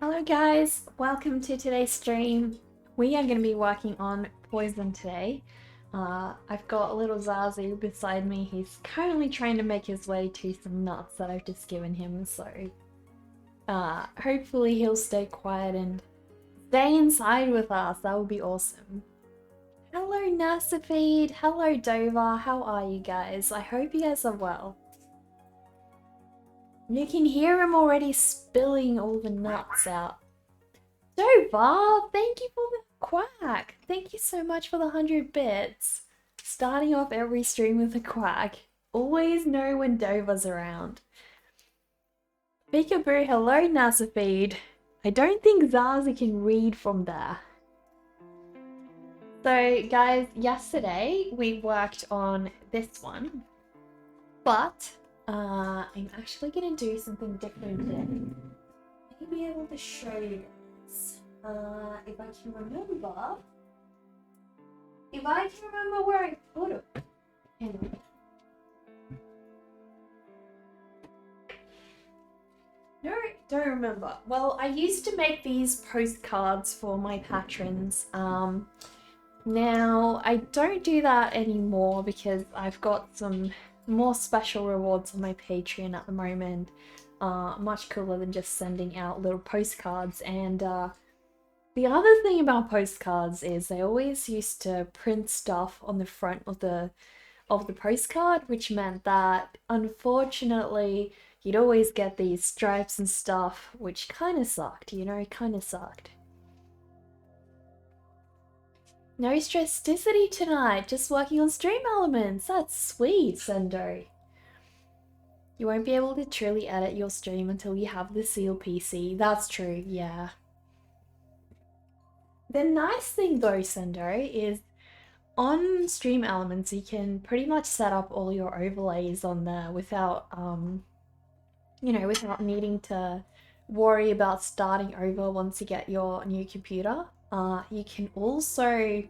Hello guys, welcome to today's stream. We are going to be working on poison today. I've got a little Zazu beside me. He's currently trying to make his way to some nuts that I've just given him, so hopefully he'll stay quiet and stay inside with us. That would be awesome. Hello Nasafeed, hello Dover, how are you guys? I hope you guys are well. You can hear him already spilling all the nuts out. Dover, thank you for the quack. Thank you so much for the 100 bits. Starting off every stream with a quack. Always know when Dover's around. Peekaboo, hello Nasafeed. I don't think Zazu can read from there. So guys, yesterday we worked on this one, but I'm actually gonna do something different today. I'll be able to show you guys. If I can remember. Where I put it. Anyway. No, don't remember. Well, I used to make these postcards for my patrons. Now I don't do that anymore because I've got some more special rewards on my Patreon at the moment. Much cooler than just sending out little postcards. And the other thing about postcards is they always used to print stuff on the front of the postcard, which meant that unfortunately you'd always get these stripes and stuff, which kind of sucked, you know, kind of sucked. No stressicity tonight, just working on stream elements. That's sweet, Sendo. You won't be able to truly edit your stream until you have the Seal PC. That's true, yeah. The nice thing though, Sendo, is on Stream Elements you can pretty much set up all your overlays on there without you know, without needing to worry about starting over once you get your new computer. You can also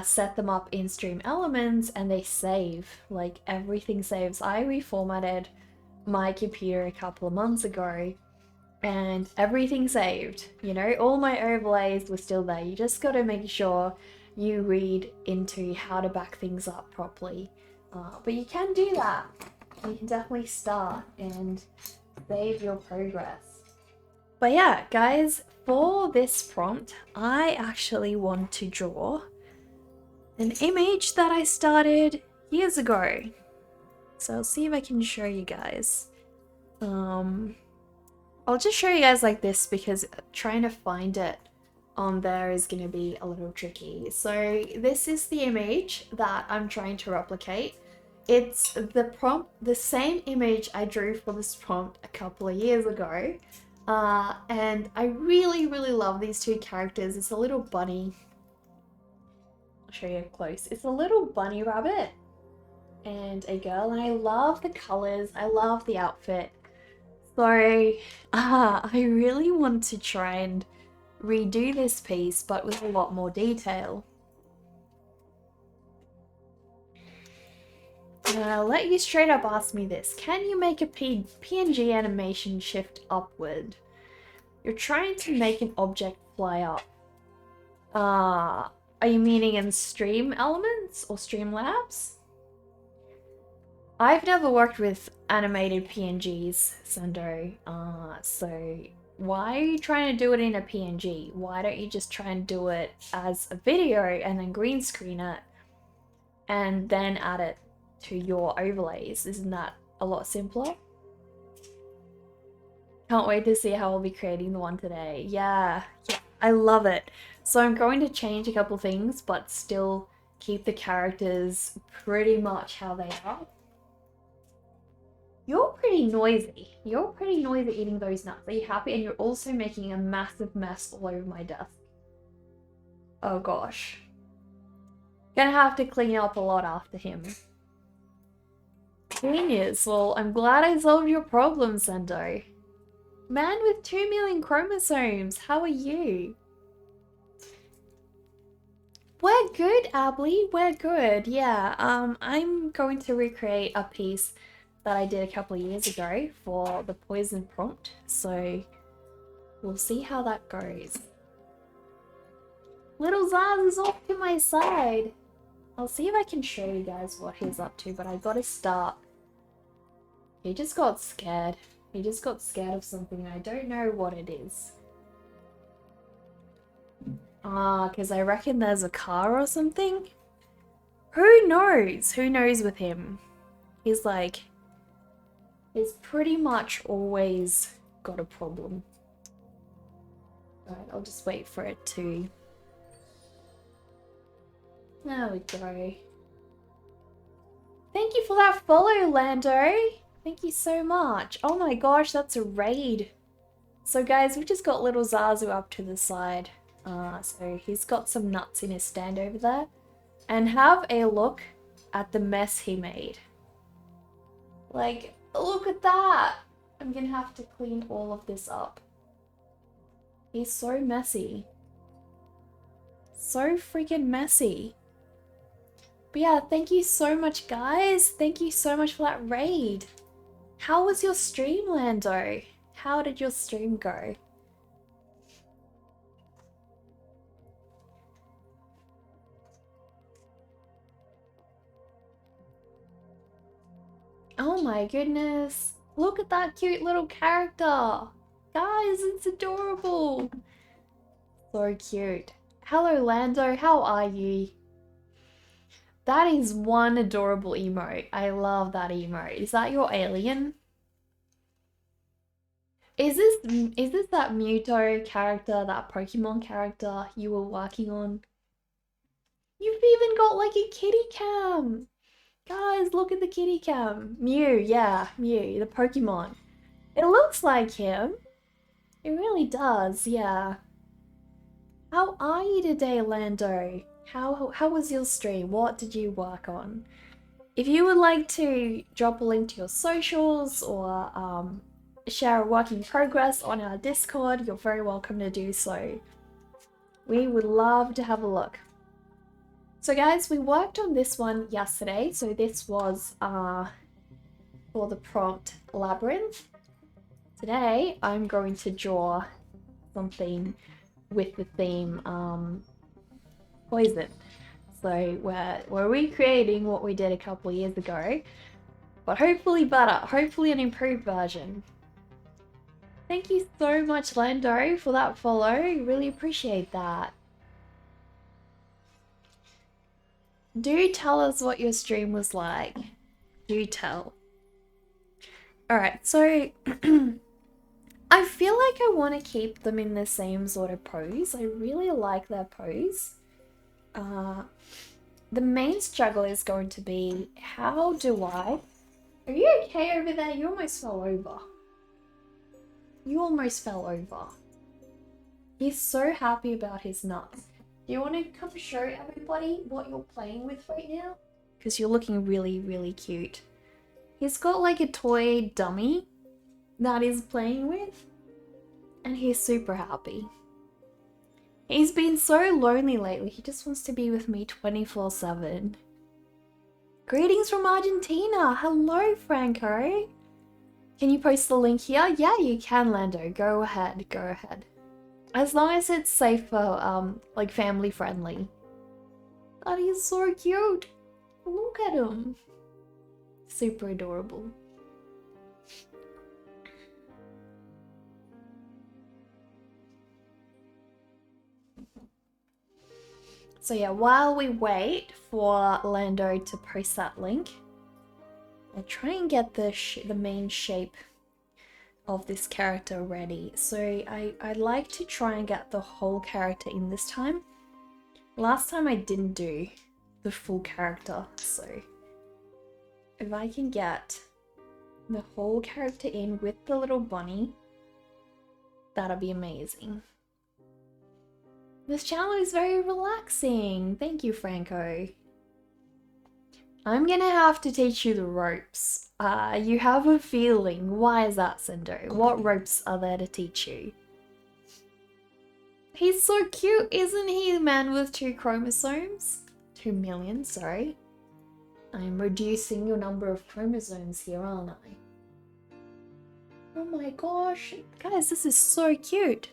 set them up in Stream Elements and they save, like everything saves. I reformatted my computer a couple of months ago and everything saved, you know, all my overlays were still there. You just got to make sure you read into how to back things up properly. But you can do that. You can definitely start and save your progress. But yeah, guys, for this prompt, I actually want to draw an image that I started years ago. So I'll see if I can show you guys. I'll just show you guys like this because trying to find it on there is going to be a little tricky. So this is the image that I'm trying to replicate. It's the same image I drew for this prompt a couple of years ago. And I really love these two characters. It's a little bunny. I'll show you up close. It's a little bunny rabbit and a girl, and I love the colors. I love the outfit. So I really want to try and redo this piece, but with a lot more detail. And I'll let you straight up ask me this. Can you make a PNG animation shift upward? You're trying to make an object fly up. Are you meaning in Stream Elements or Streamlabs? I've never worked with animated PNGs, Sando, so why are you trying to do it in a PNG? Why don't you just try and do it as a video and then green screen it and then add it to your overlays? Isn't that a lot simpler? Can't wait to see how I'll be creating the one today. Yeah, I love it. So I'm going to change a couple things, but still keep the characters pretty much how they are. You're pretty noisy. You're pretty noisy eating those nuts. Are you happy? And you're also making a massive mess all over my desk. Oh gosh. Gonna have to clean up a lot after him. Genius. Well, I'm glad I solved your problem, Sendo. Man with 2 million chromosomes, how are you? We're good, Ably. We're good. Yeah, I'm going to recreate a piece that I did a couple of years ago for the poison prompt, so we'll see how that goes. Little Zaz is off to my side. I'll see if I can show you guys what he's up to, but I gotta start. He just got scared. He just got scared of something. I don't know what it is. Because I reckon there's a car or something. Who knows? Who knows with him? He's like... He's pretty much always got a problem. Alright, I'll just wait for it to... There we go. Thank you for that follow, Lando! Thank you so much. Oh my gosh, that's a raid. So guys, we just got little Zazu up to the side. So he's got some nuts in his stand over there. And have a look at the mess he made. Like, look at that! I'm gonna have to clean all of this up. He's so messy. So freaking messy. But yeah, thank you so much, guys. Thank you so much for that raid. How was your stream, Lando? How did your stream go? Oh my goodness. Look at that cute little character. Guys, it's adorable. So cute. Hello, Lando. How are you? That is one adorable emote. I love that emote. Is that your alien? Is this that Muto character, that Pokemon character you were working on? You've even got like a kitty cam. Guys, look at the kitty cam. Mew, yeah, Mew, the Pokemon. It looks like him. It really does, yeah. How are you today, Lando? How was your stream? What did you work on? If you would like to drop a link to your socials or share a work in progress on our Discord, you're very welcome to do so. We would love to have a look. So guys, we worked on this one yesterday. So this was for the prompt Labyrinth. Today, I'm going to draw something with the theme Poison. So we're recreating what we did a couple of years ago, but hopefully better, hopefully an improved version. Thank you so much, Lando, for that follow. Really appreciate that. Do tell us what your stream was like. Do tell. Alright, so I feel like I want to keep them in the same sort of pose. I really like their pose. The main struggle is going to be, how do I... Are you okay over there? You almost fell over. You almost fell over. He's so happy about his nuts. Do you want to come show everybody what you're playing with right now? Because you're looking really, really cute. He's got like a toy dummy that he's playing with, and he's super happy. He's been so lonely lately, he just wants to be with me 24/7. Greetings from Argentina! Hello, Franco! Can you post the link here? Yeah, you can, Lando. Go ahead, go ahead. As long as it's safe for, like, family friendly. That is so cute! Look at him! Super adorable. So yeah, while we wait for Lando to post that link, I'll try and get the main shape of this character ready. So I'd like to try and get the whole character in this time. Last time I didn't do the full character, so if I can get the whole character in with the little bunny, that'll be amazing. This channel is very relaxing. Thank you, Franco. I'm gonna have to teach you the ropes. You have a feeling. Why is that, Sendo? What ropes are there to teach you? He's so cute, isn't he? The man with 2 chromosomes? 2 million, sorry. I'm reducing your number of chromosomes here, aren't I? Oh my gosh. Guys, this is so cute.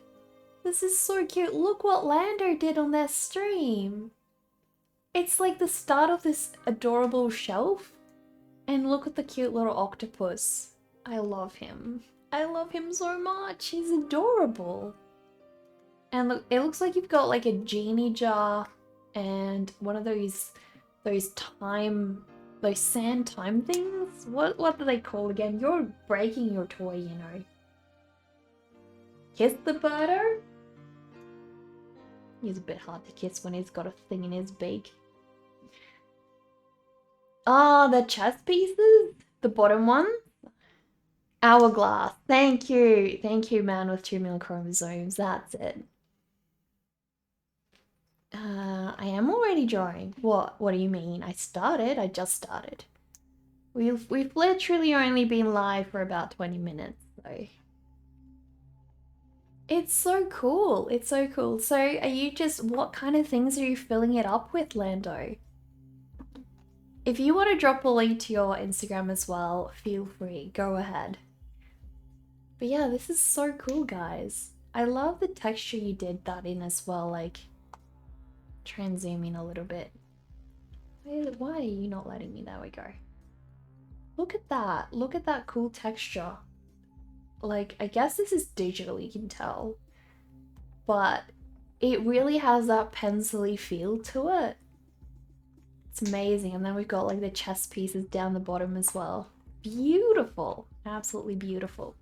This is so cute. Look what Lando did on their stream. It's like the start of this adorable shelf. And look at the cute little octopus. I love him. I love him so much. He's adorable. And look, it looks like you've got like a genie jar and one of those sand time things. What do they call again? You're breaking your toy, you know. Kiss the birdo? He's a bit hard to kiss when he's got a thing in his beak. Ah, the chess pieces? The bottom one? Hourglass. Thank you. Thank you, man with 2 million chromosomes. That's it. I am already drawing. What do you mean? I just started. We've literally only been live for about 20 minutes, so... It's so cool. It's so cool. So are you just, what kind of things are you filling it up with, Lando? If you want to drop a link to your Instagram as well, feel free. Go ahead. But yeah, this is so cool, guys. I love the texture you did that in as well. Like, try and zoom in a little bit. Why are you not letting me? There we go. Look at that. Look at that cool texture. Like, I guess this is digital, you can tell. But it really has that pencil-y feel to it. It's amazing. And then we've got like the chess pieces down the bottom as well. Beautiful. Absolutely beautiful.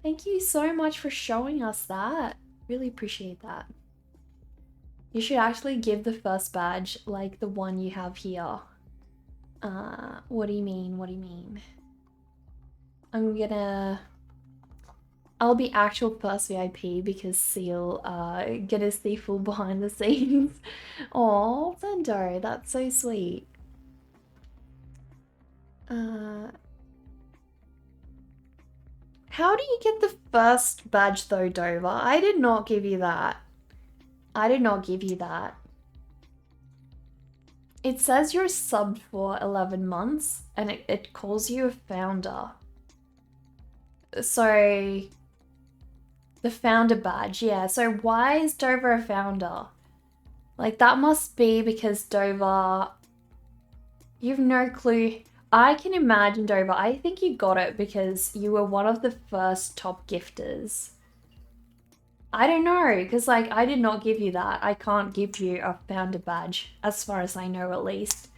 Thank you so much for showing us that. Really appreciate that. You should actually give the first badge like the one you have here. What do you mean? What do you mean? I'll be actual first VIP because Seal gonna see full behind the scenes. Oh, Zendo, that's so sweet. How do you get the first badge though, Dover? I did not give you that. I did not give you that. It says you're subbed for 11 months and it calls you a founder. So, the founder badge, yeah. So why is Dover a founder? Like, that must be because Dover... You've no clue. I can imagine, Dover, I think you got it because you were one of the first top gifters. I don't know, because, like, I did not give you that. I can't give you a founder badge, as far as I know, at least.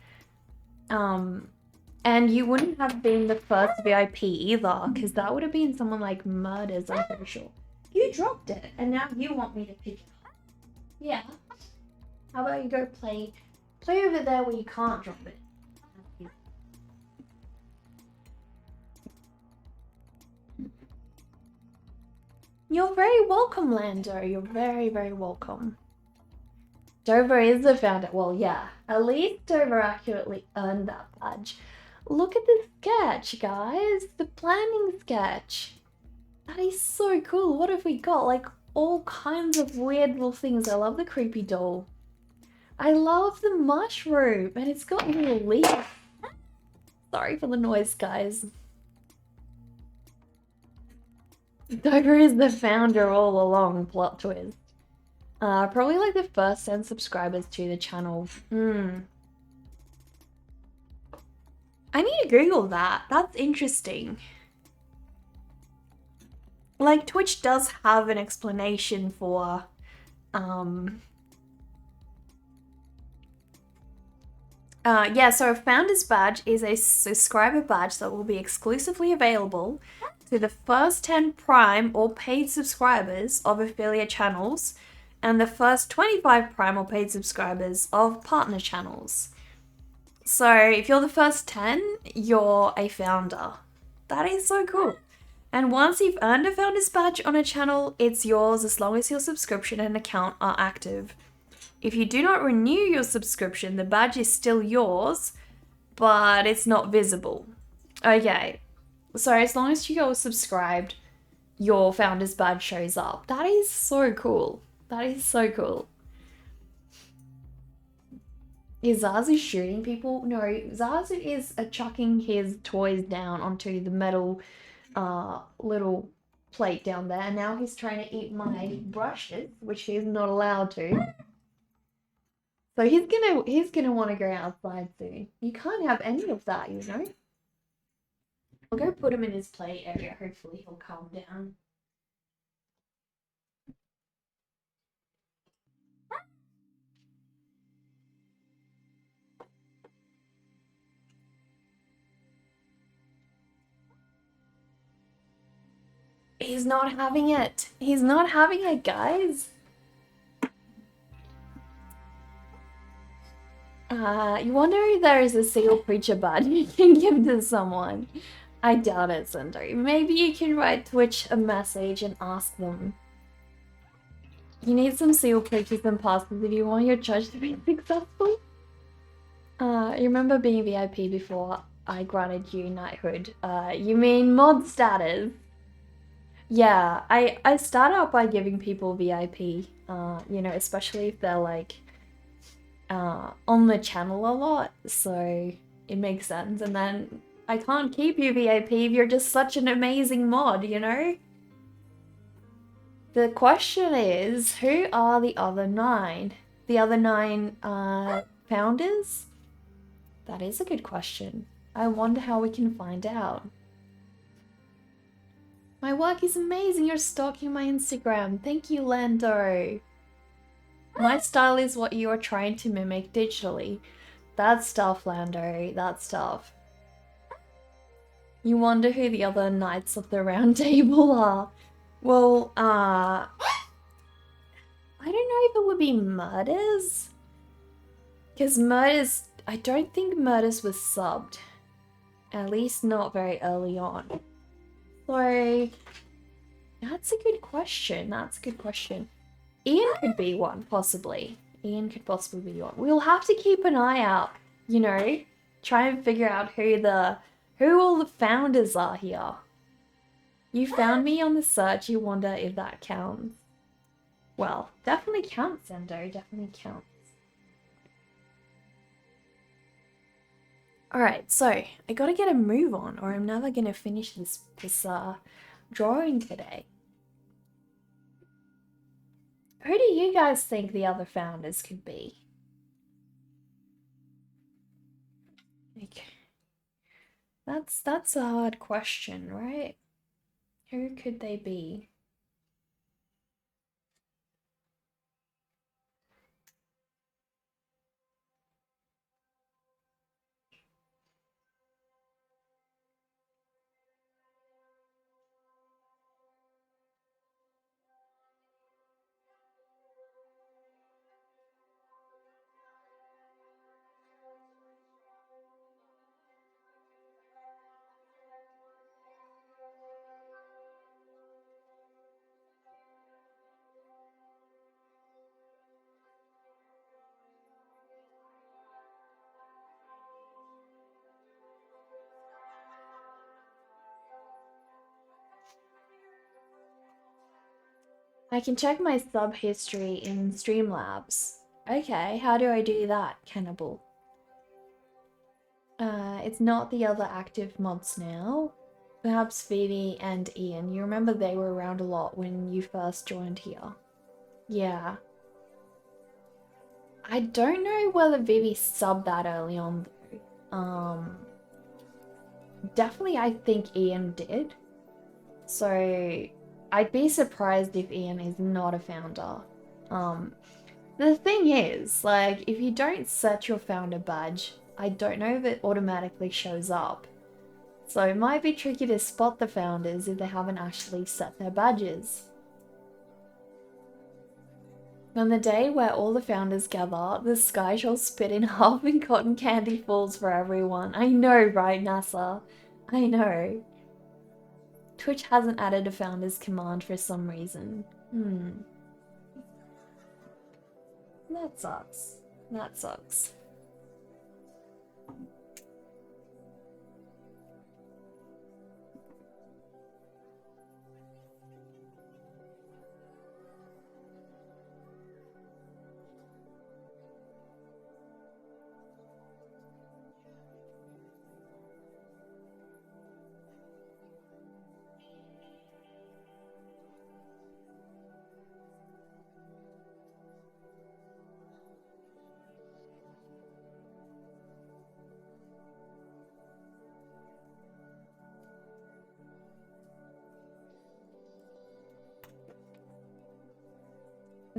And you wouldn't have been the first VIP either, because that would have been someone like Murders, I'm pretty sure. You dropped it, and now you want me to pick it up. Yeah. How about you go play over there where you can't drop it. You're very welcome, Lando. You're very, very welcome. Dover is the founder. Well, yeah. At least Dover accurately earned that badge. Look at the sketch, guys. The planning sketch. That is so cool. What have we got? Like, all kinds of weird little things. I love the creepy doll. I love the mushroom. And it's got little leaves. Sorry for the noise, guys. Dover is the founder all along, plot twist. Probably like the first 10 subscribers to the channel. I need to Google that. That's interesting. Like, Twitch does have an explanation for, yeah, so a founder's badge is a subscriber badge that will be exclusively available to the first 10 Prime or paid subscribers of affiliate channels and the first 25 Prime or paid subscribers of partner channels. So if you're the first 10, you're a founder. That is so cool. And once you've earned a founder's badge on a channel, it's yours as long as your subscription and account are active. If you do not renew your subscription, the badge is still yours, but it's not visible. Okay, so as long as you're subscribed, your founder's badge shows up. That is so cool. That is so cool. Is Zazu shooting people? No, Zazu is chucking his toys down onto the metal little plate down there. And now he's trying to eat my brushes, which he's not allowed to. So he's gonna want to go outside soon. You can't have any of that, you know? I'll go put him in his play area. Hopefully he'll calm down. He's not having it. He's not having it, guys. You wonder if there is a single preacher badge you can give to someone. I doubt it, Sundari. Maybe you can write Twitch a message and ask them. You need some seal preachers and passes if you want your church to be successful. You remember being VIP before I granted you knighthood. You mean mod status? Yeah, I start out by giving people VIP, you know, especially if they're like on the channel a lot, so it makes sense. And then I can't keep you VIP if you're just such an amazing mod, you know? The question is, who are the other 9? The other 9 founders? That is a good question. I wonder how we can find out. My work is amazing. You're stalking my Instagram. Thank you, Lando. My style is what you are trying to mimic digitally. That stuff, Lando. That stuff. You wonder who the other knights of the round table are. Well, I don't know if it would be Murders. Because Murders, I don't think Murders was subbed. At least not very early on. So, that's a good question. That's a good question. Ian could be one, possibly. Ian could possibly be one. We'll have to keep an eye out, you know? Try and figure out who all the founders are here. You found me on the search, you wonder if that counts. Well, definitely counts, Endo, definitely counts. Alright, so I gotta get a move on or I'm never gonna finish this drawing today. Who do you guys think the other founders could be? Okay. That's a hard question, right? Who could they be? I can check my sub history in Streamlabs. Okay, how do I do that, Cannibal? It's not the other active mods now. Perhaps Phoebe and Ian. You remember they were around a lot when you first joined here. Yeah. I don't know whether Vivi subbed that early on though. Definitely I think Ian did. So I'd be surprised if Ian is not a founder. The thing is, like, if you don't set your founder badge, I don't know if it automatically shows up. So it might be tricky to spot the founders if they haven't actually set their badges. On the day where all the founders gather, the sky shall split in half and cotton candy falls for everyone. I know, right, NASA? I know. Twitch hasn't added a founders command for some reason. That sucks. That sucks.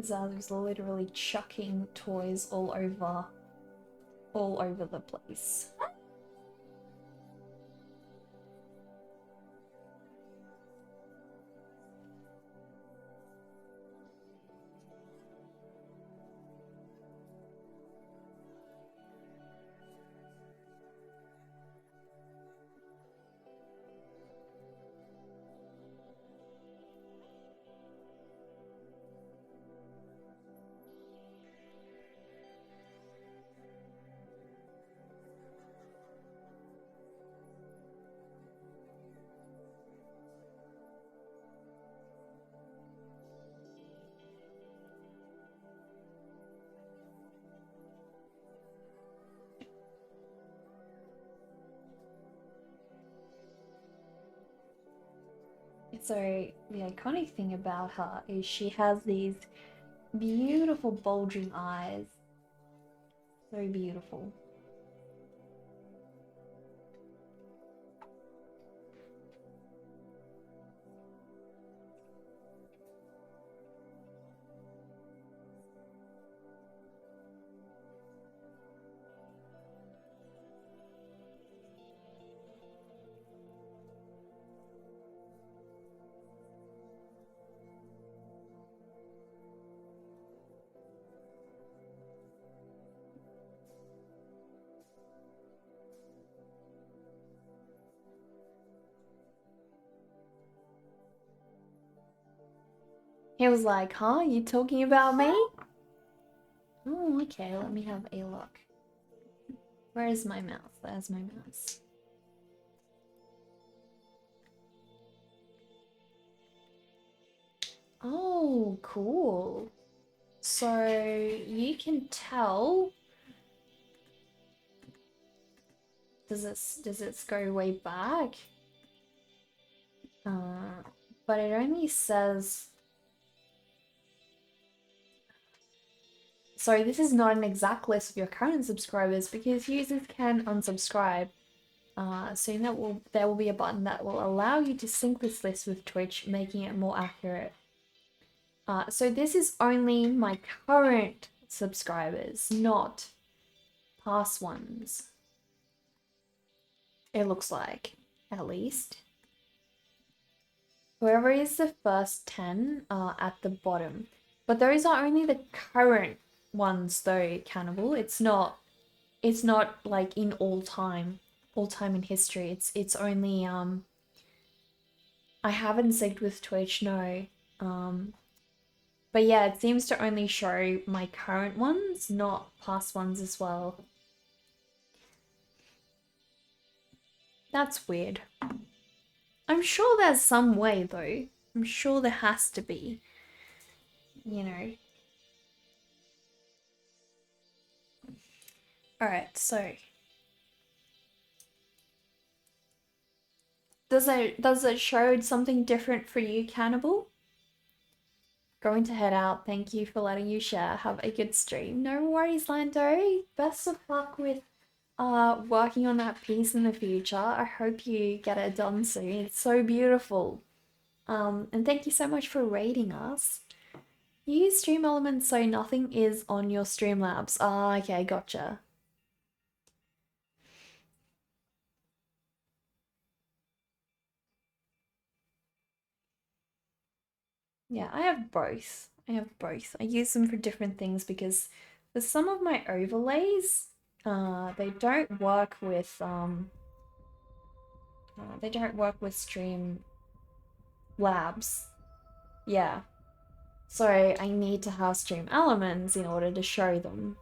Zazu's literally chucking toys all over the place. So the iconic thing about her is she has these beautiful bulging eyes. So beautiful. He was like, huh? You talking about me? Oh, okay, let me have a look. Where is my mouse? There's my mouse. Oh, cool. So you can tell. Does it go way back? But it only says. Sorry, this is not an exact list of your current subscribers because users can unsubscribe. Soon there will be a button that will allow you to sync this list with Twitch, making it more accurate. So this is only my current subscribers, not past ones. It looks like, at least. Whoever is the first 10 are at the bottom. But those are only the current ones though, Cannibal. It's not like in all time in history. It's only I haven't synced with Twitch, no. But yeah, it seems to only show my current ones, not past ones as well. That's weird. I'm sure there's some way though. I'm sure there has to be. You know. Alright, so does it show something different for you, Cannibal? Going to head out. Thank you for letting you share. Have a good stream. No worries, Lando. Best of luck with working on that piece in the future. I hope you get it done soon. It's so beautiful. And thank you so much for rating us. You use stream elements so nothing is on your Streamlabs. Ah, okay, gotcha. Yeah, I have both. I use them for different things because for some of my overlays, they don't work with Stream Labs. Yeah. So I need to have Stream Elements in order to show them.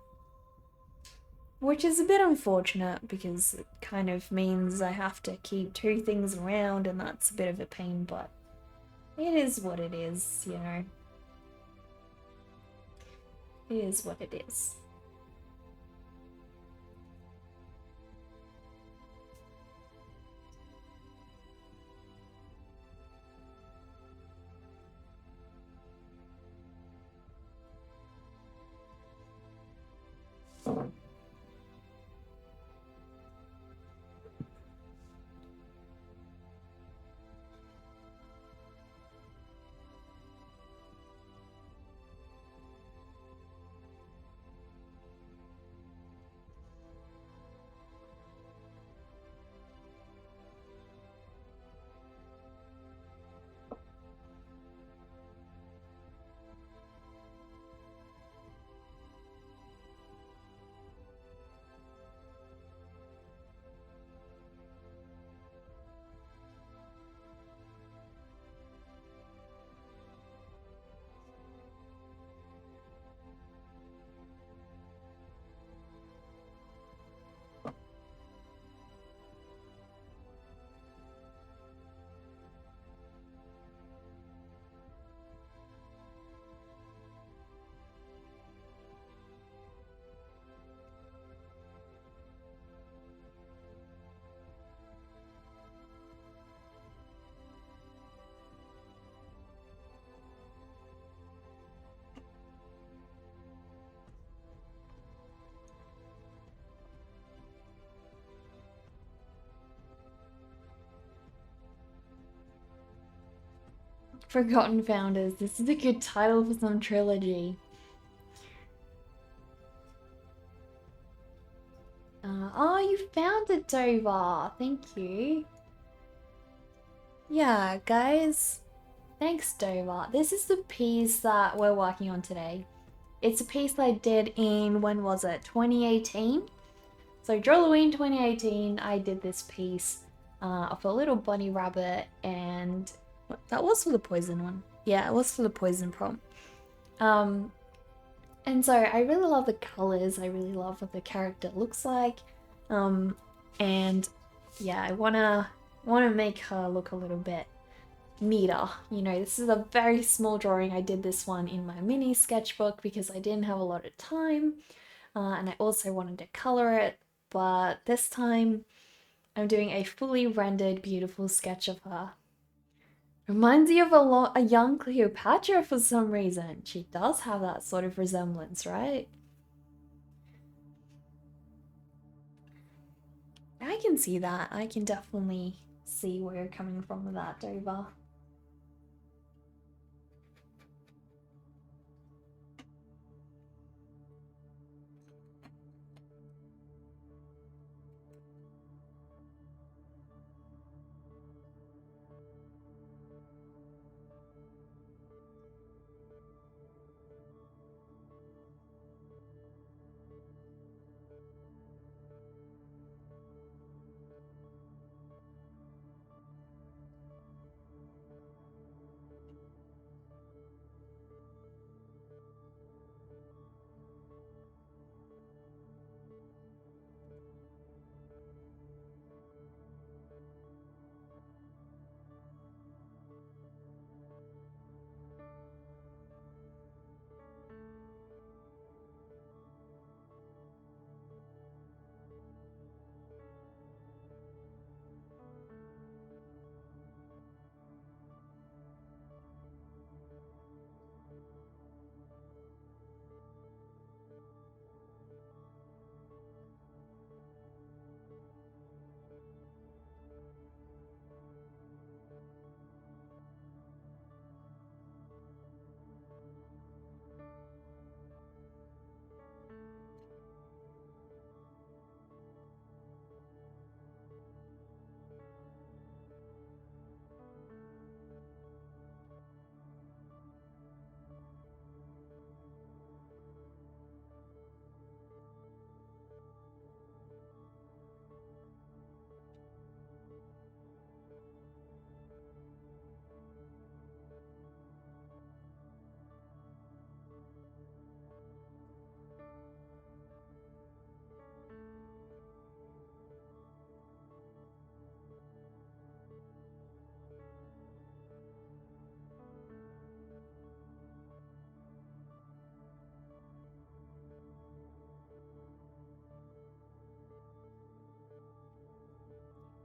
Which is a bit unfortunate because it kind of means I have to keep two things around and that's a bit of a pain, but it is what it is, you know. It is what it is. Forgotten Founders. This is a good title for some trilogy. Oh, you found it, Dover. Thank you. Yeah, guys. Thanks, Dover. This is the piece that we're working on today. It's a piece I did in, when was it? 2018? So Drawlloween 2018, I did this piece of a little bunny rabbit and that was for the poison one. Yeah, it was for the poison prompt. And so I really love the colors. I really love what the character looks like. And yeah, I wanna make her look a little bit neater. You know, this is a very small drawing. I did this one in my mini sketchbook because I didn't have a lot of time. And I also wanted to color it, but this time I'm doing a fully rendered beautiful sketch of her. Reminds you of a young Cleopatra for some reason. She does have that sort of resemblance, right? I can see that. I can definitely see where you're coming from with that, Dover.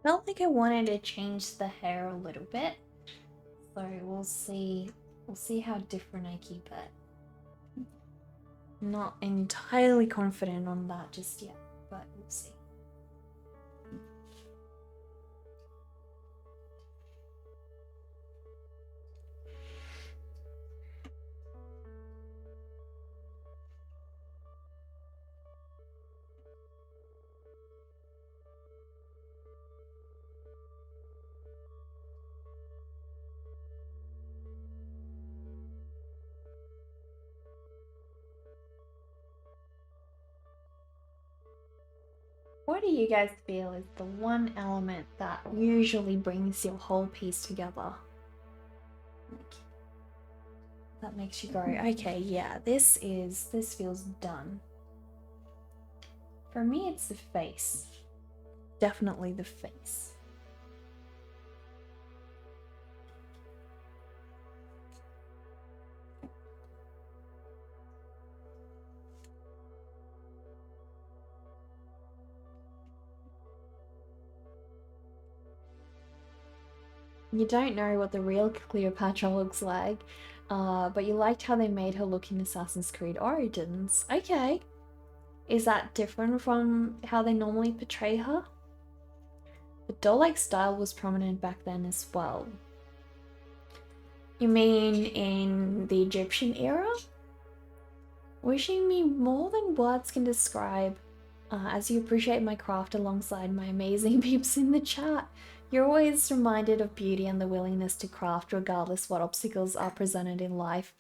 Felt like I wanted to change the hair a little bit. So we'll see. We'll see how different I keep it. Not entirely confident on that just yet, but we'll see. What do you guys feel is the one element that usually brings your whole piece together? Like, that makes you go, okay, yeah, this feels done. For me, it's the face. Definitely the face. You don't know what the real Cleopatra looks like, but you liked how they made her look in Assassin's Creed Origins. Okay. Is that different from how they normally portray her? The doll-like style was prominent back then as well. You mean in the Egyptian era? Wishing me more than words can describe. As you appreciate my craft alongside my amazing peeps in the chat, you're always reminded of beauty and the willingness to craft regardless what obstacles are presented in life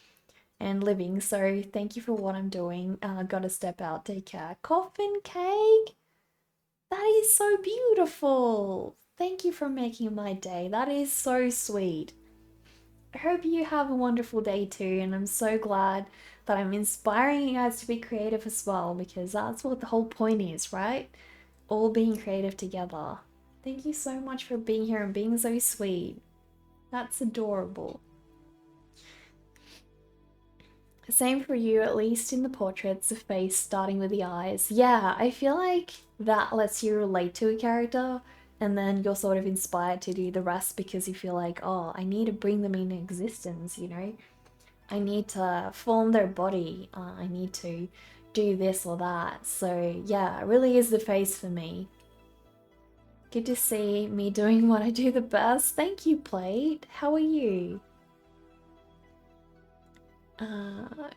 and living. So thank you for what I'm doing. Gotta step out. Take care. Coffin cake? That is so beautiful. Thank you for making my day. That is so sweet. hope you have a wonderful day too, and I'm so glad that I'm inspiring you guys to be creative as well, because that's what the whole point is, right? All being creative together. Thank you so much for being here and being so sweet. That's adorable. Same for you, at least in the portraits, the face starting with the eyes. Yeah, I feel like that lets you relate to a character, and then you're sort of inspired to do the rest because you feel like, oh, I need to bring them into existence, you know? I need to form their body, I need to do this or that. So yeah, it really is the face for me. Good to see me doing what I do the best. Thank you, Plate. How are you?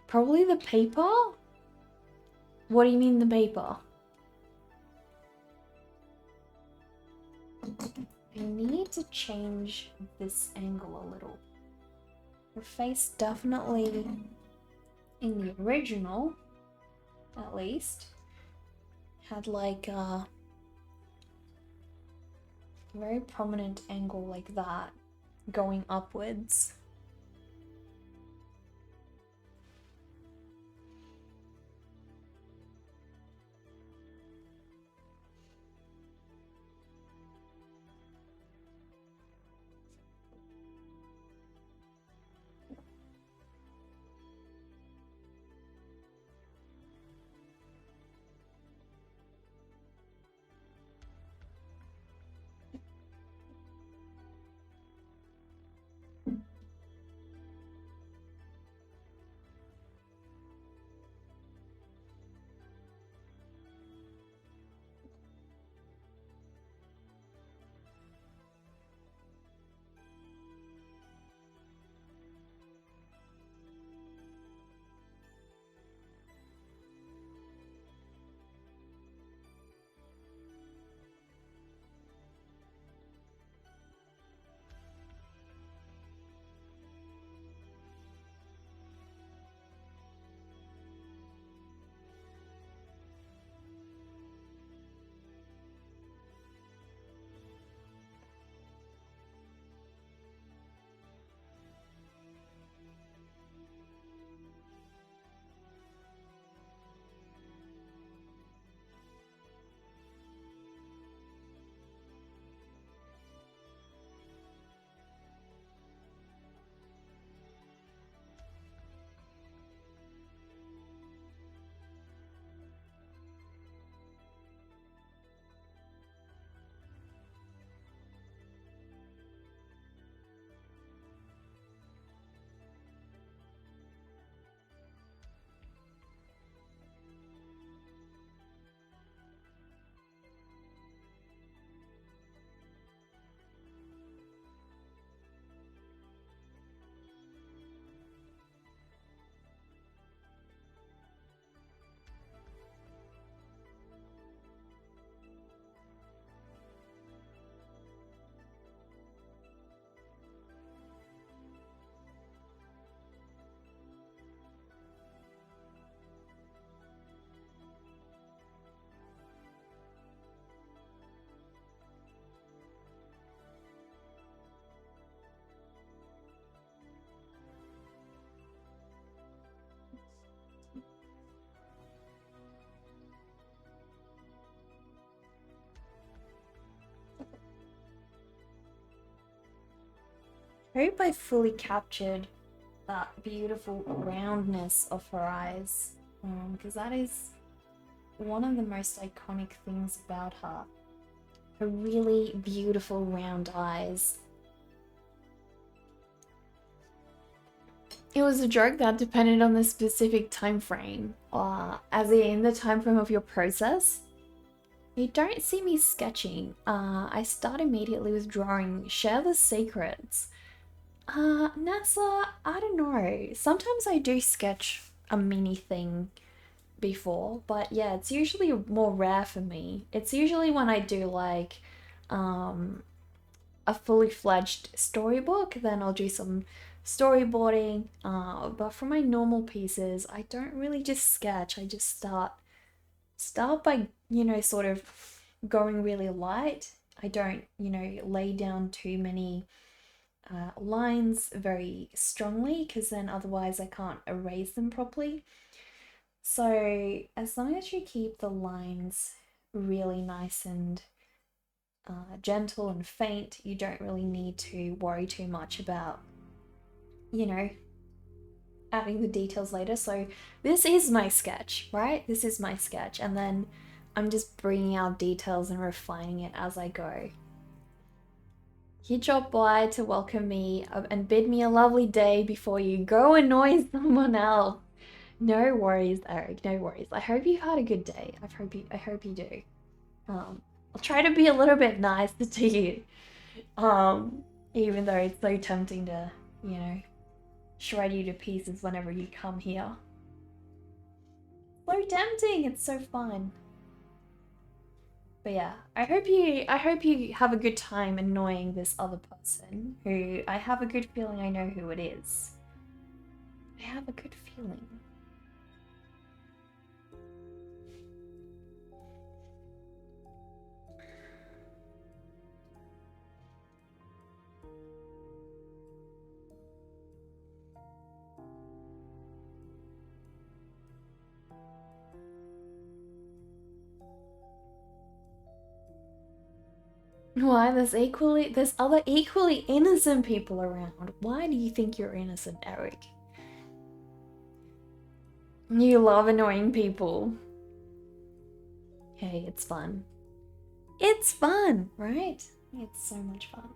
Probably the paper? What do you mean the paper? I need to change this angle a little. Her face definitely, in the original, at least, had like a very prominent angle like that, going upwards. I hope I fully captured that beautiful roundness of her eyes, because that is one of the most iconic things about her. Her really beautiful round eyes. It was a joke that depended on the specific time frame, as in the time frame of your process. You don't see me sketching. I start immediately with drawing. Share the secrets. NASA, I don't know. Sometimes I do sketch a mini thing before, but yeah, it's usually more rare for me. It's usually when I do like a fully fledged storybook, then I'll do some storyboarding. But for my normal pieces, I don't really just sketch. I just start by, you know, sort of going really light. I don't, you know, lay down too many lines very strongly, because then otherwise I can't erase them properly. So as long as you keep the lines really nice and gentle and faint, you don't really need to worry too much about, you know, adding the details later. So this is my sketch, right? This is my sketch, and then I'm just bringing out details and refining it as I go. You dropped by to welcome me and bid me a lovely day before you go annoy someone else. No worries, Eric, no worries. I hope you had a good day. I hope you do. I'll try to be a little bit nicer to you. Even though it's so tempting to, you know, shred you to pieces whenever you come here. So tempting, it's so fun. But yeah, I hope you have a good time annoying this other person who I have a good feeling I know who it is. I have a good feeling. Why? There's other equally innocent people around. Why do you think you're innocent, Eric? You love annoying people. Hey, it's fun. It's fun, right? It's so much fun.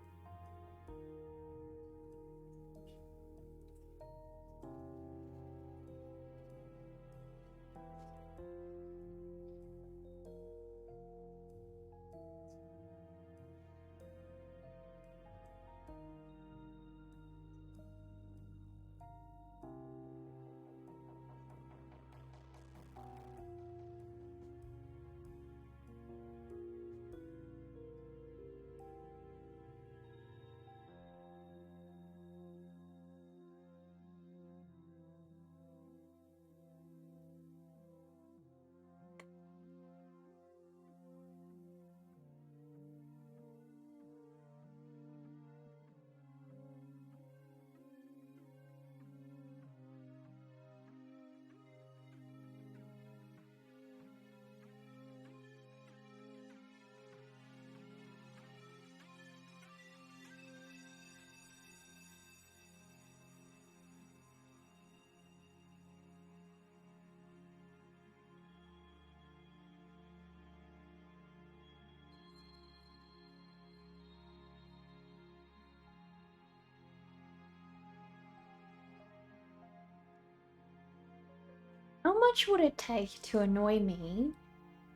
How much would it take to annoy me,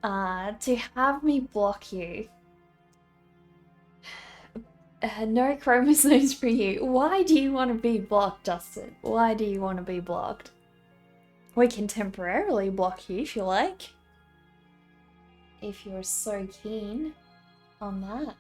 to have me block you? No chromosomes for you. Why do you want to be blocked, Justin? Why do you want to be blocked? We can temporarily block you if you like. If you're so keen on that.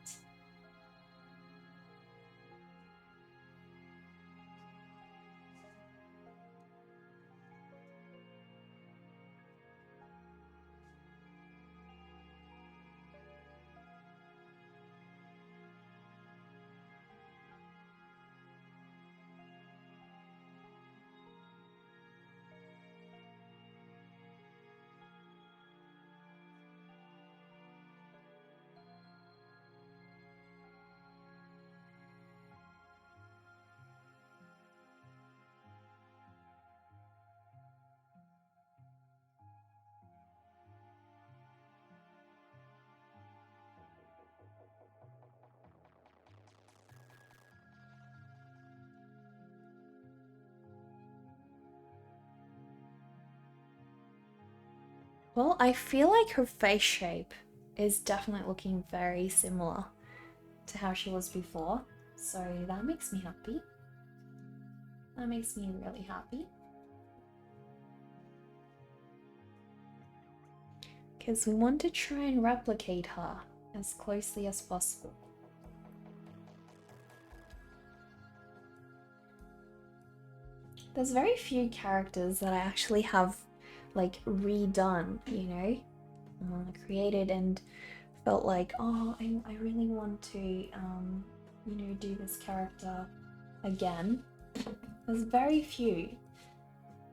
Well, I feel like her face shape is definitely looking very similar to how she was before. So that makes me happy. That makes me really happy. Because we want to try and replicate her as closely as possible. There's very few characters that I actually have like redone, you know, created and felt like, oh, I really want to, you know, do this character again. There's very few.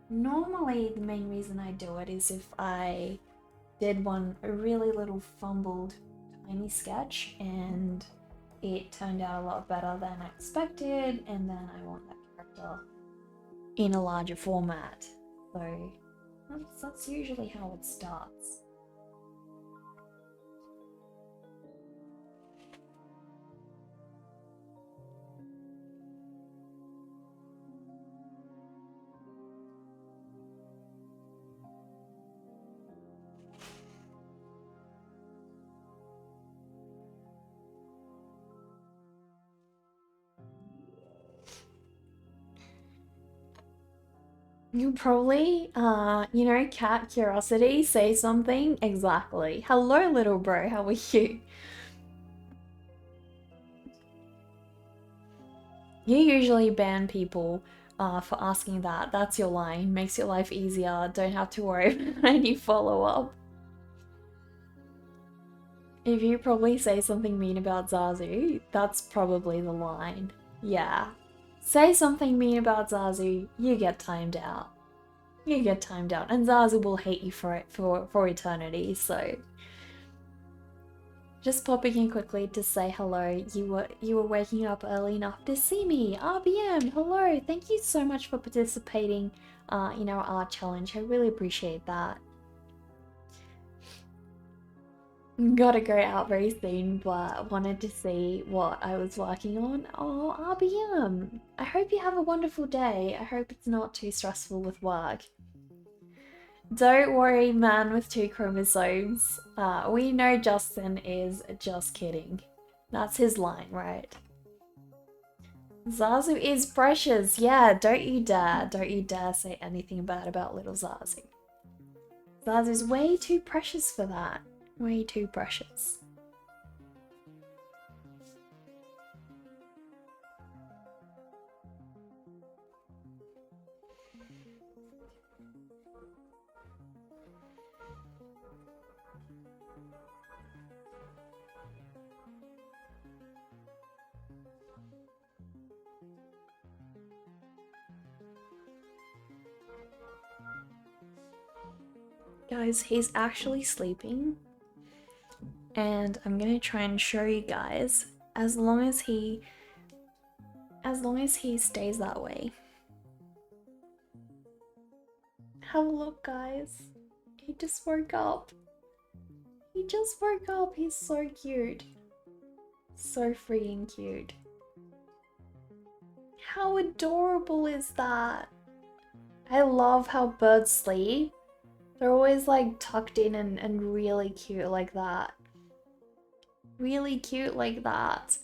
Normally, the main reason I do it is if I did a really little fumbled tiny sketch and it turned out a lot better than I expected, and then I want that character in a larger format. So that's usually how it starts. You probably, cat curiosity, say something. Exactly. Hello, little bro, how are you? You usually ban people for asking that. That's your line. Makes your life easier. Don't have to worry about any follow-up. If you probably say something mean about Zazu, that's probably the line. Yeah. Say something mean about Zazu, you get timed out. You get timed out, and Zazu will hate you for it for eternity, so... Just popping in quickly to say hello. You were waking up early enough to see me. RBM, hello. Thank you so much for participating in our art challenge. I really appreciate that. Gotta go out very soon, but wanted to see what I was working on. Oh, RBM. I hope you have a wonderful day. I hope it's not too stressful with work. Don't worry, man with 2 chromosomes. We know Justin is just kidding. That's his line, right? Zazu is precious. Yeah, don't you dare say anything bad about little Zazu. Zazu's way too precious for that. Way too precious. Guys, he's actually sleeping. And I'm gonna try and show you guys as long as he stays that way. Have a look, guys. He just woke up. He just woke up. He's so cute. So freaking cute. How adorable is that? I love how birds sleep. They're always like tucked in and really cute like that. Really cute like that.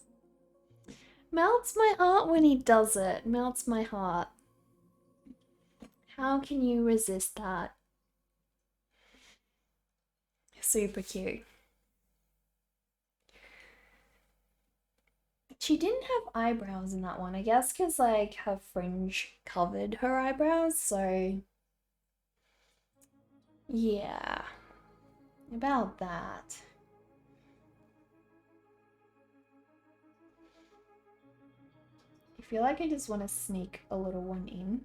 Melts my heart when he does it. Melts my heart. How can you resist that? Super cute. She didn't have eyebrows in that one, I guess, because like her fringe covered her eyebrows, so yeah, about that. I feel like I just want to sneak a little one in.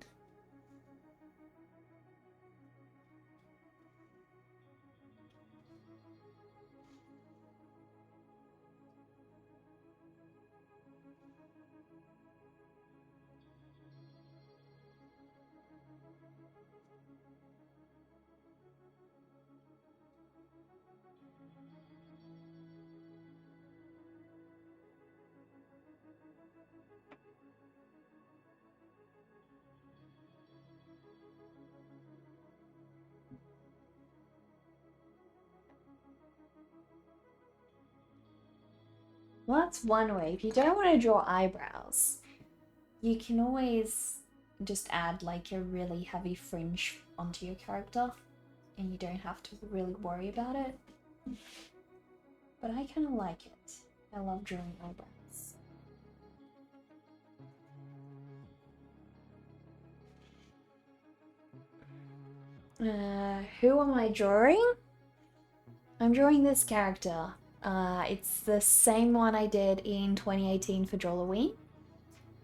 Well, that's one way. If you don't want to draw eyebrows, you can always just add like a really heavy fringe onto your character and you don't have to really worry about it. But I kind of like it. I love drawing eyebrows. Who am I drawing? I'm drawing this character. It's the same one I did in 2018 for Drawlloween.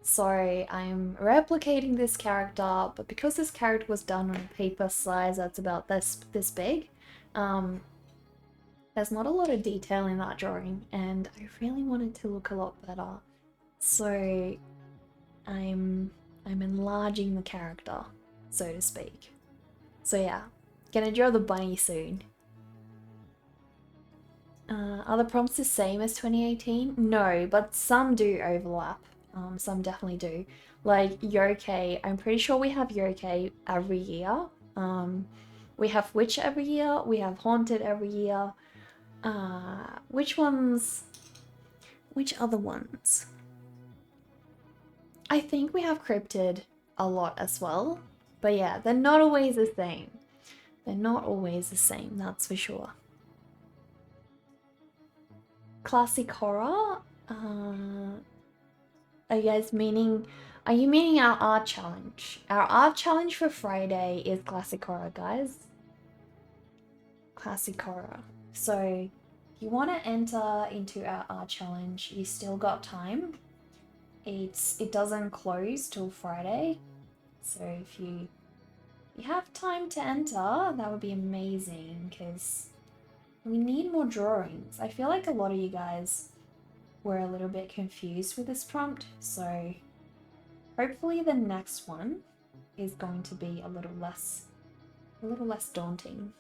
So I'm replicating this character, but because this character was done on a paper size that's about this big, there's not a lot of detail in that drawing, and I really wanted to look a lot better. So I'm enlarging the character, so to speak. So yeah, gonna draw the bunny soon. Are the prompts the same as 2018? No, but some do overlap. Some definitely do. Like yokai, I'm pretty sure we have yokai every year. We have witch every year. We have haunted every year. Which ones? Which other ones? I think we have cryptid a lot as well. But yeah, they're not always the same. They're not always the same, that's for sure. Classic horror? Are you meaning our art challenge? Our art challenge for Friday is classic horror, guys. Classic horror. So if you want to enter into our art challenge, you still got time. It doesn't close till Friday. So if you have time to enter, that would be amazing, because we need more drawings. I feel like a lot of you guys were a little bit confused with this prompt, so hopefully the next one is going to be a little less daunting.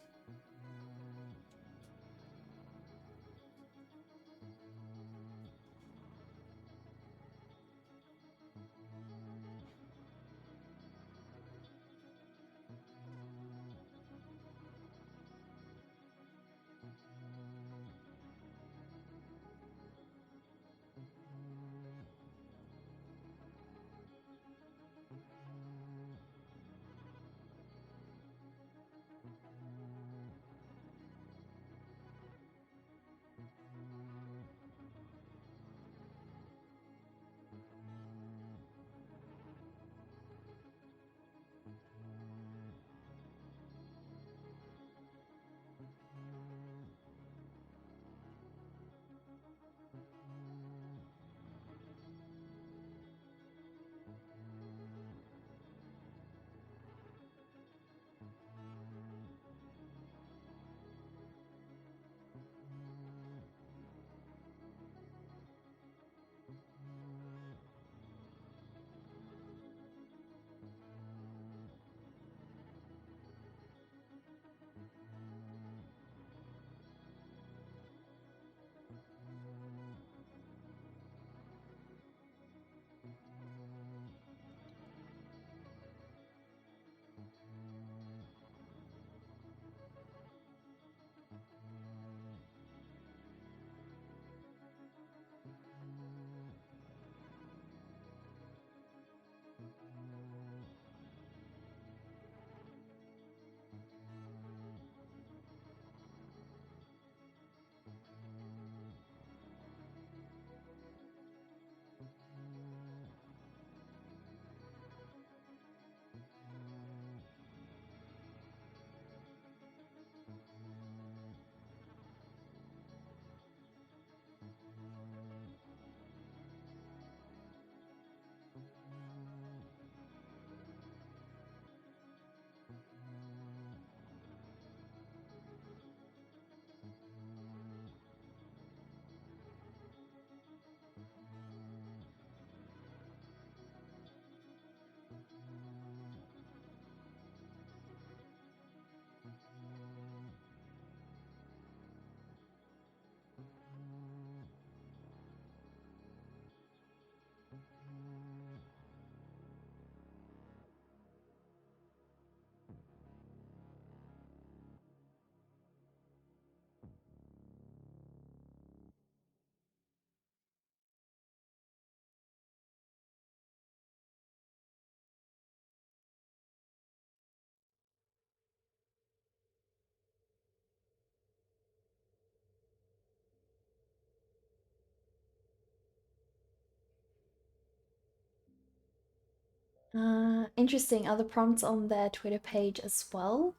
Interesting. Are the prompts on their Twitter page as well?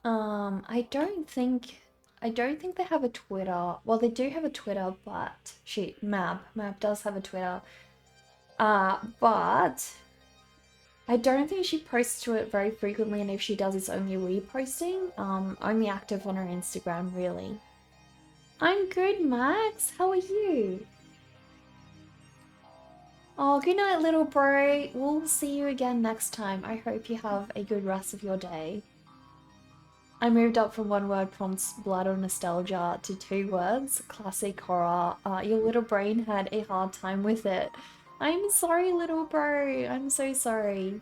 I don't think they have a Twitter. Well, they do have a Twitter, but shoot, Mab does have a Twitter. But I don't think she posts to it very frequently, and if she does, it's only reposting. Only active on her Instagram, really. I'm good, Max. How are you? Oh, good night, little bro. We'll see you again next time. I hope you have a good rest of your day. I moved up from one word prompts blood or nostalgia to 2 words, classic horror. Your little brain had a hard time with it. I'm sorry, little bro. I'm so sorry.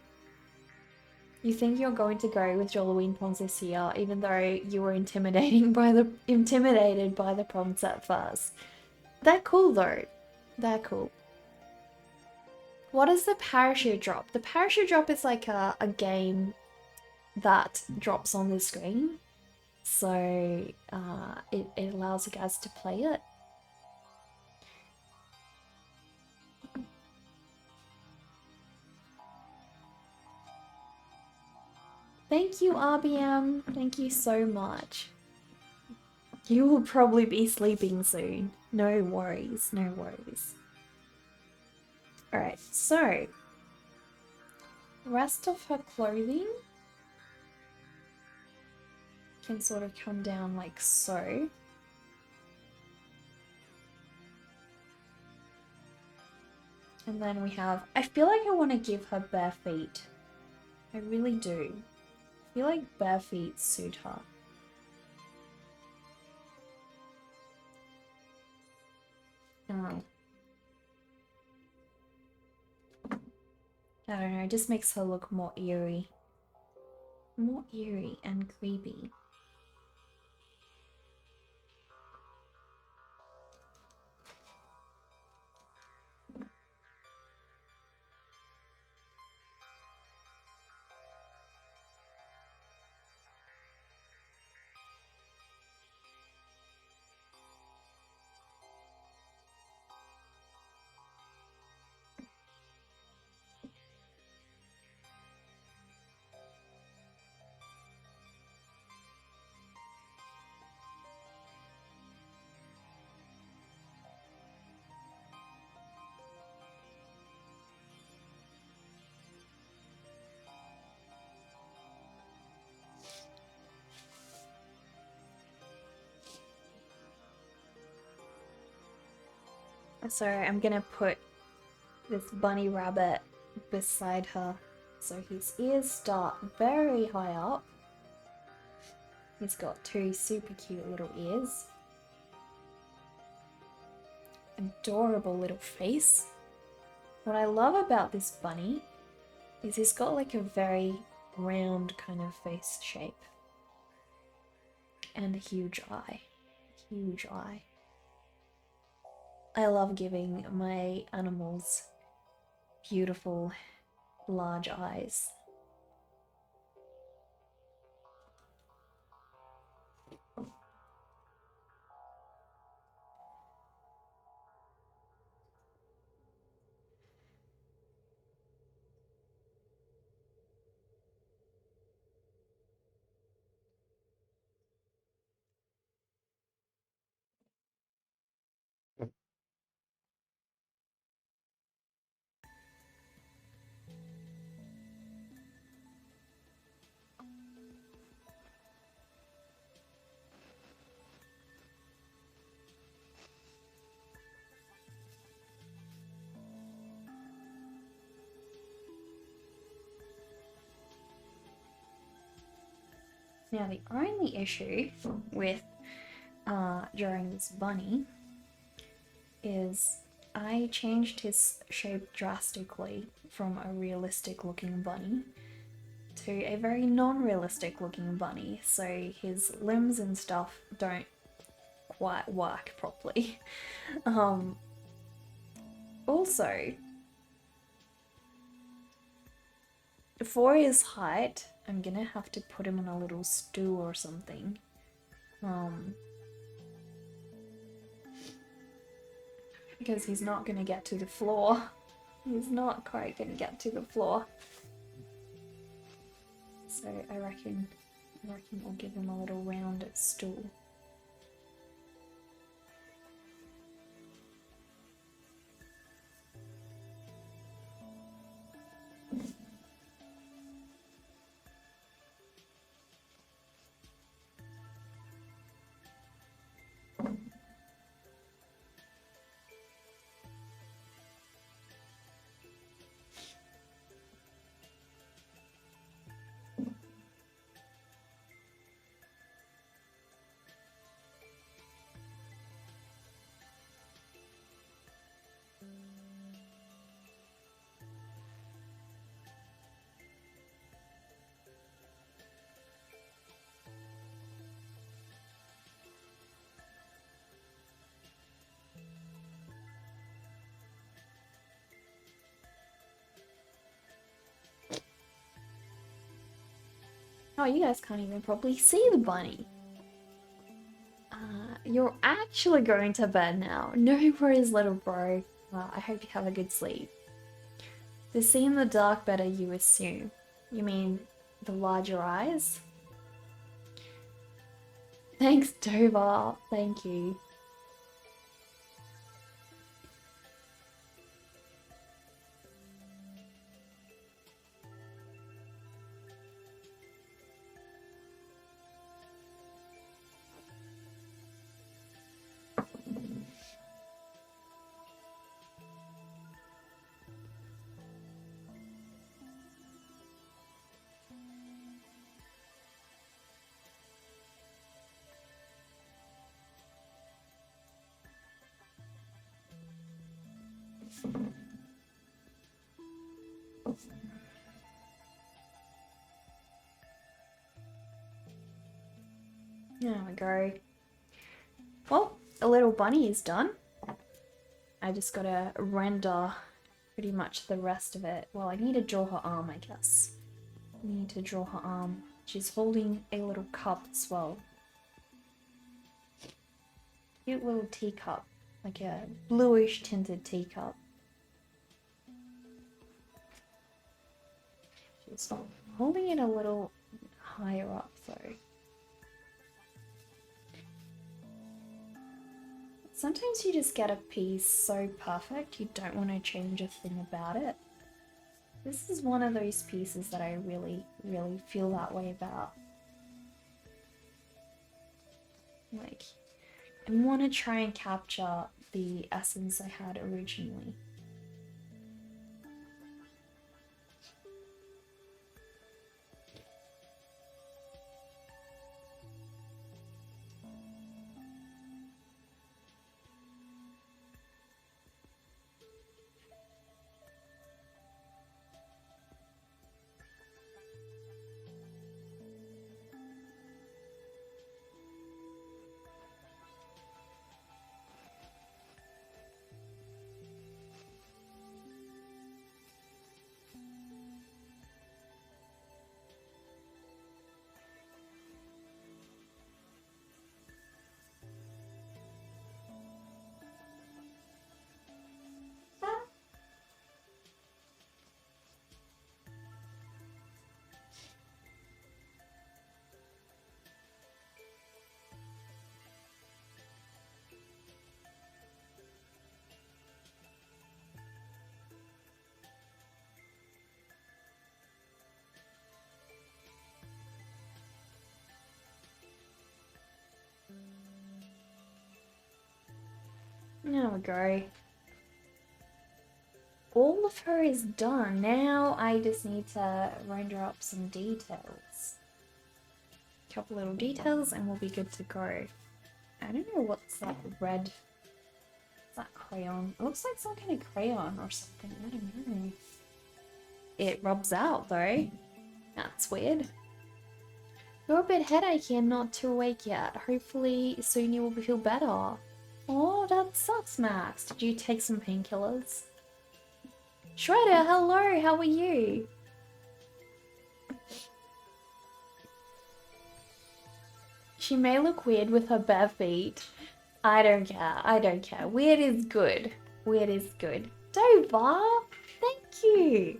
You think you're going to go with Drawlloween prompts this year, even though you were intimidated by the prompts at first. They're cool though. They're cool. What is the parachute drop? The parachute drop is like a game that drops on the screen. So it allows you guys to play it. Thank you, RBM. Thank you so much. You will probably be sleeping soon. No worries, no worries. Alright, so the rest of her clothing can sort of come down like so. And then we have, I feel like I want to give her bare feet. I really do. I feel like bare feet suit her. Oh. I don't know, it just makes her look more eerie. More eerie and creepy. So I'm gonna put this bunny rabbit beside her. So his ears start very high up. He's got 2 super cute little ears. Adorable little face. What I love about this bunny is he's got like a very round kind of face shape. And a huge eye. Huge eye. I love giving my animals beautiful large eyes. Now the only issue with drawing this bunny is I changed his shape drastically from a realistic looking bunny to a very non-realistic looking bunny, so his limbs and stuff don't quite work properly. Also, for his height, I'm gonna have to put him on a little stool or something. Because he's not gonna get to the floor. He's not quite gonna get to the floor. So I reckon we'll give him a little rounded stool. Oh, you guys can't even probably see the bunny. You're actually going to bed now. No worries, little bro. Well, I hope you have a good sleep. To see in the dark better, you assume. You mean the larger eyes? Thanks, Dover. Thank you. There we go. Well, a little bunny is done. I just gotta render pretty much the rest of it. Well, I need to draw her arm, I guess. I need to draw her arm. She's holding a little cup as well. Cute little teacup. Like a bluish tinted teacup. She's holding it a little higher up though. Sometimes you just get a piece so perfect you don't want to change a thing about it. This is one of those pieces that I really, really feel that way about. Like, I want to try and capture the essence I had originally. There we go. All of her is done. Now I just need to render up some details. A couple little details and we'll be good to go. I don't know what's that red. What's that crayon? It looks like some kind of crayon or something. I don't know. It rubs out though. That's weird. You're a bit headachy and not too awake yet. Hopefully soon you will feel better. Oh, that sucks, Max. Did you take some painkillers? Shredder, hello, how are you? She may look weird with her bare feet. I don't care, I don't care. Weird is good. Weird is good. Dover, thank you.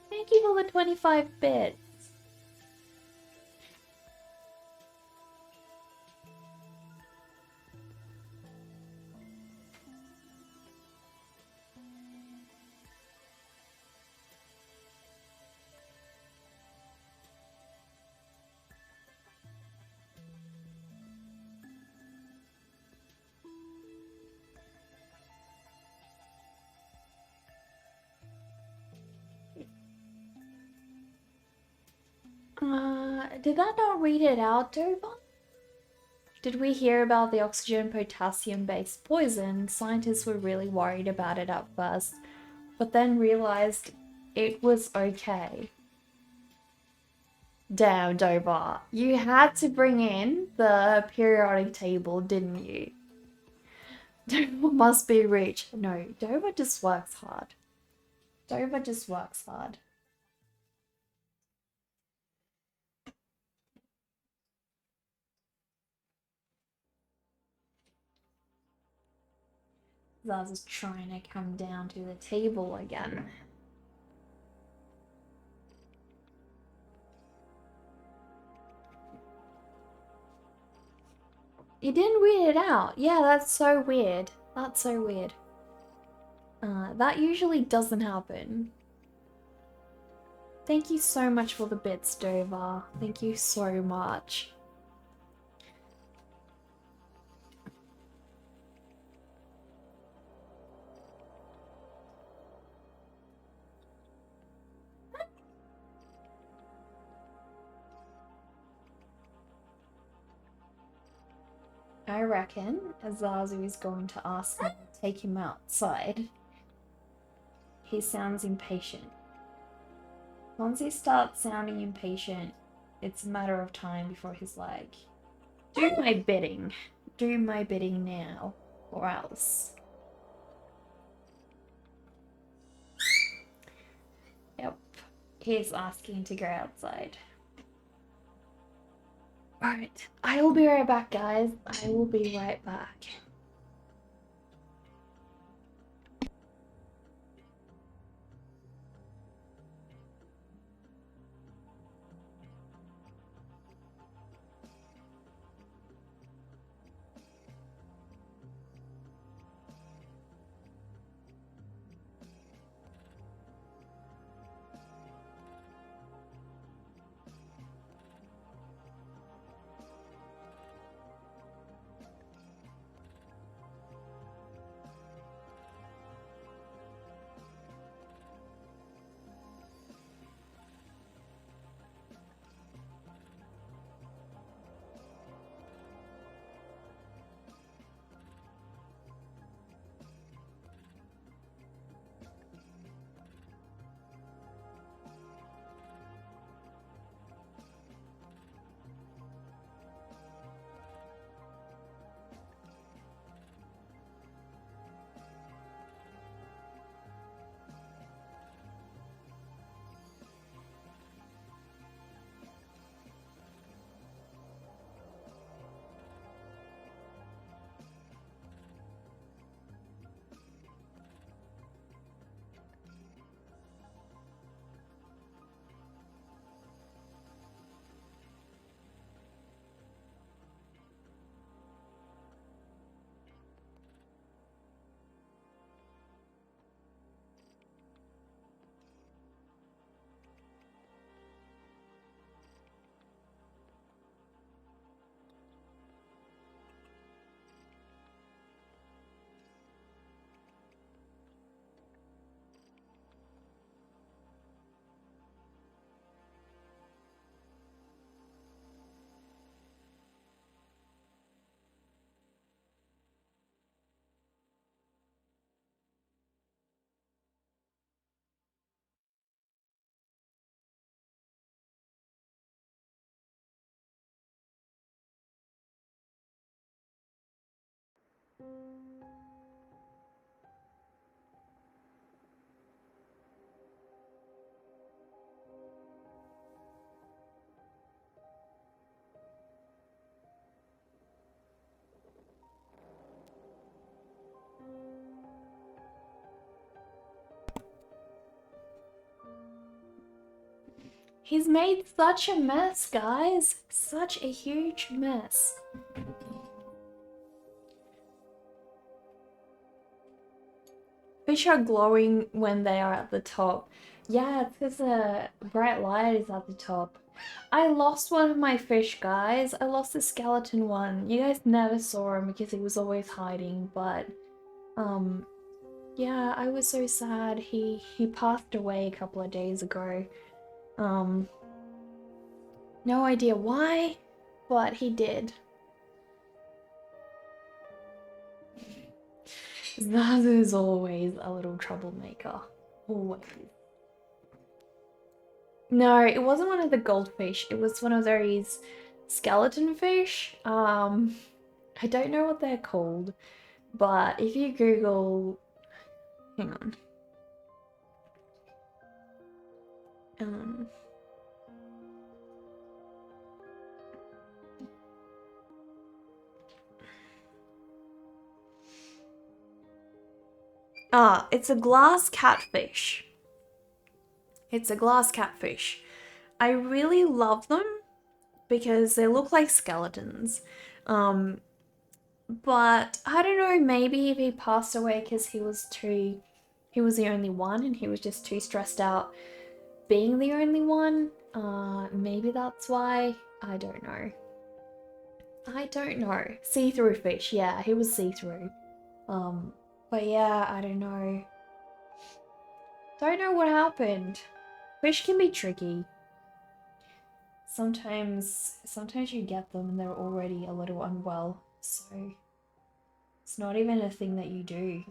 Thank you for the 25 bits. Did that not read it out, Dover? Did we hear about the oxygen potassium based poison? Scientists were really worried about it at first, but then realized it was okay. Damn, Dover. You had to bring in the periodic table, didn't you? Dover must be rich. No, Dover just works hard. Dover just works hard. Zazu's trying to come down to the table again. You didn't read it out. Yeah, that's so weird. That's so weird. That usually doesn't happen. Thank you so much for the bits, Dover. Thank you so much. I reckon Zazu is going to ask me to take him outside. He sounds impatient. Once he starts sounding impatient, it's a matter of time before he's like, do my bidding. Do my bidding now, or else. Yep, he's asking to go outside. Alright, I will be right back, guys. I will be right back. He's made such a mess, guys. Such a huge mess. Fish are glowing when they are at the top. Yeah, it's because a bright light is at the top. I lost one of my fish, guys. I lost the skeleton one. You guys never saw him because he was always hiding, but yeah, I was so sad. He passed away a couple of days ago. No idea why, but he did. Zazu is always a little troublemaker. Always. No, it wasn't one of the goldfish. It was one of those skeleton fish. I don't know what they're called, but if you Google, hang on. It's a glass catfish. It's a glass catfish. I really love them because they look like skeletons. But I don't know, maybe if he passed away because he was the only one and he was just too stressed out being the only one. Maybe that's why. I don't know. See-through fish, yeah, he was see-through. But yeah, I don't know. Don't know what happened. Fish can be tricky. Sometimes you get them and they're already a little unwell, so it's not even a thing that you do.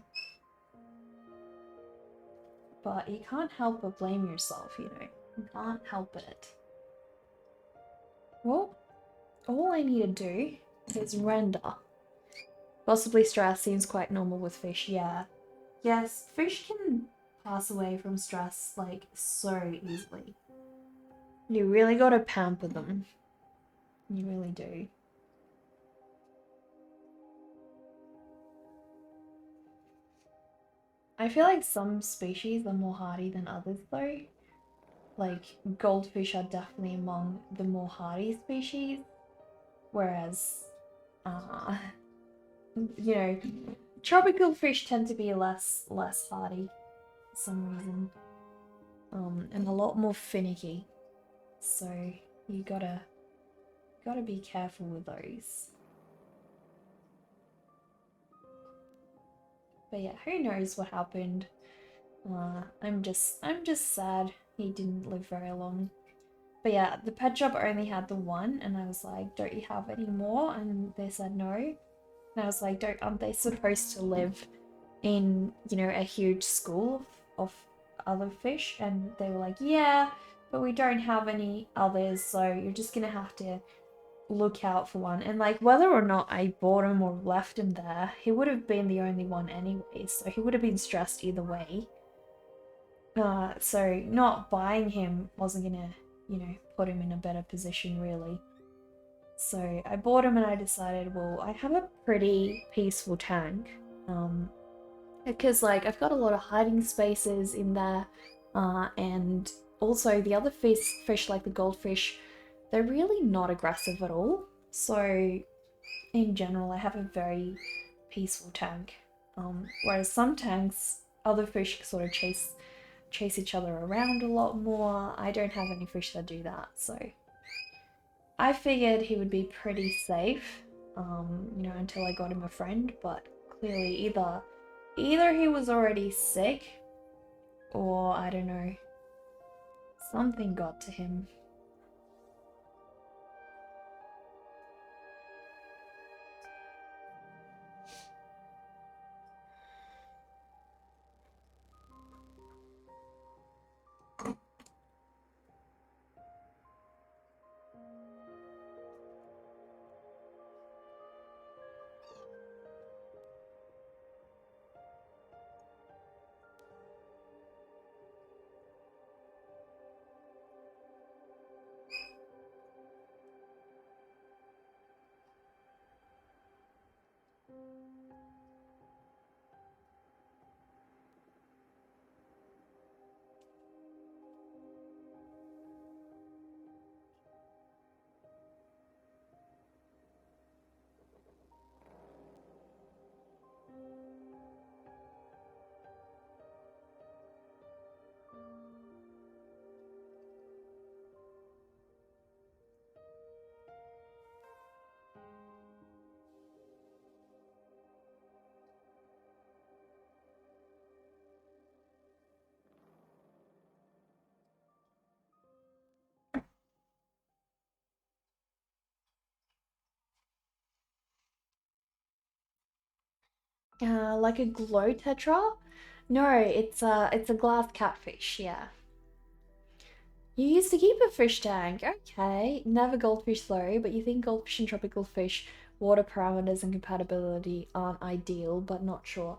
But you can't help but blame yourself, you know. You can't help it. Well, all I need to do is render. Possibly stress seems quite normal with fish, yeah. Yes, fish can pass away from stress, like, so easily. You really gotta pamper them. You really do. I feel like some species are more hardy than others, though. Like, goldfish are definitely among the more hardy species, whereas, you know, tropical fish tend to be less hardy for some reason, and a lot more finicky. So you gotta be careful with those. But yeah, who knows what happened? I'm just sad he didn't live very long. But yeah, the pet shop only had the one, and I was like, don't you have any more? And they said no. And I was like, aren't they supposed to live in, you know, a huge school of other fish? And they were like, yeah, but we don't have any others, so you're just gonna have to look out for one. And like, whether or not I bought him or left him there, he would have been the only one anyway, so he would have been stressed either way. So not buying him wasn't gonna, you know, put him in a better position really. So I bought him and I decided, well, I have a pretty peaceful tank. Because like I've got a lot of hiding spaces in there, and also the other fish like the goldfish, they're really not aggressive at all. So in general, I have a very peaceful tank. Whereas some tanks, other fish sort of chase each other around a lot more. I don't have any fish that do that, so I figured he would be pretty safe, you know, until I got him a friend, but clearly either he was already sick, or I don't know, something got to him. Like a glow tetra? No, it's a glass catfish, yeah. You used to keep a fish tank, okay. Never goldfish though, but you think goldfish and tropical fish water parameters and compatibility aren't ideal, but not sure.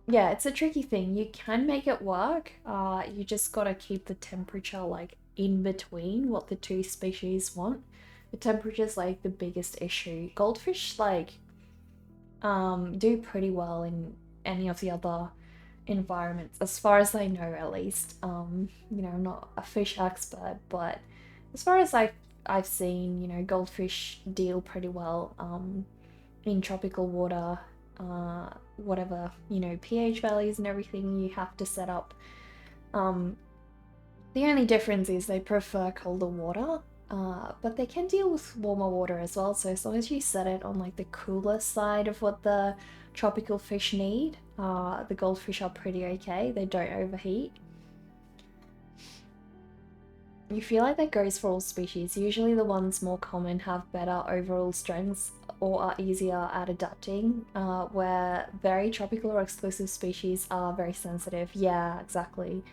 Yeah, it's a tricky thing. You can make it work. You just gotta keep the temperature like in between what the two species want. The temperature's like the biggest issue. Goldfish like do pretty well in any of the other environments, as far as I know at least. You know, I'm not a fish expert, but as far as I've seen, you know, goldfish deal pretty well in tropical water, whatever, you know, pH values and everything you have to set up. The only difference is they prefer colder water, but they can deal with warmer water as well. So as long as you set it on like the cooler side of what the tropical fish need, the goldfish are pretty okay. They don't overheat. You feel like that goes for all species. Usually the ones more common have better overall strengths or are easier at adapting, where very tropical or exclusive species are very sensitive. Yeah, exactly.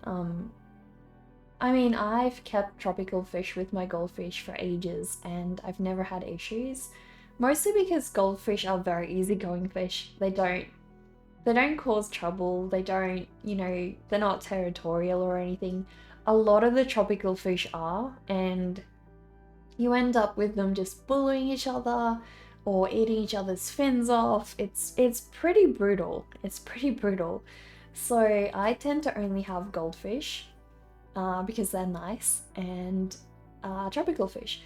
I mean, I've kept tropical fish with my goldfish for ages and I've never had issues. Mostly because goldfish are very easygoing fish. They don't cause trouble. They don't, you know, they're not territorial or anything. A lot of the tropical fish are, and you end up with them just bullying each other or eating each other's fins off. It's pretty brutal. It's pretty brutal. So I tend to only have goldfish because they're nice, and tropical fish.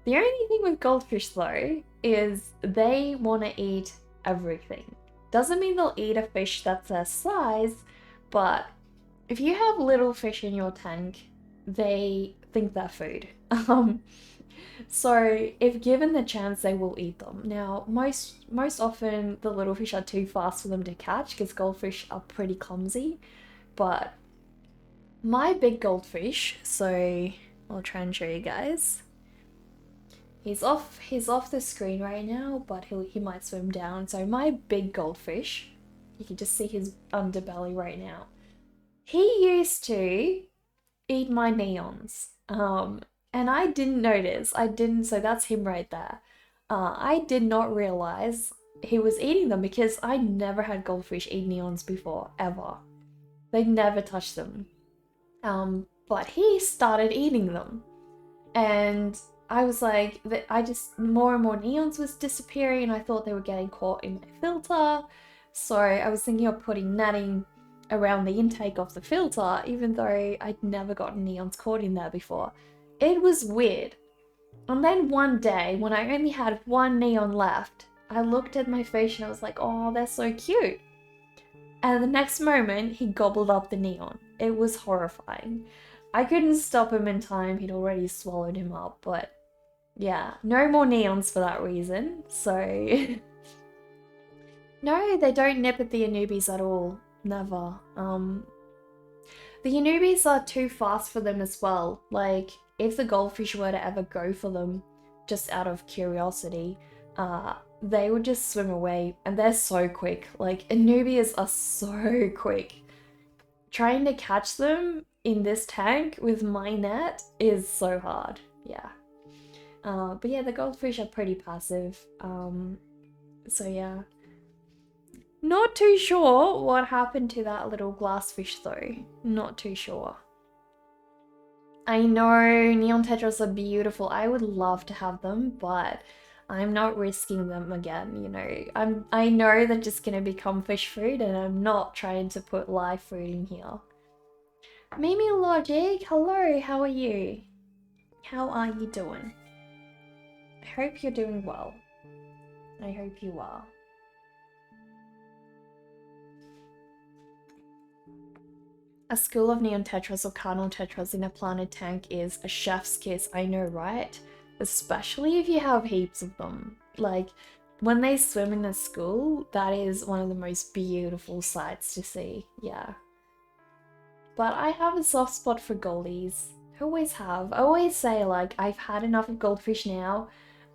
The only thing with goldfish though is they want to eat everything. Doesn't mean they'll eat a fish that's their size, but if you have little fish in your tank, they think they're food. So if given the chance, they will eat them. Now, most often the little fish are too fast for them to catch because goldfish are pretty clumsy. But my big goldfish, so I'll try and show you guys. He's off the screen right now, but he might swim down. So my big goldfish, you can just see his underbelly right now. He used to eat my neons. And I didn't notice. So that's him right there. I did not realize he was eating them because I never had goldfish eat neons before, ever. They never touched them. But he started eating them. And I was like, more and more neons was disappearing and I thought they were getting caught in my filter. So I was thinking of putting netting around the intake of the filter, even though I'd never gotten neons caught in there before. It was weird. And then one day, when I only had one neon left, I looked at my fish and I was like, oh, they're so cute. And the next moment, he gobbled up the neon. It was horrifying. I couldn't stop him in time, he'd already swallowed him up, but yeah, no more neons for that reason, so... No, they don't nip at the Anubis at all. Never. The Anubis are too fast for them as well. Like, if the goldfish were to ever go for them, just out of curiosity, they would just swim away, and they're so quick. Like, Anubias are so quick. Trying to catch them in this tank with my net is so hard. Yeah. But yeah, the goldfish are pretty passive. So yeah. Not too sure what happened to that little glassfish though. Not too sure. I know neon tetras are beautiful. I would love to have them, but I'm not risking them again, you know. I know they're just gonna become fish food and I'm not trying to put live food in here. Mimi Logic, hello, how are you? How are you doing? I hope you're doing well. I hope you are. A school of neon tetras or carnal tetras in a planted tank is a chef's kiss, I know, right? Especially if you have heaps of them. Like, when they swim in a school, that is one of the most beautiful sights to see, yeah. But I have a soft spot for goldies. I always have. I always say, like, I've had enough of goldfish now,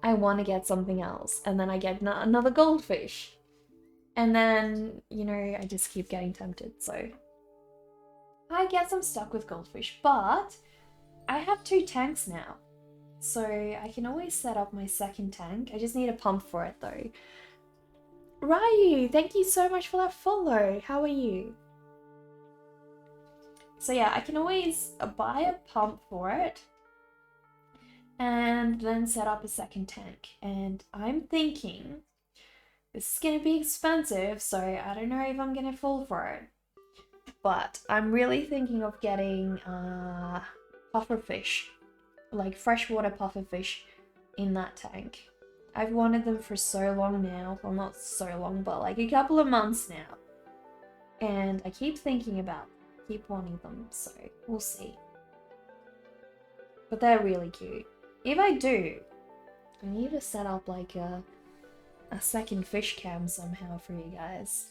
I want to get something else. And then I get another goldfish. And then, you know, I just keep getting tempted, so... I guess I'm stuck with goldfish, but I have 2 tanks now. So I can always set up my second tank. I just need a pump for it though. Ryu, thank you so much for that follow. How are you? So yeah, I can always buy a pump for it and then set up a second tank. And I'm thinking this is going to be expensive, so I don't know if I'm going to fall for it. But I'm really thinking of getting pufferfish, like freshwater pufferfish in that tank. I've wanted them for so long now. Well, not so long, but like a couple of months now. And I keep thinking about, keep wanting them, so we'll see. But they're really cute. If I do, I need to set up like a second fish cam somehow for you guys.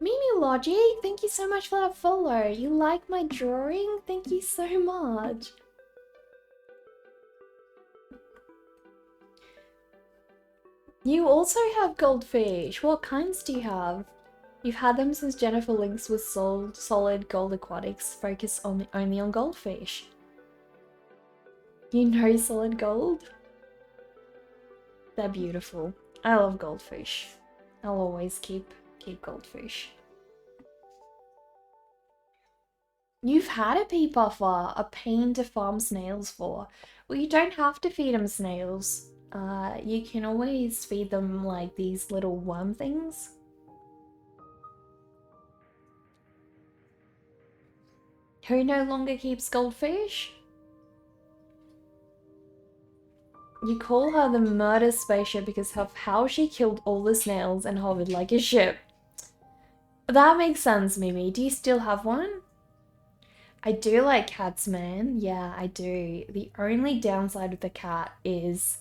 Mimi Logic, thank you so much for that follow. You like my drawing? Thank you so much. You also have goldfish. What kinds do you have? You've had them since Jennifer Lynx was sold solid gold aquatics, focus only on goldfish. You know solid gold? They're beautiful. I love goldfish. I'll always keep goldfish. You've had a pea puffer, a pain to farm snails for. Well, you don't have to feed them snails. You can always feed them like these little worm things. Who no longer keeps goldfish? You call her the murder spaceship because of how she killed all the snails and hovered like a ship. That makes sense, Mimi. Do you still have one? I do like cats, man. Yeah, I do. The only downside with the cat is...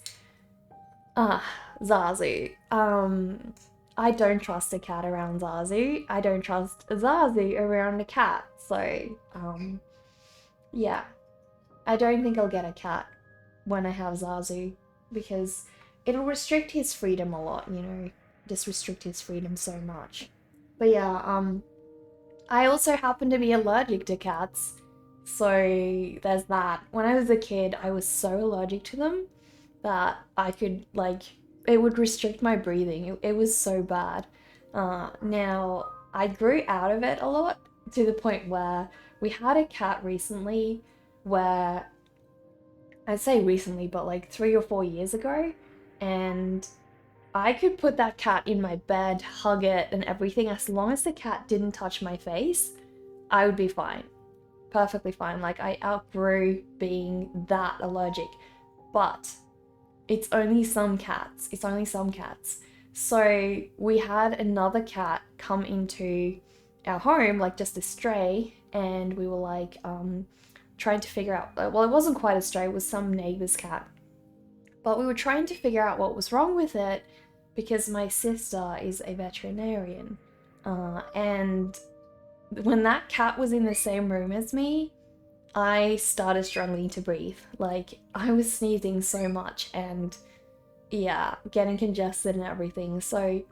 Zazu. I don't trust a cat around Zazu. I don't trust Zazu around a cat. So, yeah. I don't think I'll get a cat when I have Zazu, because it'll restrict his freedom a lot, you know, just restrict his freedom so much. But yeah, I also happen to be allergic to cats, so there's that. When I was a kid, I was so allergic to them that I could, like, it would restrict my breathing. It was so bad. Now, I grew out of it a lot, to the point where we had a cat recently where, I'd say recently, but like 3 or 4 years ago, and I could put that cat in my bed, hug it and everything. As long as the cat didn't touch my face, I would be fine. Perfectly fine. Like, I outgrew being that allergic. But it's only some cats. It's only some cats. So we had another cat come into our home, like just a stray, and we were like, trying to figure out, well, it wasn't quite a stray, it was some neighbor's cat. But we were trying to figure out what was wrong with it, because my sister is a veterinarian. And when that cat was in the same room as me, I started struggling to breathe. Like, I was sneezing so much and, yeah, getting congested and everything. So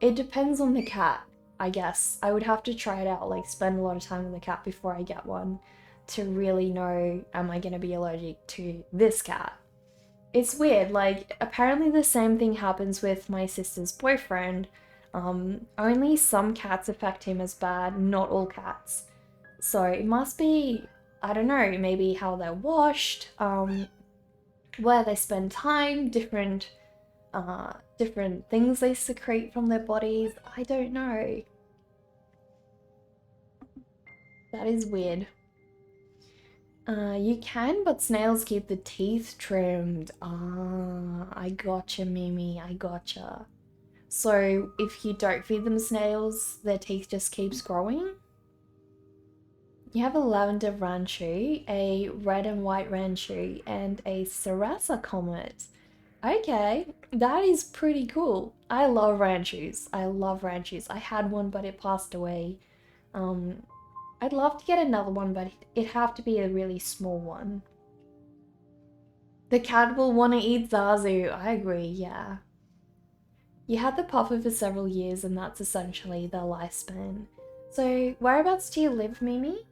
it depends on the cat, I guess. I would have to try it out, like spend a lot of time with the cat before I get one, to really know, am I gonna be allergic to this cat? It's weird, like, apparently the same thing happens with my sister's boyfriend. Only some cats affect him as bad, not all cats. So it must be, I don't know, maybe how they're washed, where they spend time, different things they secrete from their bodies. I don't know. That is weird. You can, but snails keep the teeth trimmed. Ah, I gotcha, Mimi, I gotcha. So if you don't feed them snails, their teeth just keeps growing? You have a lavender ranchu, a red and white ranchu, and a sarasa comet. Okay, that is pretty cool. I love ranchus. I love ranchus. I had one, but it passed away. I'd love to get another one, but it'd have to be a really small one. The cat will want to eat Zazu. I agree, yeah. You had the puffer for several years, and that's essentially their lifespan. So, whereabouts do you live, Mimi?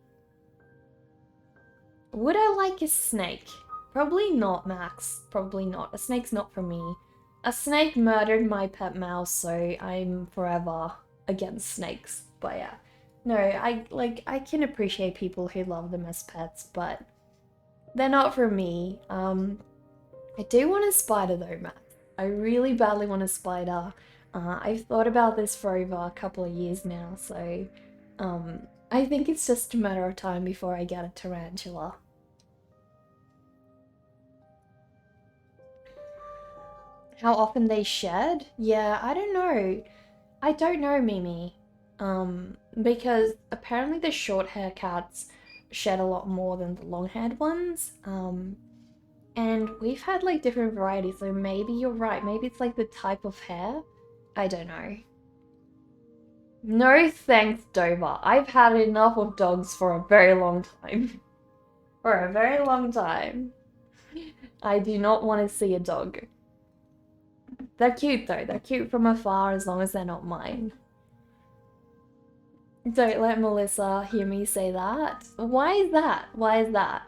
Would I like a snake? Probably not, Max. Probably not. A snake's not for me. A snake murdered my pet mouse, so I'm forever against snakes. But yeah. No, I can appreciate people who love them as pets, but they're not for me. I do want a spider though, Max. I really badly want a spider. I've thought about this for over a couple of years now, so I think it's just a matter of time before I get a tarantula. How often they shed? Yeah, I don't know. I don't know, Mimi. Because apparently the short hair cats shed a lot more than the long haired ones. And we've had like different varieties, so maybe you're right. Maybe it's like the type of hair. I don't know. No thanks, Dover. I've had enough of dogs for a very long time. For a very long time. I do not want to see a dog. They're cute though. They're cute from afar as long as they're not mine. Don't let Melissa hear me say that. Why is that? Why is that?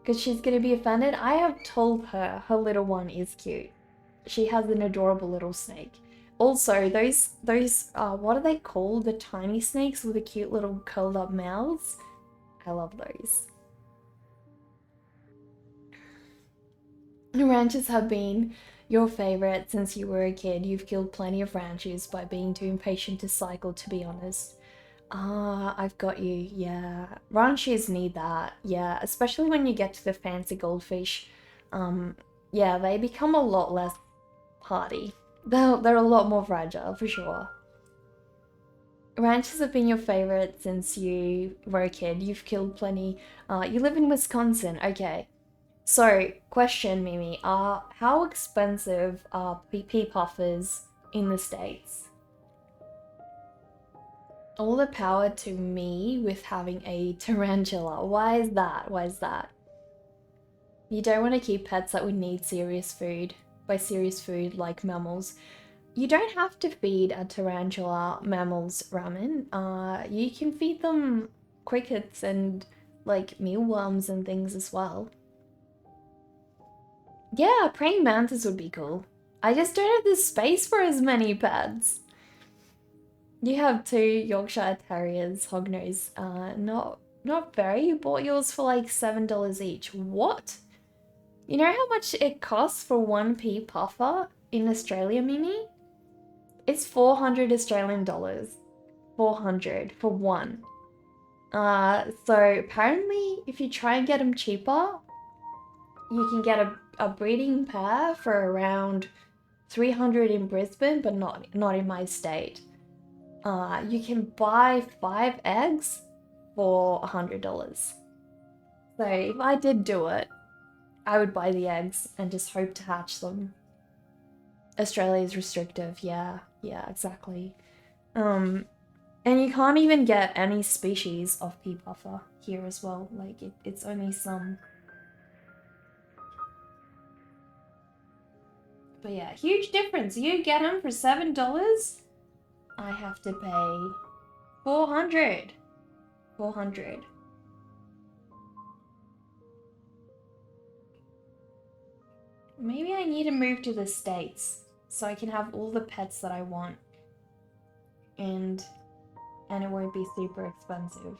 Because she's gonna be offended? I have told her her little one is cute. She has an adorable little snake. Also, those what are they called? The tiny snakes with the cute little curled up mouths? I love those. Ranches have been your favorite since you were a kid. You've killed plenty of ranches by being too impatient to cycle, to be honest. Ah, I've got you. Yeah. Ranches need that. Yeah, especially when you get to the fancy goldfish. Yeah, they become a lot less hardy. They're a lot more fragile, for sure. Ranches have been your favorite since you were a kid. You've killed plenty. You live in Wisconsin. Okay. So, question, Mimi. How expensive are pea puffers in the States? All the power to me with having a tarantula. Why is that? Why is that? You don't want to keep pets that would need serious food. By serious food, like mammals. You don't have to feed a tarantula mammals ramen. You can feed them crickets and like mealworms and things as well. Yeah, praying mantis would be cool. I just don't have the space for as many pets. You have two Yorkshire Terriers, hognose. Not very. You bought yours for like $7 each. What? You know how much it costs for one pea puffer in Australia, Mimi? It's 400 Australian dollars. 400 for one. So apparently if you try and get them cheaper, you can get a breeding pair for around 300 in Brisbane, but not in my state. You can buy 5 eggs for $100. So if I did do it, I would buy the eggs and just hope to hatch them. Australia is restrictive, yeah, exactly. And you can't even get any species of pea puffer here as well. Like it's only some. But yeah, huge difference. You get them for $7. I have to pay 400. 400. Maybe I need to move to the States so I can have all the pets that I want. And it won't be super expensive.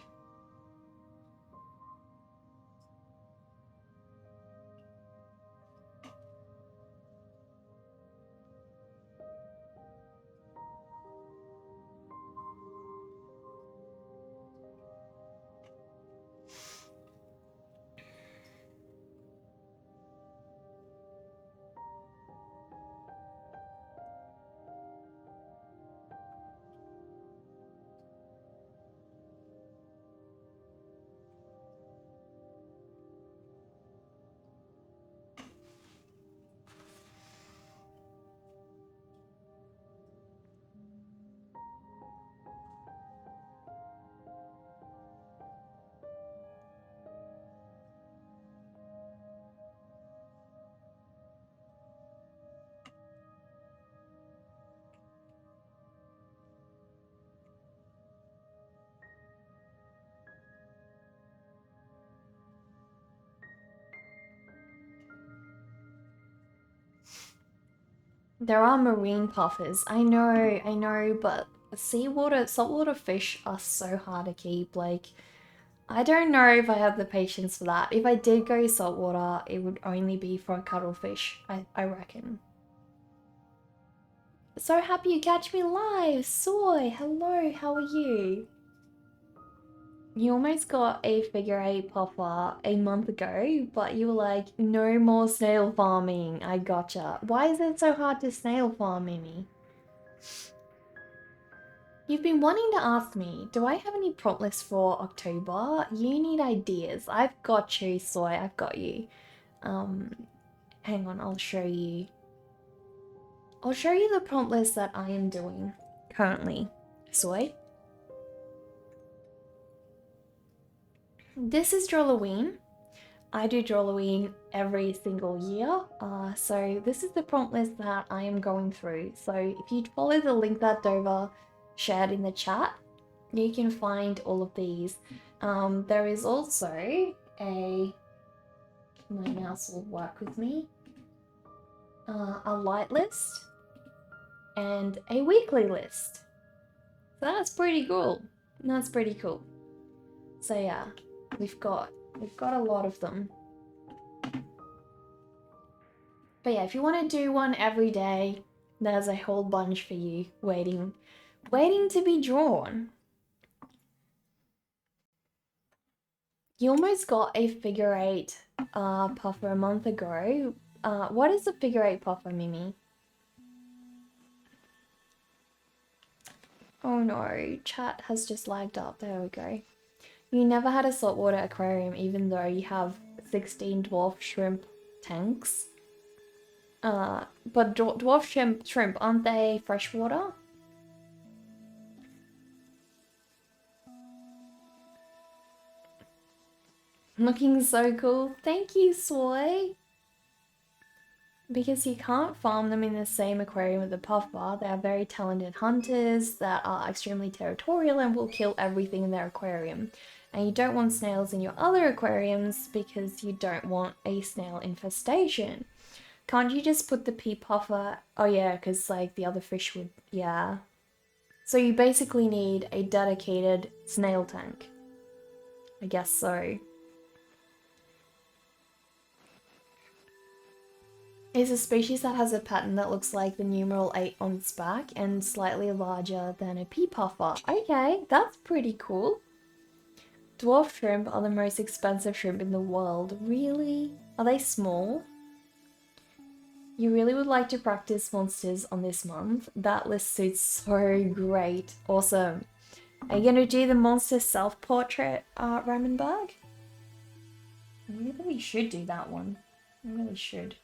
There are marine puffers. I know, but saltwater fish are so hard to keep. Like, I don't know if I have the patience for that. If I did go saltwater, it would only be for a cuttlefish, I reckon. So happy you catch me live. Soy, hello, how are you? You almost got a figure eight puffer a month ago, but you were like, no more snail farming. I gotcha. Why is it so hard to snail farm, Mimi? You've been wanting to ask me, do I have any prompt lists for October? You need ideas. I've got you, Soy. I've got you. Hang on, I'll show you. I'll show you the prompt list that I am doing currently. Soy. This is Drawlloween. I do Drawlloween every single year. So this is the prompt list that I am going through. So if you follow the link that Dover shared in the chat, you can find all of these. There is also my mouse will work with me, a light list and a weekly list. So that's pretty cool. That's pretty cool. So yeah, we've got a lot of them. But yeah, if you want to do one every day, there's a whole bunch for you waiting to be drawn. You almost got a figure eight puffer a month ago. What is a figure eight puffer, Mimi? Oh no, chat has just lagged up. There we go. You never had a saltwater aquarium even though you have 16 dwarf shrimp tanks. But dwarf shrimp, aren't they freshwater? Looking so cool. Thank you, Soy. Because you can't farm them in the same aquarium with the puffer. They are very talented hunters that are extremely territorial and will kill everything in their aquarium. And you don't want snails in your other aquariums because you don't want a snail infestation. Can't you just put the pea puffer? Oh yeah, because like the other fish would, yeah. So you basically need a dedicated snail tank. I guess so. It's a species that has a pattern that looks like the numeral 8 on its back and slightly larger than a pea puffer. Okay, that's pretty cool. Dwarf shrimp are the most expensive shrimp in the world. Really? Are they small? You really would like to practice monsters on this month. That list suits so great. Awesome. Are you gonna do the monster self-portrait, Ramenberg? I really should do that one. I really should.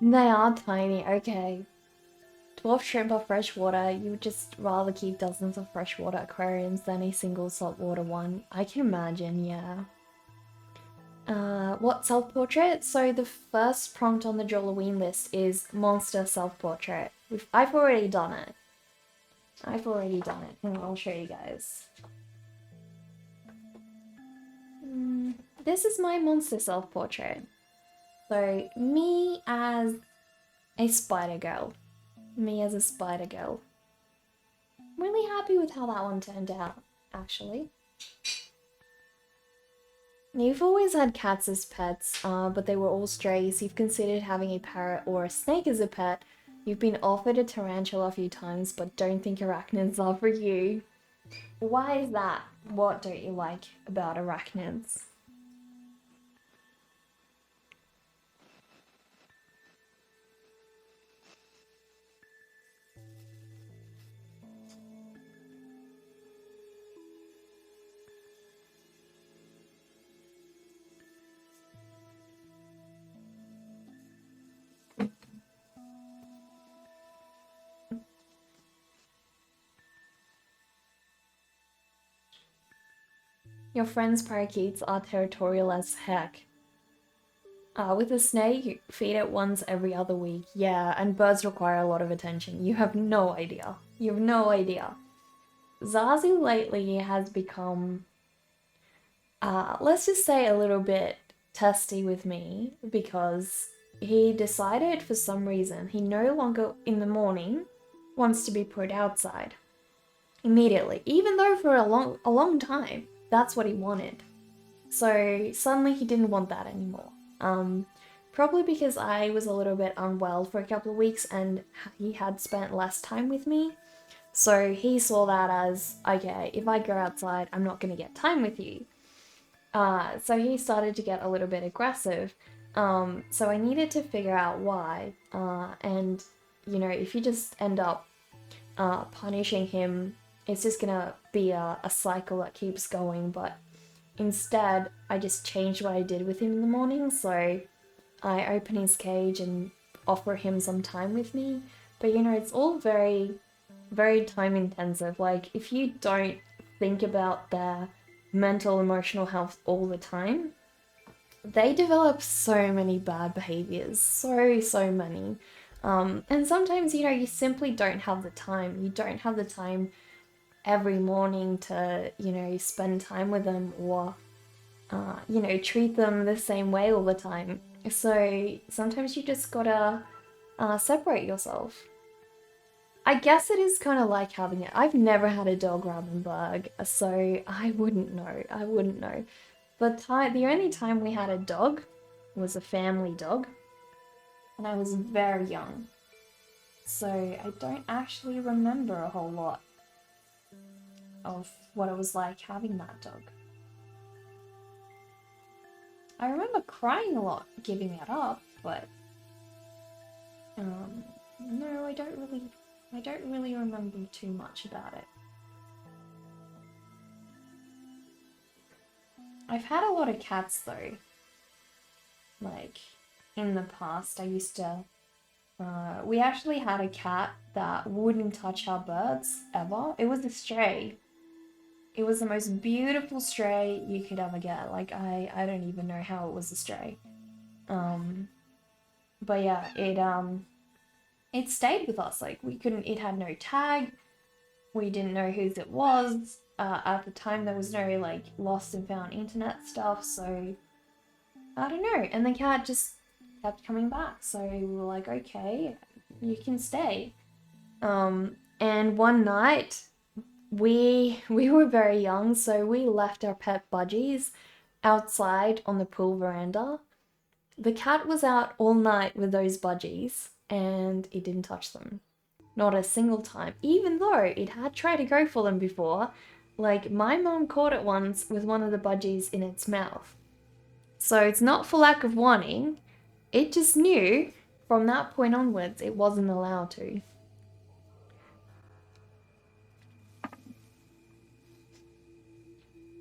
They are tiny, okay. 12 shrimp are freshwater. You would just rather keep dozens of freshwater aquariums than a single saltwater one. I can imagine, yeah. What self-portrait? So the first prompt on the Drawlloween list is monster self-portrait. I've already done it. Hang on, I'll show you guys. This is my monster self-portrait. So me as a spider girl. Me as a spider girl. I'm really happy with how that one turned out, actually. You've always had cats as pets, but they were all strays. You've considered having a parrot or a snake as a pet. You've been offered a tarantula a few times, but don't think arachnids are for you. Why is that? What don't you like about arachnids? Your friend's parakeets are territorial as heck. With a snake, you feed it once every other week. Yeah, and birds require a lot of attention. You have no idea. You have no idea. Zazu lately has become, let's just say a little bit testy with me because he decided for some reason he no longer in the morning wants to be put outside immediately, even though for a long time that's what he wanted. So suddenly he didn't want that anymore. Probably because I was a little bit unwell for a couple of weeks and he had spent less time with me. So he saw that as, okay, if I go outside, I'm not going to get time with you. So he started to get a little bit aggressive. So I needed to figure out why. And, you know, if you just end up punishing him, it's just going to be a cycle that keeps going. But instead, I just changed what I did with him in the morning. So I open his cage and offer him some time with me. But, you know, it's all very, very time intensive. Like, if you don't think about their mental, emotional health all the time, they develop so many bad behaviors. So many. And sometimes, you know, you simply don't have the time. You don't have the time every morning to, you know, spend time with them or, you know, treat them the same way all the time. So sometimes you just gotta separate yourself. I guess it is kind of like having it. I've never had a dog Rabenberg, so I wouldn't know. The only time we had a dog was a family dog, and I was very young. So I don't actually remember a whole lot of what it was like having that dog. I remember crying a lot giving it up, but no, I don't really remember too much about it. I've had a lot of cats though. Like, in the past, I used to, we actually had a cat that wouldn't touch our birds ever. It was a stray. It was the most beautiful stray you could ever get. Like, I don't even know how it was a stray. But yeah, it stayed with us. Like, it had no tag. We didn't know whose it was. At the time, there was no, like, lost and found internet stuff, so I don't know. And the cat just kept coming back, so we were like, okay, you can stay. And one night, we were very young, so we left our pet budgies outside on the pool veranda. The cat was out all night with those budgies, and it didn't touch them. Not a single time, even though it had tried to go for them before. Like, my mom caught it once with one of the budgies in its mouth. So it's not for lack of wanting, it just knew from that point onwards it wasn't allowed to.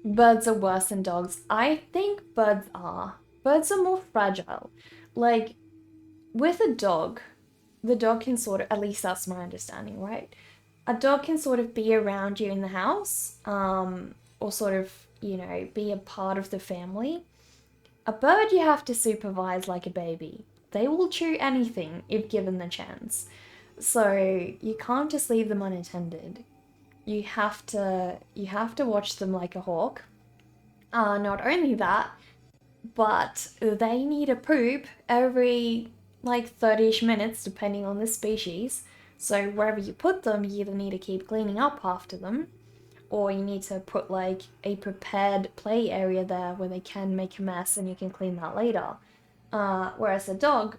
Birds are worse than dogs. I think birds are. Birds are more fragile. Like, with a dog, the dog can sort of, at least that's my understanding, right? A dog can sort of be around you in the house, or sort of, you know, be a part of the family. A bird you have to supervise like a baby. They will chew anything if given the chance. So you can't just leave them unattended. You have to watch them like a hawk. Not only that, but they need a poop every like 30ish minutes depending on the species. So wherever you put them, you either need to keep cleaning up after them, or you need to put like a prepared play area there where they can make a mess and you can clean that later. Whereas a dog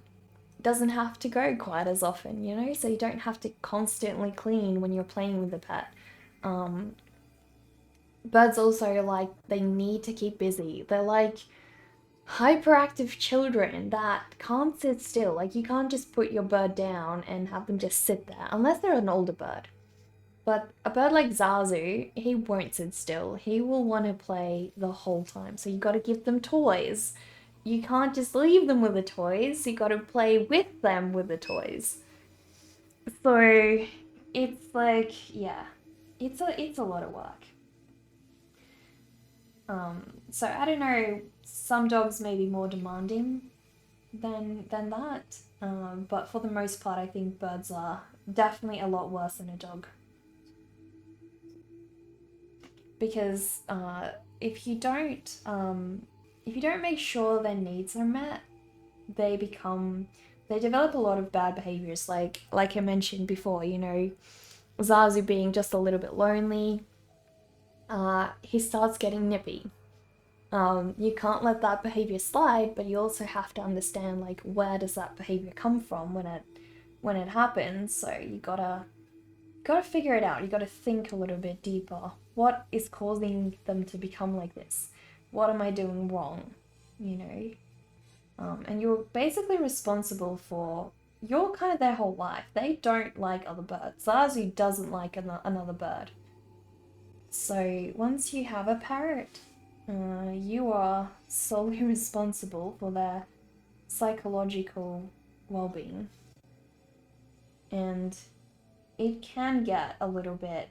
doesn't have to go quite as often, you know, so you don't have to constantly clean when you're playing with the pet. Birds also, like, they need to keep busy. They're like hyperactive children that can't sit still. Like, you can't just put your bird down and have them just sit there, unless they're an older bird. But a bird like Zazu, he won't sit still. He will want to play the whole time. So you got to give them toys. You can't just leave them with the toys. You got to play with them with the toys. So it's like, yeah, it's a lot of work. So I don't know, some dogs may be more demanding than that. But for the most part, I think birds are definitely a lot worse than a dog. Because if you don't make sure their needs are met, they develop a lot of bad behaviors. Like I mentioned before, you know, Zazu being just a little bit lonely, he starts getting nippy. You can't let that behavior slide, but you also have to understand like where does that behavior come from when it happens. So you gotta figure it out. You gotta think a little bit deeper. What is causing them to become like this? What am I doing wrong? You know, and you're basically responsible for you're kind of their whole life. They don't like other birds. Zazu doesn't like another bird. So once you have a parrot, you are solely responsible for their psychological well-being. And it can get a little bit,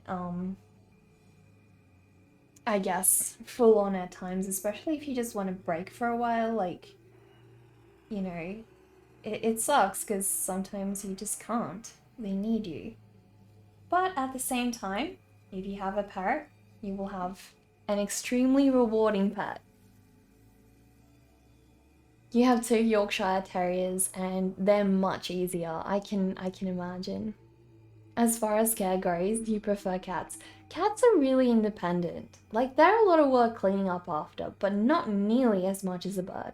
I guess, full on at times, especially if you just want to break for a while. Like, you know, it sucks because sometimes you just can't. They need you. But at the same time, if you have a parrot, you will have an extremely rewarding pet. You have 2 Yorkshire Terriers and they're much easier, I can imagine. As far as care goes, you prefer cats. Cats are really independent. Like, they're a lot of work cleaning up after, but not nearly as much as a bird.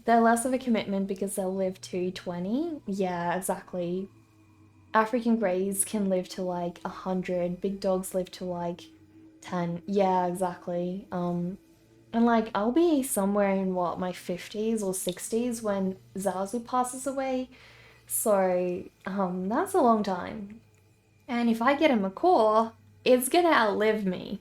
They're less of a commitment because they'll live to 20. Yeah, exactly. African Greys can live to like 100. Big dogs live to like 10. Yeah, exactly. And like I'll be somewhere in what, my 50s or 60s when Zazu passes away. So, that's a long time. And if I get a macaw, it's gonna outlive me.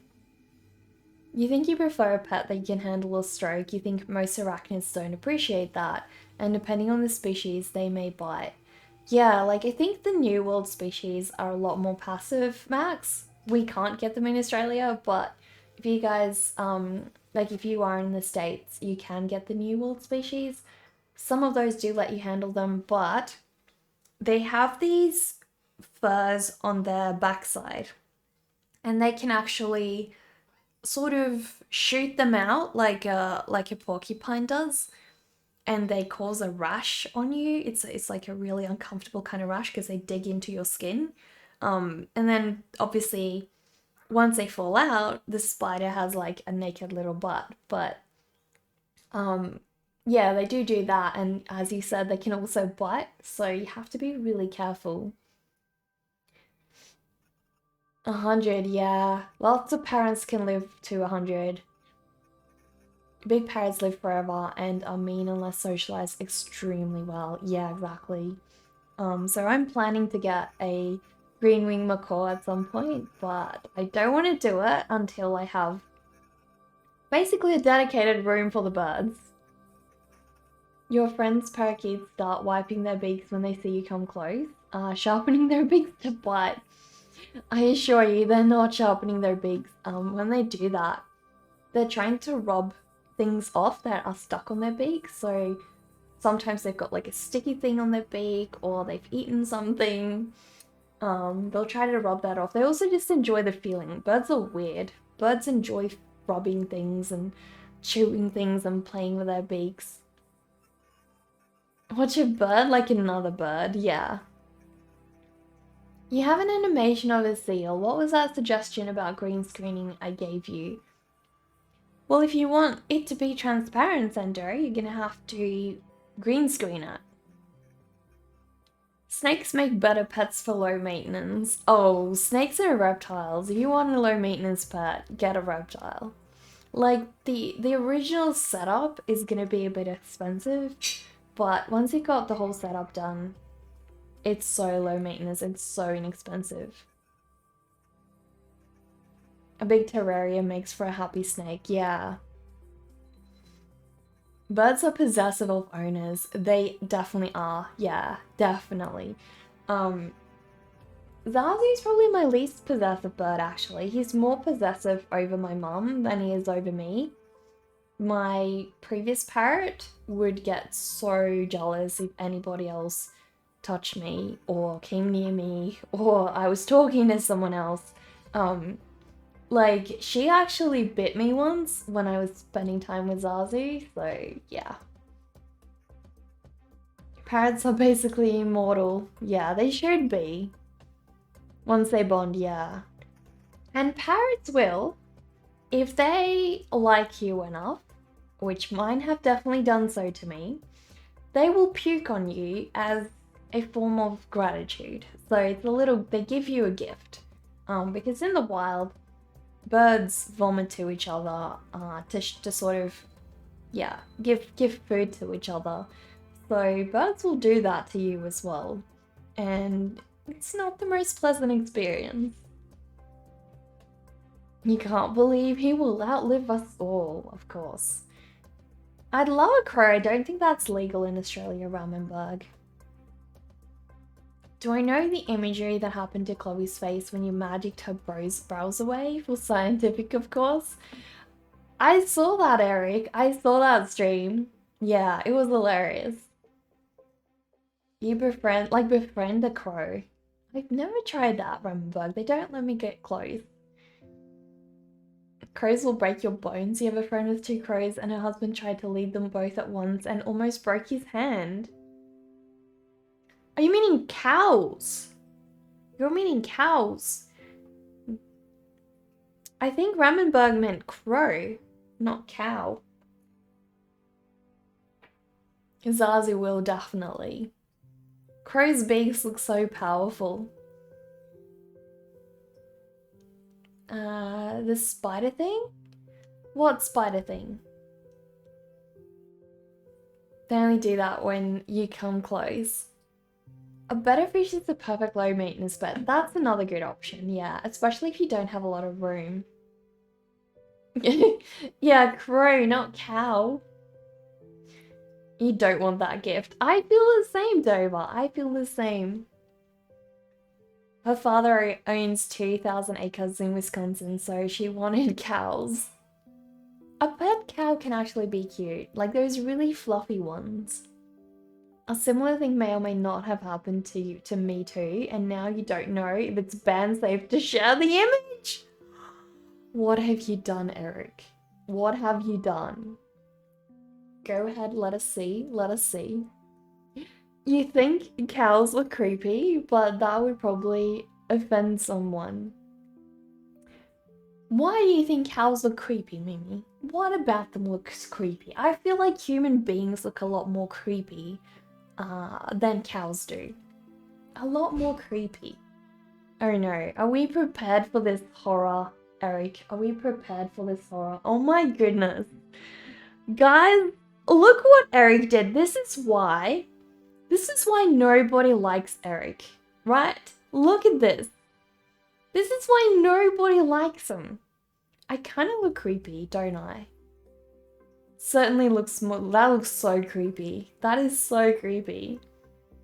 You think you prefer a pet that can handle a stroke, you think most arachnids don't appreciate that, and depending on the species, they may bite. Yeah, like I think the New World species are a lot more passive, Max. We can't get them in Australia, but if you guys, like if you are in the States, you can get the New World species. Some of those do let you handle them, but they have these furs on their backside, and they can actually sort of shoot them out like a porcupine does, and they cause a rash on you. It's like a really uncomfortable kind of rash because they dig into your skin. And then obviously once they fall out, the spider has like a naked little butt. But um yeah, they do that, and as you said, they can also bite, so you have to be really careful. 100, yeah. Lots of parents can live to 100. Big parrots live forever and are mean unless socialized extremely well. Yeah, exactly. So I'm planning to get a green wing macaw at some point, but I don't want to do it until I have basically a dedicated room for the birds. Your friends' parakeets start wiping their beaks when they see you come close, sharpening their beaks to bite. I assure you, they're not sharpening their beaks. When they do that, they're trying to rob things off that are stuck on their beak. So sometimes they've got like a sticky thing on their beak, or they've eaten something. They'll try to rub that off. They also just enjoy the feeling. Birds are weird. Birds enjoy rubbing things and chewing things and playing with their beaks. Watch a bird like another bird, yeah. You have an animation of a seal. What was that suggestion about green screening I gave you? Well, if you want it to be transparent, Sendo, you're gonna have to green screen it. Snakes make better pets for low maintenance. Oh, snakes are reptiles. If you want a low maintenance pet, get a reptile. Like, the original setup is gonna be a bit expensive, but once you've got the whole setup done, it's so low maintenance and so inexpensive. A big terrarium makes for a happy snake, yeah. Birds are possessive of owners. They definitely are. Yeah, definitely. Um, Zazu's probably my least possessive bird, actually. He's more possessive over my mum than he is over me. My previous parrot would get so jealous if anybody else touched me or came near me or I was talking to someone else. Like, she actually bit me once when I was spending time with Zazu, so yeah. Parrots are basically immortal. Yeah, they should be. Once they bond, yeah. And parrots will, if they like you enough, which mine have definitely done so to me, they will puke on you as a form of gratitude. So it's a little, they give you a gift. Because in the wild, birds vomit to each other to sort of, yeah, give food to each other. So birds will do that to you as well. And it's not the most pleasant experience. You can't believe he will outlive us all, of course. I'd love a crow. I don't think that's legal in Australia, Ramenberg. Do I know the imagery that happened to Chloe's face when you magicked her brows away? For scientific, of course. I saw that, Eric. I saw that stream. Yeah, it was hilarious. You befriend a crow. I've never tried that, Ramenberg. They don't let me get close. Crows will break your bones. You have a friend with 2 crows and her husband tried to lead them both at once and almost broke his hand. Are you meaning cows? You're meaning cows. I think Ramenberg meant crow, not cow. Zazu will definitely. Crow's beaks look so powerful. The spider thing? What spider thing? They only do that when you come close. A butterfish is the perfect low maintenance pet. That's another good option, yeah. Especially if you don't have a lot of room. Yeah, crow, not cow. You don't want that gift. I feel the same, Dover. I feel the same. Her father owns 2,000 acres in Wisconsin, so she wanted cows. A pet cow can actually be cute, like those really fluffy ones. A similar thing may or may not have happened to me too, and now you don't know if it's ban safe to share the image. What have you done, Eric? What have you done? Go ahead, let us see, let us see. You think cows look creepy, but that would probably offend someone. Why do you think cows look creepy, Mimi? What about them looks creepy? I feel like human beings look a lot more creepy than cows do. A lot more creepy. Oh no, are we prepared for this horror, Eric? Are we prepared for this horror? Oh my goodness. Guys, look what Eric did. This is why nobody likes Eric, right? Look at this. This is why nobody likes him. I kind of look creepy, don't I? Certainly looks more, that looks so creepy. That is so creepy.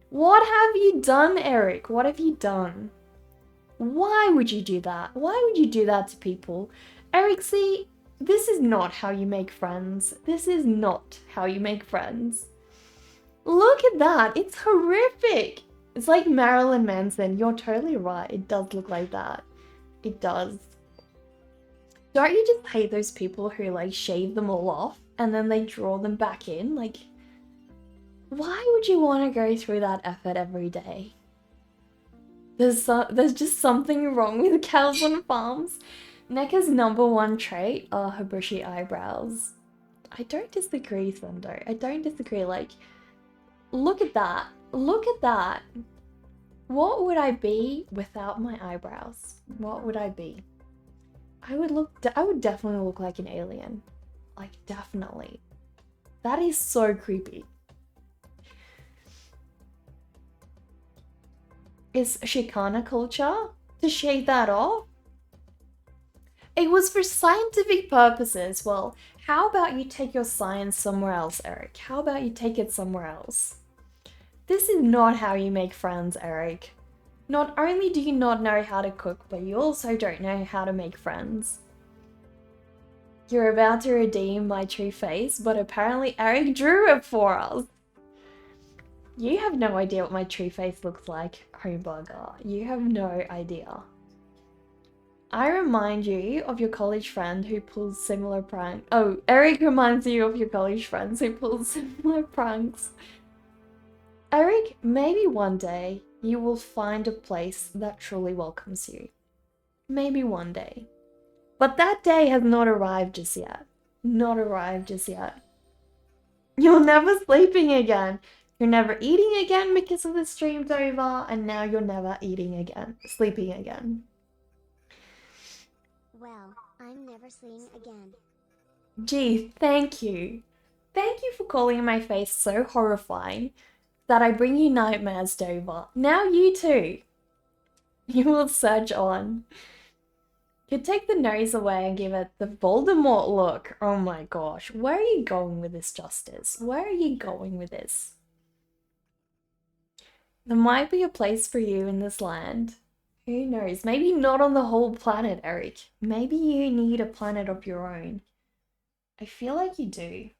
What have you done, Eric? What have you done? Why would you do that? Why would you do that to people? Eric, see, this is not how you make friends. This is not how you make friends. Look at that. It's horrific. It's like Marilyn Manson. You're totally right. It does look like that. It does. Don't you just hate those people who like shave them all off and then they draw them back in? Like, why would you want to go through that effort every day? There's just something wrong with cows on farms. Neka's #1 trait are her bushy eyebrows. I don't disagree, Thundo. I don't disagree. Like, look at that. Look at that. What would I be without my eyebrows? What would I be? I would definitely look like an alien. Like, definitely. That is so creepy. Is Shikana culture to shave that off? It was for scientific purposes. Well, how about you take your science somewhere else, Eric? How about you take it somewhere else? This is not how you make friends, Eric. Not only do you not know how to cook, but you also don't know how to make friends. You're about to redeem my true face, but apparently Eric drew it for us. You have no idea what my true face looks like, Homeburger. You have no idea. I remind you of your college friend who pulls similar pranks. Oh, Eric reminds you of your college friends who pull similar pranks. Eric, maybe one day you will find a place that truly welcomes you. Maybe one day. But that day has not arrived just yet. Not arrived just yet. You're never sleeping again. You're never eating again because of the stream's over, and now you're never eating again. Sleeping again. Well, I'm never sleeping again. Gee, thank you. Thank you for calling my face so horrifying that I bring you nightmares, Dover. Now you too. You will surge on. You take the nose away and give it the Voldemort look. Oh my gosh. Where are you going with this, Justice? Where are you going with this? There might be a place for you in this land. Who knows? Maybe not on the whole planet, Eric. Maybe you need a planet of your own. I feel like you do.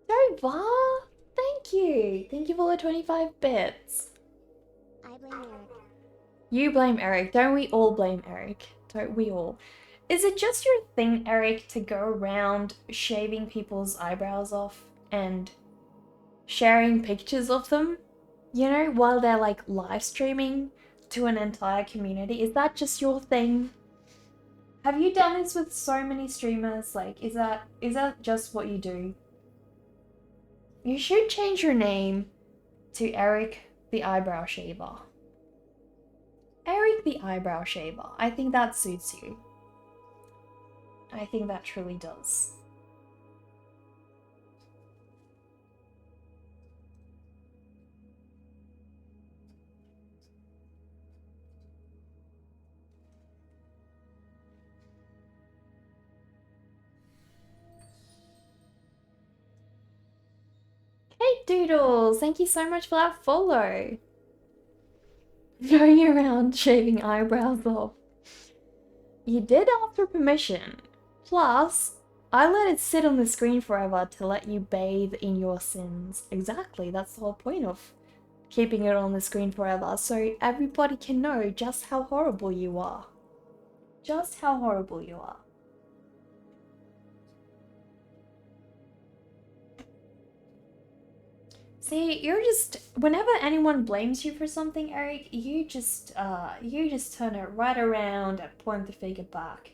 Dover! Thank you! Thank you for the 25 bits. I blame Eric. You blame Eric. Don't we all blame Eric? Don't we all? Is it just your thing, Eric, to go around shaving people's eyebrows off and sharing pictures of them? You know, while they're like live streaming to an entire community? Is that just your thing? Have you done this with so many streamers? Like, is that just what you do? You should change your name to Eric the Eyebrow Shaver. Eric the Eyebrow Shaver. I think that suits you. I think that truly does. Hey Doodles, thank you so much for that follow. Going around shaving eyebrows off. You did ask for permission. Plus, I let it sit on the screen forever to let you bathe in your sins. Exactly, that's the whole point of keeping it on the screen forever, so everybody can know just how horrible you are. Just how horrible you are. See, you're just, whenever anyone blames you for something, Eric, you just turn it right around and point the finger back.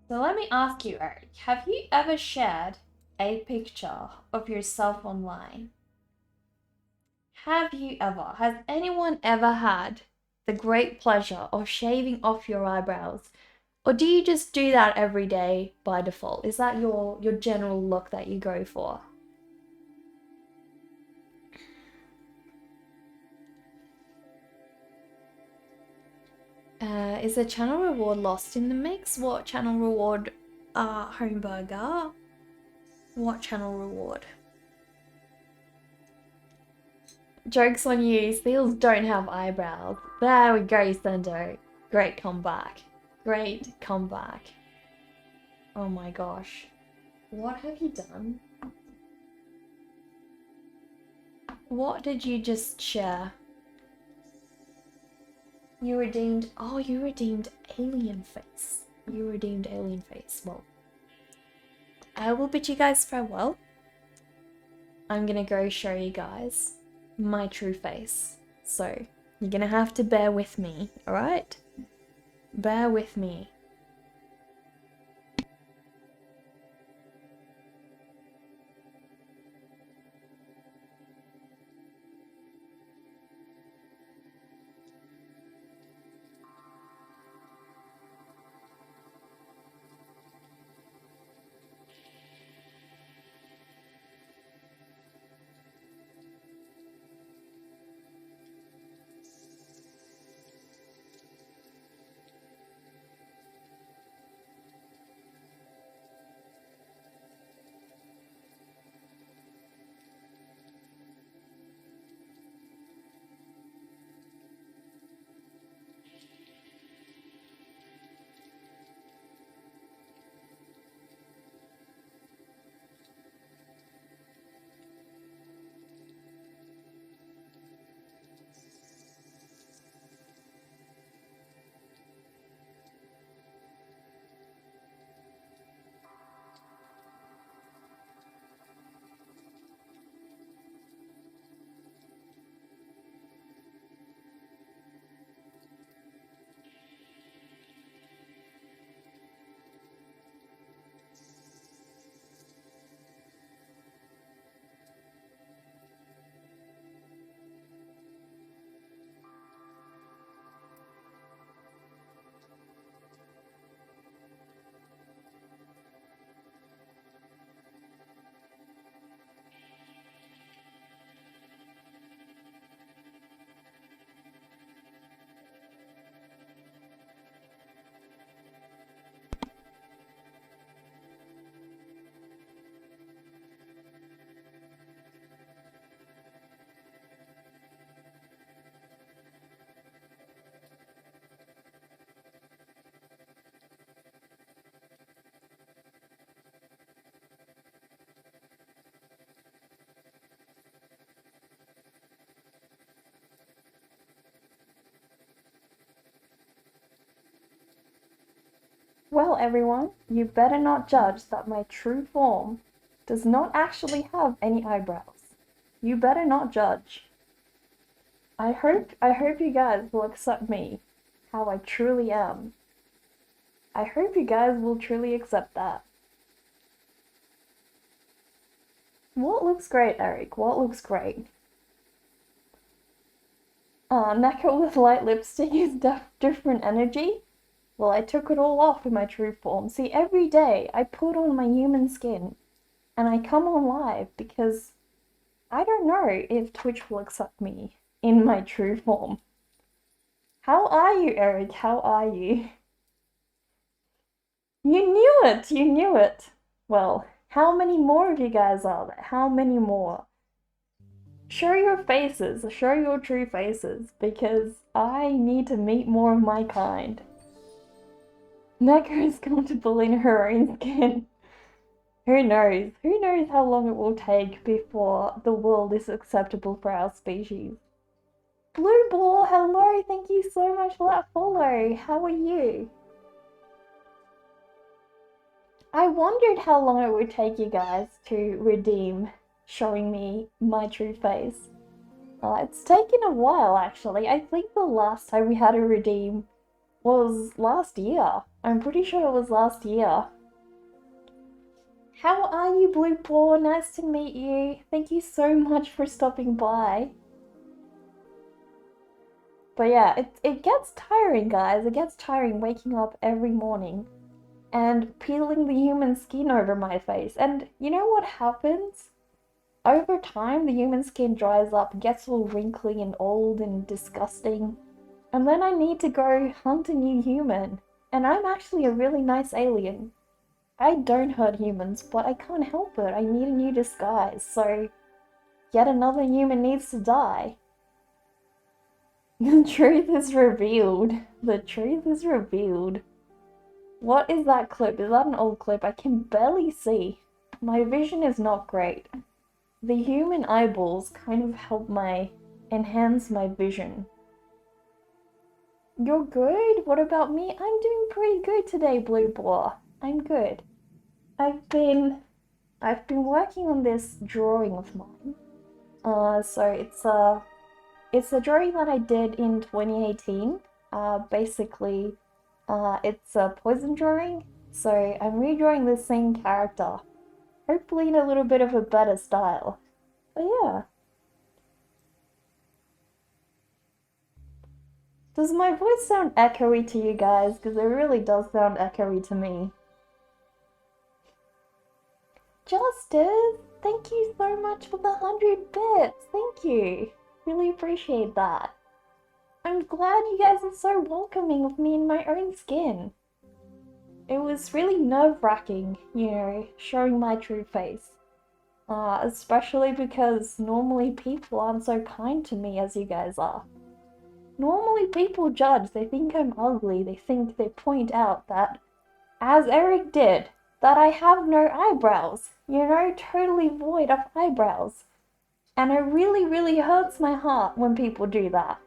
So let me ask you, Eric, have you ever shared a picture of yourself online? Have you ever? Has anyone ever had the great pleasure of shaving off your eyebrows? Or do you just do that every day by default? Is that your general look that you go for? Is the channel reward lost in the mix? What channel reward? Homeburger? What channel reward? Joke's on you, seals don't have eyebrows. There we go, Sendo. Great comeback. Great comeback. Oh my gosh. What have you done? What did you just share? You redeemed, oh, you redeemed alien face. You redeemed alien face. Well, I will bid you guys farewell. I'm gonna go show you guys my true face. So, you're gonna have to bear with me, alright? Bear with me. Well, everyone, you better not judge that my true form does not actually have any eyebrows. You better not judge. I hope you guys will accept me how I truly am. I hope you guys will truly accept that. What looks great, Eric? What looks great? Nacka with light lipstick is different energy. Well, I took it all off in my true form. See, every day I put on my human skin and I come on live because I don't know if Twitch will accept me in my true form. How are you, Eric? How are you? You knew it! You knew it! Well, how many more of you guys are there? How many more? Show your faces, show your true faces, because I need to meet more of my kind. Neko is comfortable in her own skin. Who knows? Who knows how long it will take before the world is acceptable for our species? Blue Ball, hello! Thank you so much for that follow. How are you? I wondered how long it would take you guys to redeem showing me my true face. It's taken a while, actually. I think the last time we had a redeem was last year. I'm pretty sure it was last year. How are you, Blue Paw? Nice to meet you. Thank you so much for stopping by. But yeah, it gets tiring, guys. It gets tiring waking up every morning and peeling the human skin over my face. And you know what happens? Over time, the human skin dries up, gets all wrinkly and old and disgusting. And then I need to go hunt a new human. And I'm actually a really nice alien. I don't hurt humans, but I can't help it. I need a new disguise, so yet another human needs to die. The truth is revealed. The truth is revealed. What is that clip? Is that an old clip? I can barely see. My vision is not great. The human eyeballs kind of help enhance my vision. You're good? What about me? I'm doing pretty good today, Blue Boar. I'm good. I've been working on this drawing of mine. So it's a drawing that I did in 2018. Basically, it's a poison drawing. So I'm redrawing the same character. Hopefully in a little bit of a better style. But yeah. Does my voice sound echoey to you guys? Because it really does sound echoey to me. Justice, thank you so much for the 100 bits. Thank you. Really appreciate that. I'm glad you guys are so welcoming of me in my own skin. It was really nerve-wracking, you know, showing my true face. Especially because normally people aren't so kind to me as you guys are. Normally people judge, they think I'm ugly, they point out that, as Eric did, that I have no eyebrows, you know, totally void of eyebrows. And it really, really hurts my heart when people do that.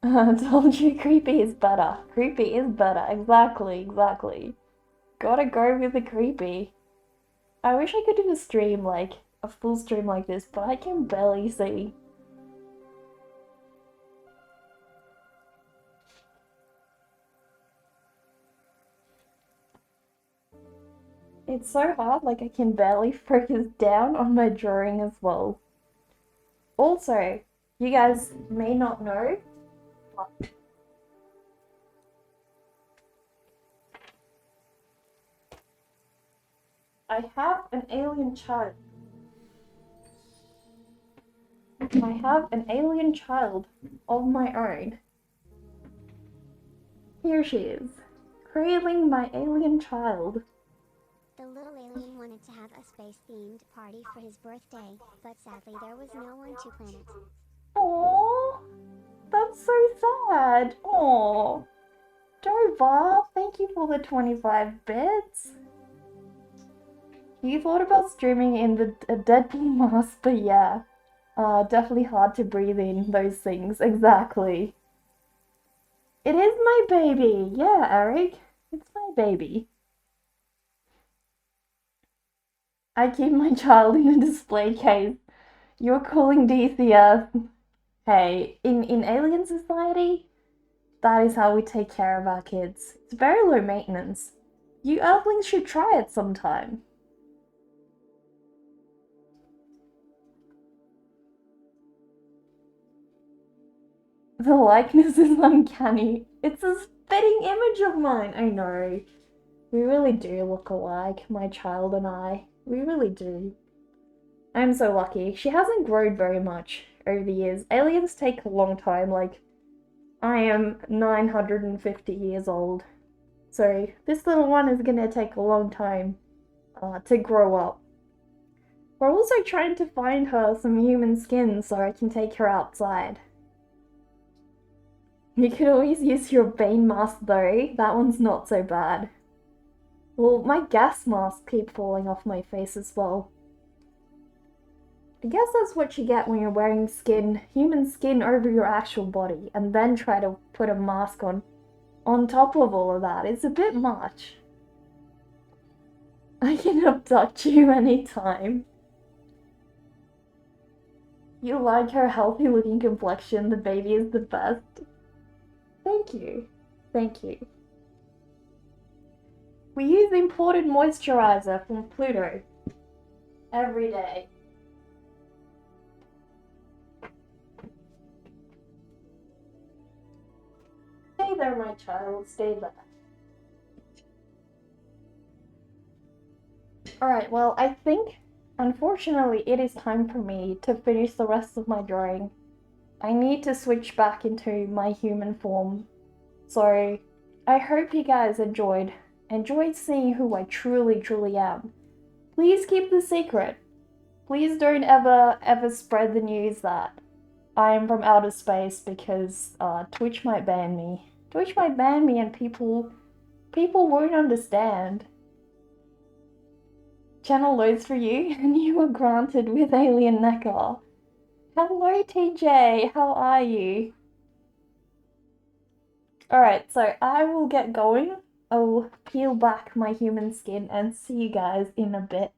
I told you creepy is better. Creepy is better. Exactly, exactly. Gotta go with the creepy. I wish I could do a stream like, a full stream like this, but I can barely see. It's so hard, like I can barely focus down on my drawing as well. Also, you guys may not know, but I have an alien child. I have an alien child of my own. Here she is, cradling my alien child. The little alien wanted to have a space-themed party for his birthday, but sadly there was no one to plan it. Aww, that's so sad. Aww. Dova, thank you for the 25 bits. You thought about streaming in the Deadpool mask, but yeah. Definitely hard to breathe in those things. Exactly. It is my baby. Yeah, Eric. It's my baby. I keep my child in a display case. You're calling DCS. Hey, in alien society, that is how we take care of our kids. It's very low maintenance. You earthlings should try it sometime. The likeness is uncanny. It's a spitting image of mine. I know. We really do look alike, my child and I. We really do. I'm so lucky. She hasn't grown very much over the years. Aliens take a long time, like, I am 950 years old. So this little one is gonna take a long time to grow up. We're also trying to find her some human skin so I can take her outside. You could always use your Bane mask though, that one's not so bad. Well, my gas masks keep falling off my face as well. I guess that's what you get when you're wearing human skin over your actual body, and then try to put a mask on top of all of that. It's a bit much. I can abduct you anytime. You like her healthy looking complexion, the baby is the best. Thank you. Thank you. We use imported moisturizer from Pluto every day. Stay there, my child, stay there. Alright, well, I think, unfortunately, it is time for me to finish the rest of my drawing. I need to switch back into my human form. So, I hope you guys enjoyed seeing who I truly am. Please keep the secret. Please don't ever spread the news that I am from outer space because Twitch might ban me. Twitch might ban me and people won't understand. Channel loads for you and you were granted with alien neckar. Hello TJ, how are you? Alright, so I will get going. I'll peel back my human skin and see you guys in a bit.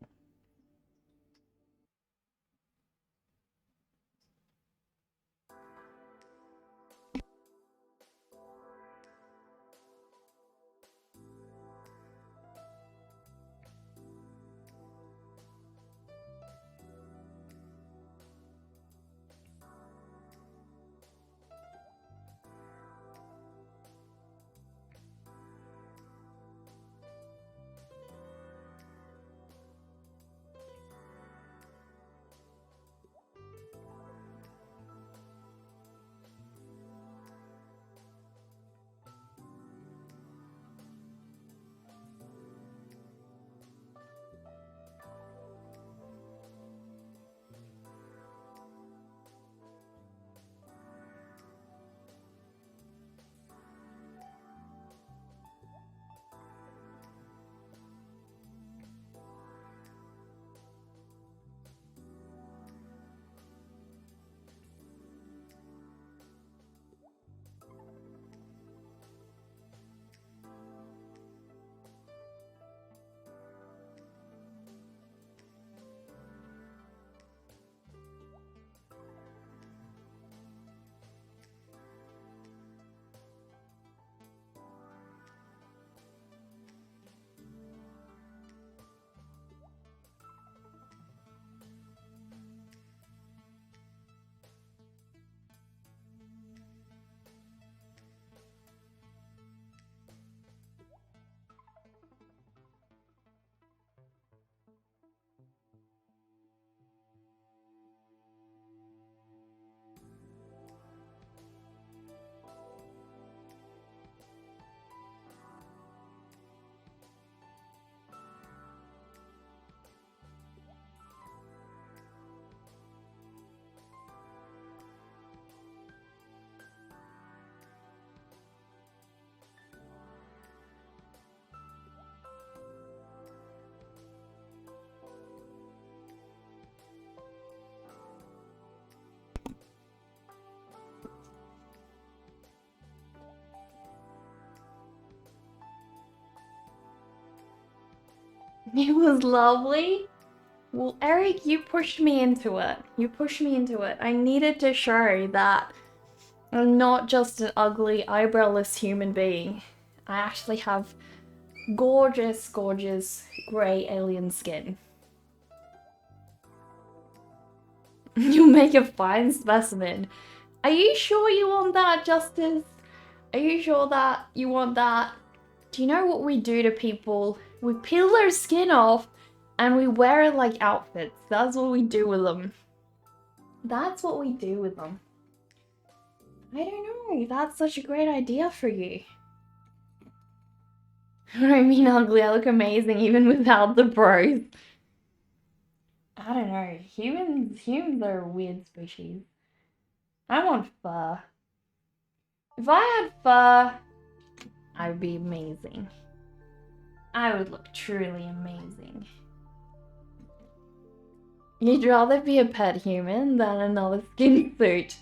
It was lovely. Well, Eric, you pushed me into it. You pushed me into it. I needed to show that I'm not just an ugly, eyebrowless human being. I actually have gorgeous, gorgeous grey alien skin. You make a fine specimen. Are you sure you want that, Justice? Are you sure that you want that? Do you know what we do to people? We peel their skin off and we wear it like outfits. That's what we do with them. That's what we do with them. I don't know. That's such a great idea for you. I mean ugly, I look amazing even without the bros. I don't know. Humans are a weird species. I want fur. If I had fur, I would be amazing. I would look truly amazing. You'd rather be a pet human than another skin suit.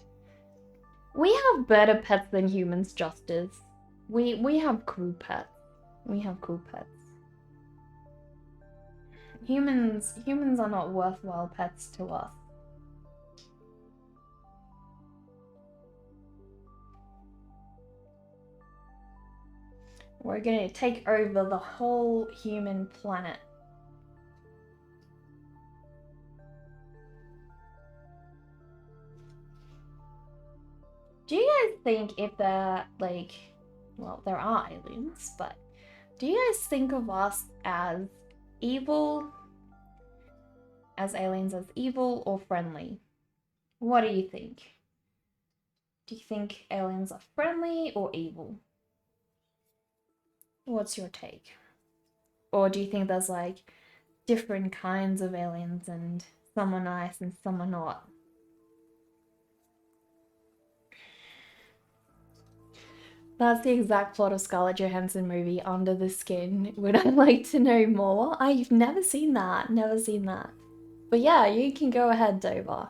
We have better pets than humans, Justice. We have cool pets. We have cool pets. Humans are not worthwhile pets to us. We're gonna take over the whole human planet. Do you guys think if they're like, well, there are aliens, but do you guys think of us as evil, as aliens as evil or friendly? What do you think? Do you think aliens are friendly or evil? What's your take? Or do you think there's like different kinds of aliens and some are nice and some are not? That's the exact plot of Scarlett Johansson movie, Under the Skin. Would I like to know more? I've never seen that. Never seen that. But yeah, you can go ahead, Dover.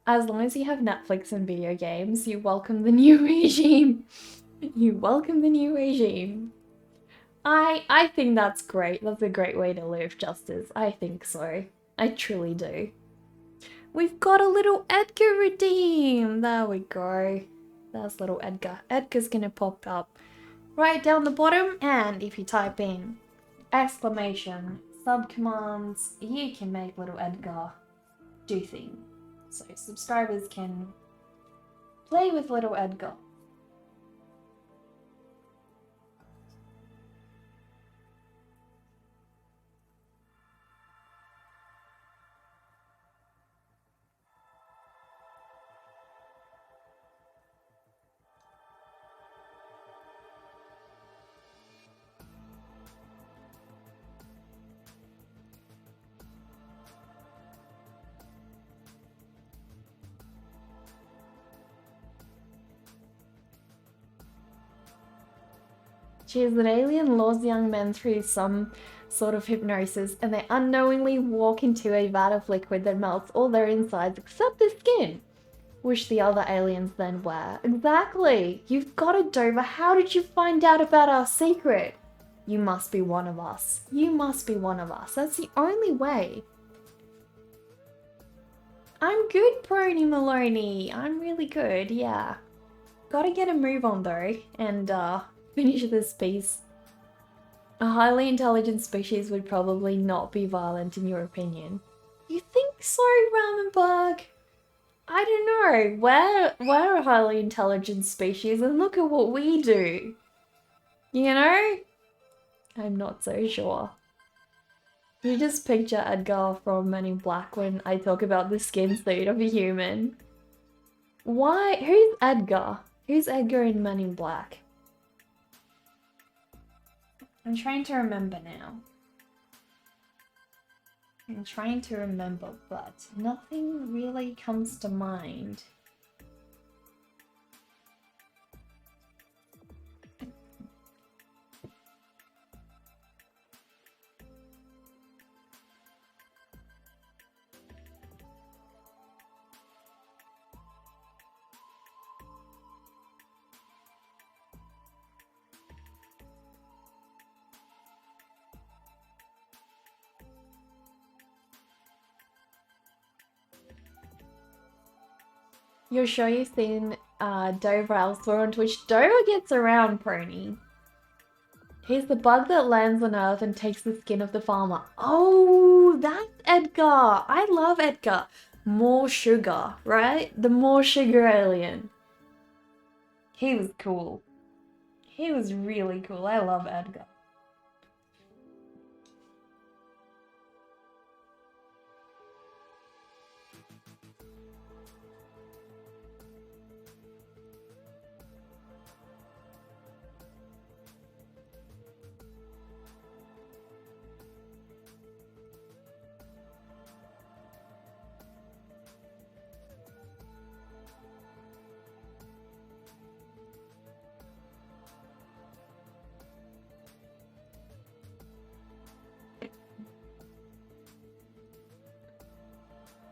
As long as you have Netflix and video games, you welcome the new regime. You welcome the new regime. I think that's great. That's a great way to live, Justice. I think so. I truly do. We've got a little Edgar redeem. There we go. That's little Edgar. Edgar's gonna pop up right down the bottom, and if you type in exclamation subcommands, you can make little Edgar do things. So subscribers can play with little Edgar. She is an alien, lures young men through some sort of hypnosis, and they unknowingly walk into a vat of liquid that melts all their insides except the skin, which the other aliens then wear. Exactly! You've got it, Dover. How did you find out about our secret? You must be one of us. You must be one of us. That's the only way. I'm good, Brony Maloney. I'm really good, yeah. Gotta get a move on though, and finish this piece. A highly intelligent species would probably not be violent in your opinion. You think so, Ramenberg? I don't know. We're a highly intelligent species and look at what we do. You know? I'm not so sure. You just picture Edgar from Men in Black when I talk about the skin suit of a human. Why? Who's Edgar? Who's Edgar in Men in Black? I'm trying to remember now. I'm trying to remember, but nothing really comes to mind. You're sure you've seen Dover elsewhere on Twitch? Dover gets around, Pony. He's the bug that lands on Earth and takes the skin of the farmer. Oh, that's Edgar. I love Edgar. More sugar, right? The more sugar alien. He was cool. He was really cool. I love Edgar.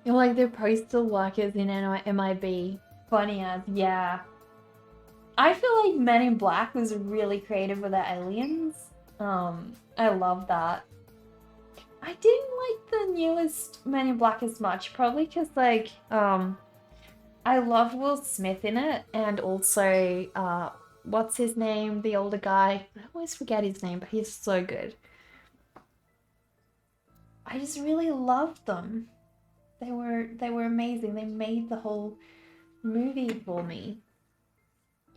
You're like the postal workers in MIB. Funny as, yeah. I feel like Men in Black was really creative with their aliens. I love that. I didn't like the newest Men in Black as much, probably because like, I love Will Smith in it, and also, what's his name? The older guy. I always forget his name, but he's so good. I just really loved them. They were amazing. They made the whole movie for me.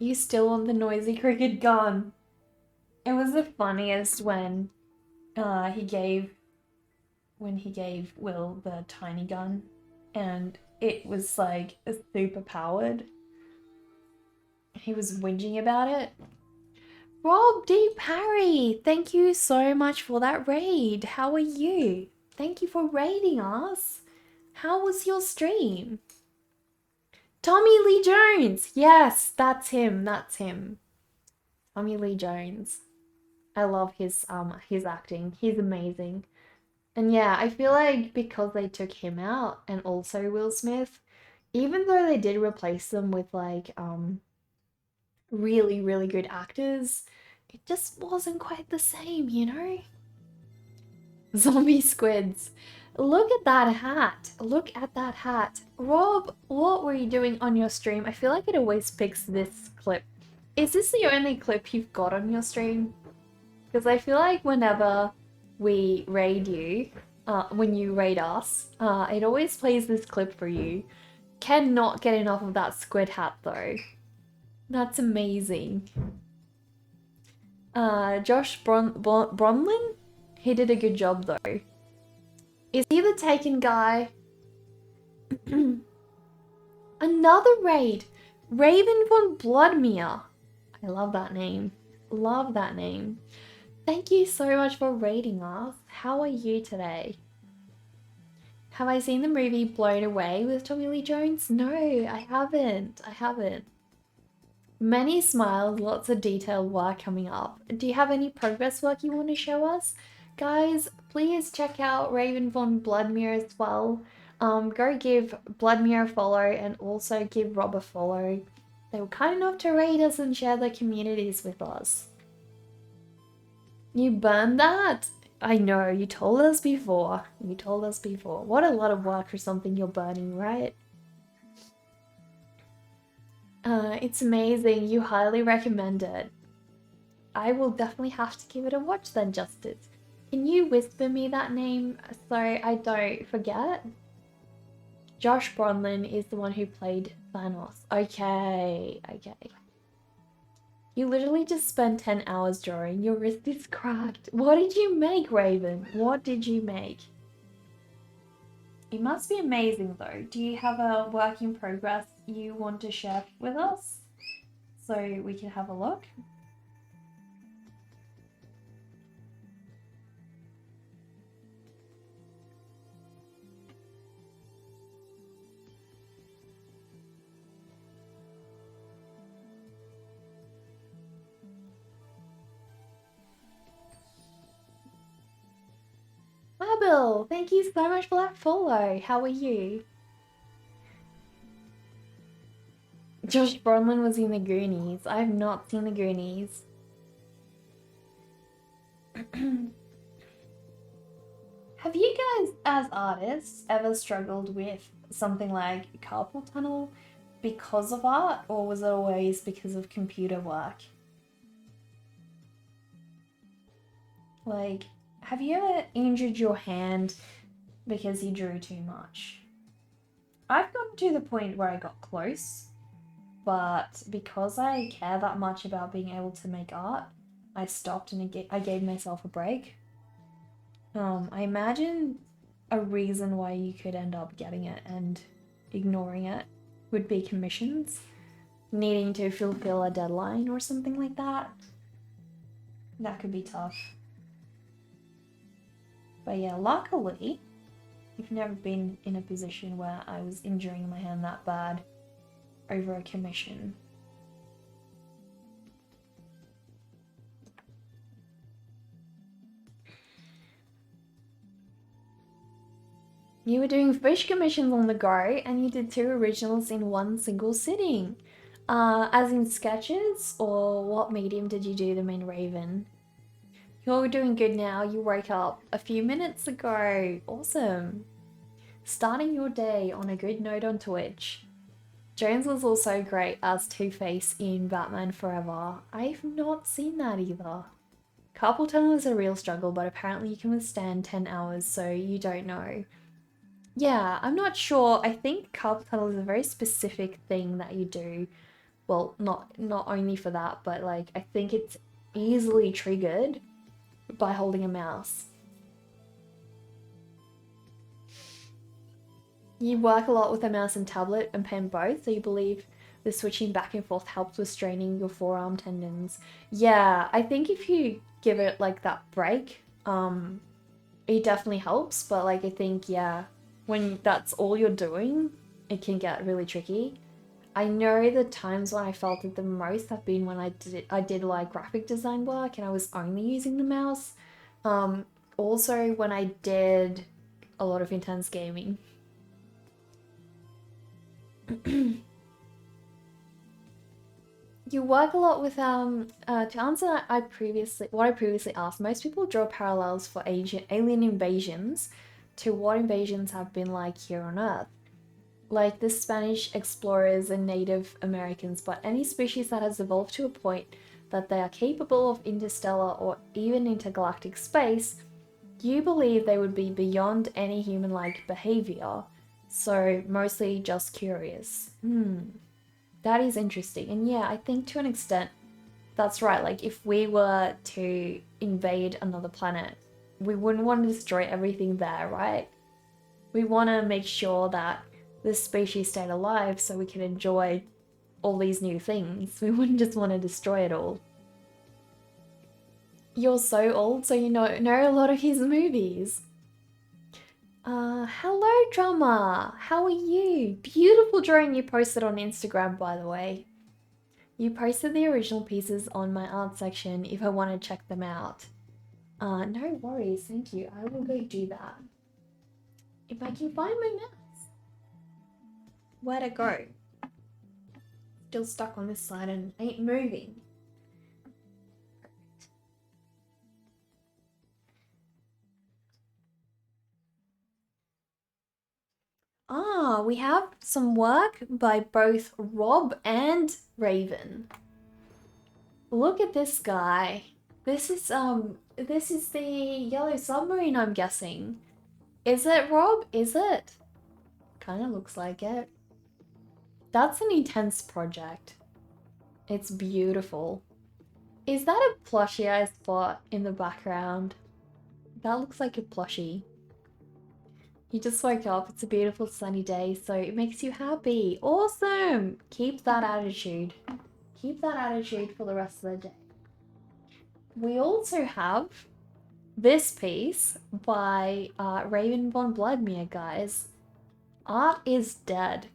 You still want the noisy cricket gun? It was the funniest when he gave Will the tiny gun, and it was like a super powered. He was whinging about it. Rob D. Parry, thank you so much for that raid. How are you? Thank you for raiding us. How was your stream? Tommy Lee Jones. Yes, that's him. That's him. Tommy Lee Jones. I love his acting. He's amazing. And yeah, I feel like because they took him out and also Will Smith, even though they did replace them with like really, really good actors, it just wasn't quite the same, you know? Zombie squids. Look at that hat. Look at that hat. Rob, what were you doing on your stream? I feel like it always picks this clip. Is this the only clip you've got on your stream? Because I feel like whenever we raid you, when you raid us, it always plays this clip for you. Cannot get enough of that squid hat though. That's amazing. Josh Bronlin? He did a good job though. Is he the Taken guy? Another raid! Raven von Bloodmere. I love that name. Love that name. Thank you so much for raiding us. How are you today? Have I seen the movie Blown Away with Tommy Lee Jones? No, I haven't. I haven't. Many smiles, lots of detailed work coming up. Do you have any progress work you want to show us? Guys, please check out Raven von Bloodmere as well. Go give Bloodmere a follow and also give Rob a follow. They were kind enough to raid us and share their communities with us. You burned that? I know, you told us before. You told us before. What a lot of work for something you're burning, right? It's amazing. You highly recommend it. I will definitely have to give it a watch then, Justice. Can you whisper me that name so I don't forget? Josh Bronlin is the one who played Thanos. Okay, okay. You literally just spent 10 hours drawing. Your wrist is cracked. What did you make, Raven? What did you make? It must be amazing though. Do you have a work in progress you want to share with us so we can have a look? Marble, thank you so much for that follow. How are you? Josh Brolin was in the Goonies. I have not seen the Goonies. Have you guys, as artists, ever struggled with something like carpal tunnel? because of art, or was it always because of computer work? Like, have you ever injured your hand because you drew too much? I've gotten to the point where I got close, but because I care that much about being able to make art, I stopped and I gave myself a break. I imagine a reason why you could end up getting it and ignoring it would be commissions, needing to fulfill a deadline or something like that. That could be tough. But yeah, luckily, I've never been in a position where I was injuring my hand that bad over a commission. You were doing fish commissions on the go, and you did 2 originals in one single sitting. As in sketches, or what medium did you do them in, Raven? You're doing good now. You woke up a few minutes ago. Awesome. Starting your day on a good note on Twitch. Jones was also great as Two-Face in Batman Forever. I've not seen that either. Carpal tunnel is a real struggle, but apparently you can withstand 10 hours, so you don't know. Yeah, I'm not sure. I think carpal tunnel is a very specific thing that you do. Well, not only for that, but like I think it's easily triggered by holding a mouse. You work a lot with a mouse and tablet and pen both, so you believe the switching back and forth helps with straining your forearm tendons. Yeah, I think if you give it like that break, it definitely helps, but like I think, yeah, when that's all you're doing, it can get really tricky. I know the times when I felt it the most have been when I did like graphic design work and I was only using the mouse. Also when I did a lot of intense gaming. You work a lot with to answer what I previously asked, most people draw parallels for alien invasions to what invasions have been like here on Earth. Like the Spanish explorers and Native Americans, but any species that has evolved to a point that they are capable of interstellar or even intergalactic space, you believe they would be beyond any human-like behavior. So mostly just curious. That is interesting. And yeah, I think to an extent, that's right. Like if we were to invade another planet, we wouldn't want to destroy everything there, right? We want to make sure that this species stayed alive so we can enjoy all these new things. We wouldn't just want to destroy it all. You're so old, so you know a lot of his movies. Hello Drummer, how are you? Beautiful drawing you posted on Instagram, by the way. You posted the original pieces on my art section if I want to check them out. No worries, thank you. I will go do that. If I can find my mouse. Where'd it go? Still stuck on this side and ain't moving. We have some work by both Rob and Raven. Look at this guy. This is the yellow submarine, I'm guessing. Is it, Rob? Is it? Kind of looks like it. That's an intense project. It's beautiful. Is that a plushie I spot in the background? That looks like a plushie. You just woke up, it's a beautiful sunny day, so it makes you happy. Awesome! Keep that attitude. Keep that attitude for the rest of the day. We also have this piece by Raven von Bloodmere, guys. Art is dead.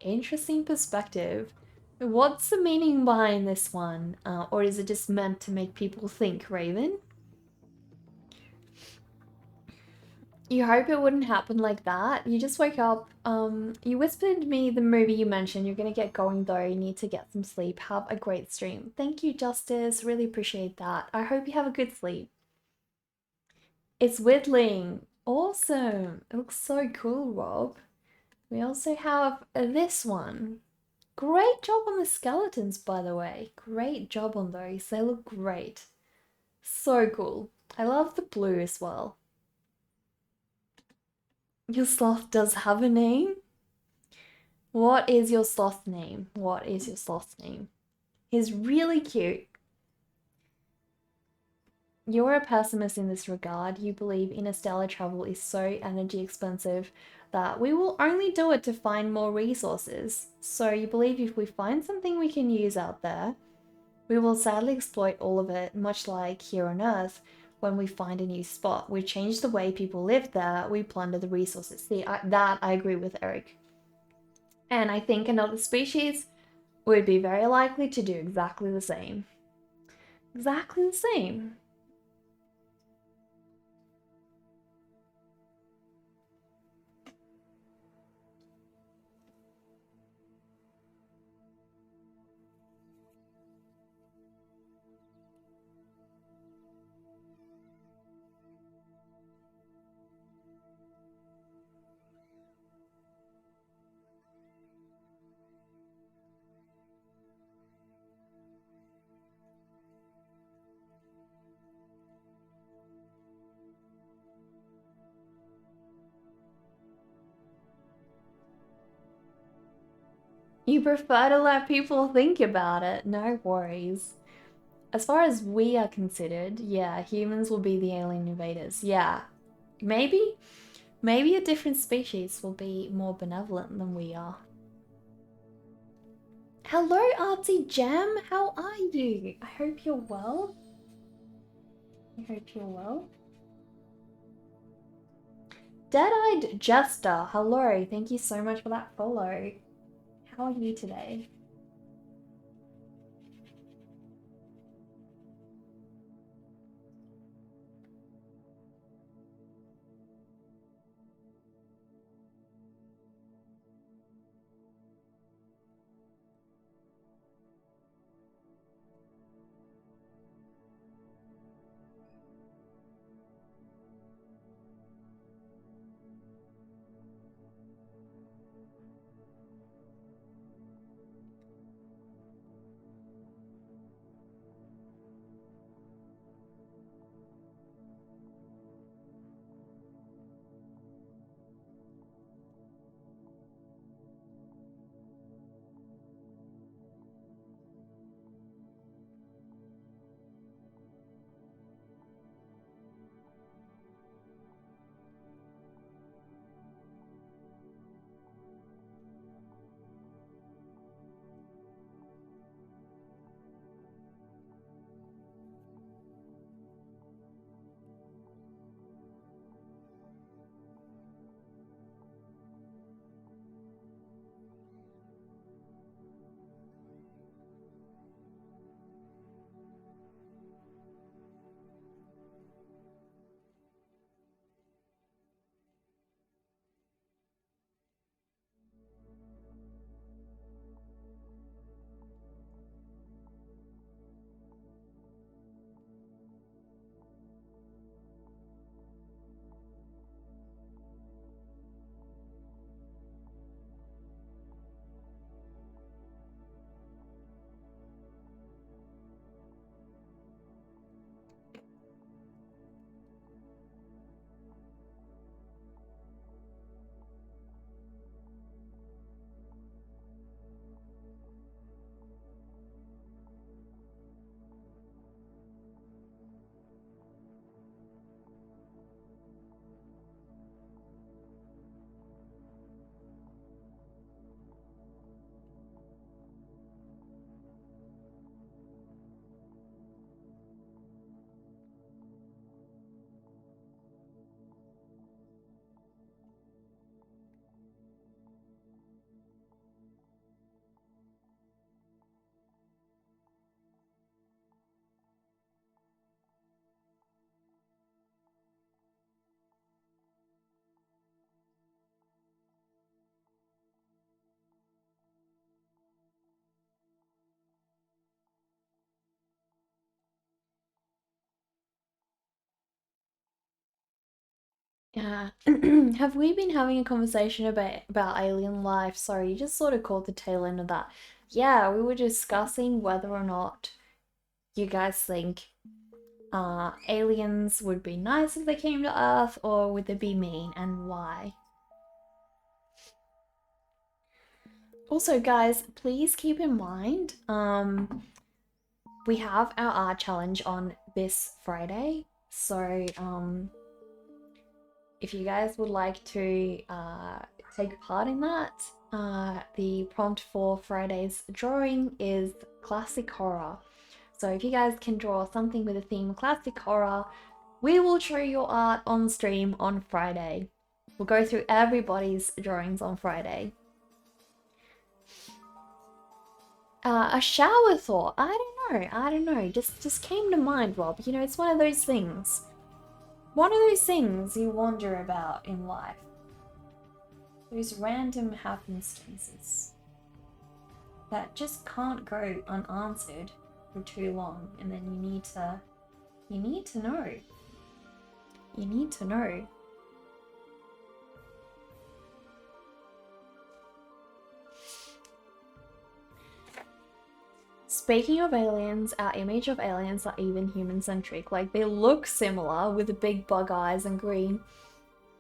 Interesting perspective. What's the meaning behind this one? Or is it just meant to make people think, Raven? You hope it wouldn't happen like that. You just woke up. You whispered me the movie you mentioned. You're gonna get going though. You need to get some sleep. Have a great stream. Thank you, Justice. Really appreciate that. I hope you have a good sleep. It's whittling. Awesome. It looks so cool, Rob. We also have this one. Great job on the skeletons, by the way. Great job on those. They look great. So cool. I love the blue as well. Your sloth does have a name? What is your sloth name? What is your sloth name? He's really cute. You're a pessimist in this regard. You believe interstellar travel is so energy expensive that we will only do it to find more resources. So you believe if we find something we can use out there, we will sadly exploit all of it, much like here on Earth. When we find a new spot, we change the way people live there, we plunder the resources. See, that I agree with Eric. And I think another species would be very likely to do exactly the same. Exactly the same. You prefer to let people think about it. No worries. As far as we are considered, yeah, humans will be the alien invaders. Yeah. Maybe a different species will be more benevolent than we are. Hello, Artsy Jam. How are you? I hope you're well. I hope you're well. Dead-eyed Jester. Hello. Thank you so much for that follow. How are you today? Yeah. Have we been having a conversation about alien life? Sorry, you just sort of caught the tail end of that. Yeah, we were discussing whether or not you guys think aliens would be nice if they came to Earth, or would they be mean, and why? Also, guys, please keep in mind, we have our art challenge on this Friday, so if you guys would like to take part in that, the prompt for Friday's drawing is classic horror. So if you guys can draw something with a theme classic horror, we will show your art on stream on Friday. We'll go through everybody's drawings on Friday. A shower thought. I don't know. Just came to mind, Rob. You know, it's one of those things. One of those things you wonder about in life. Those random happenstances that just can't go unanswered for too long, and then you need to know. You need to know. Speaking of aliens, our image of aliens are even human-centric. Like, they look similar with the big bug eyes and green.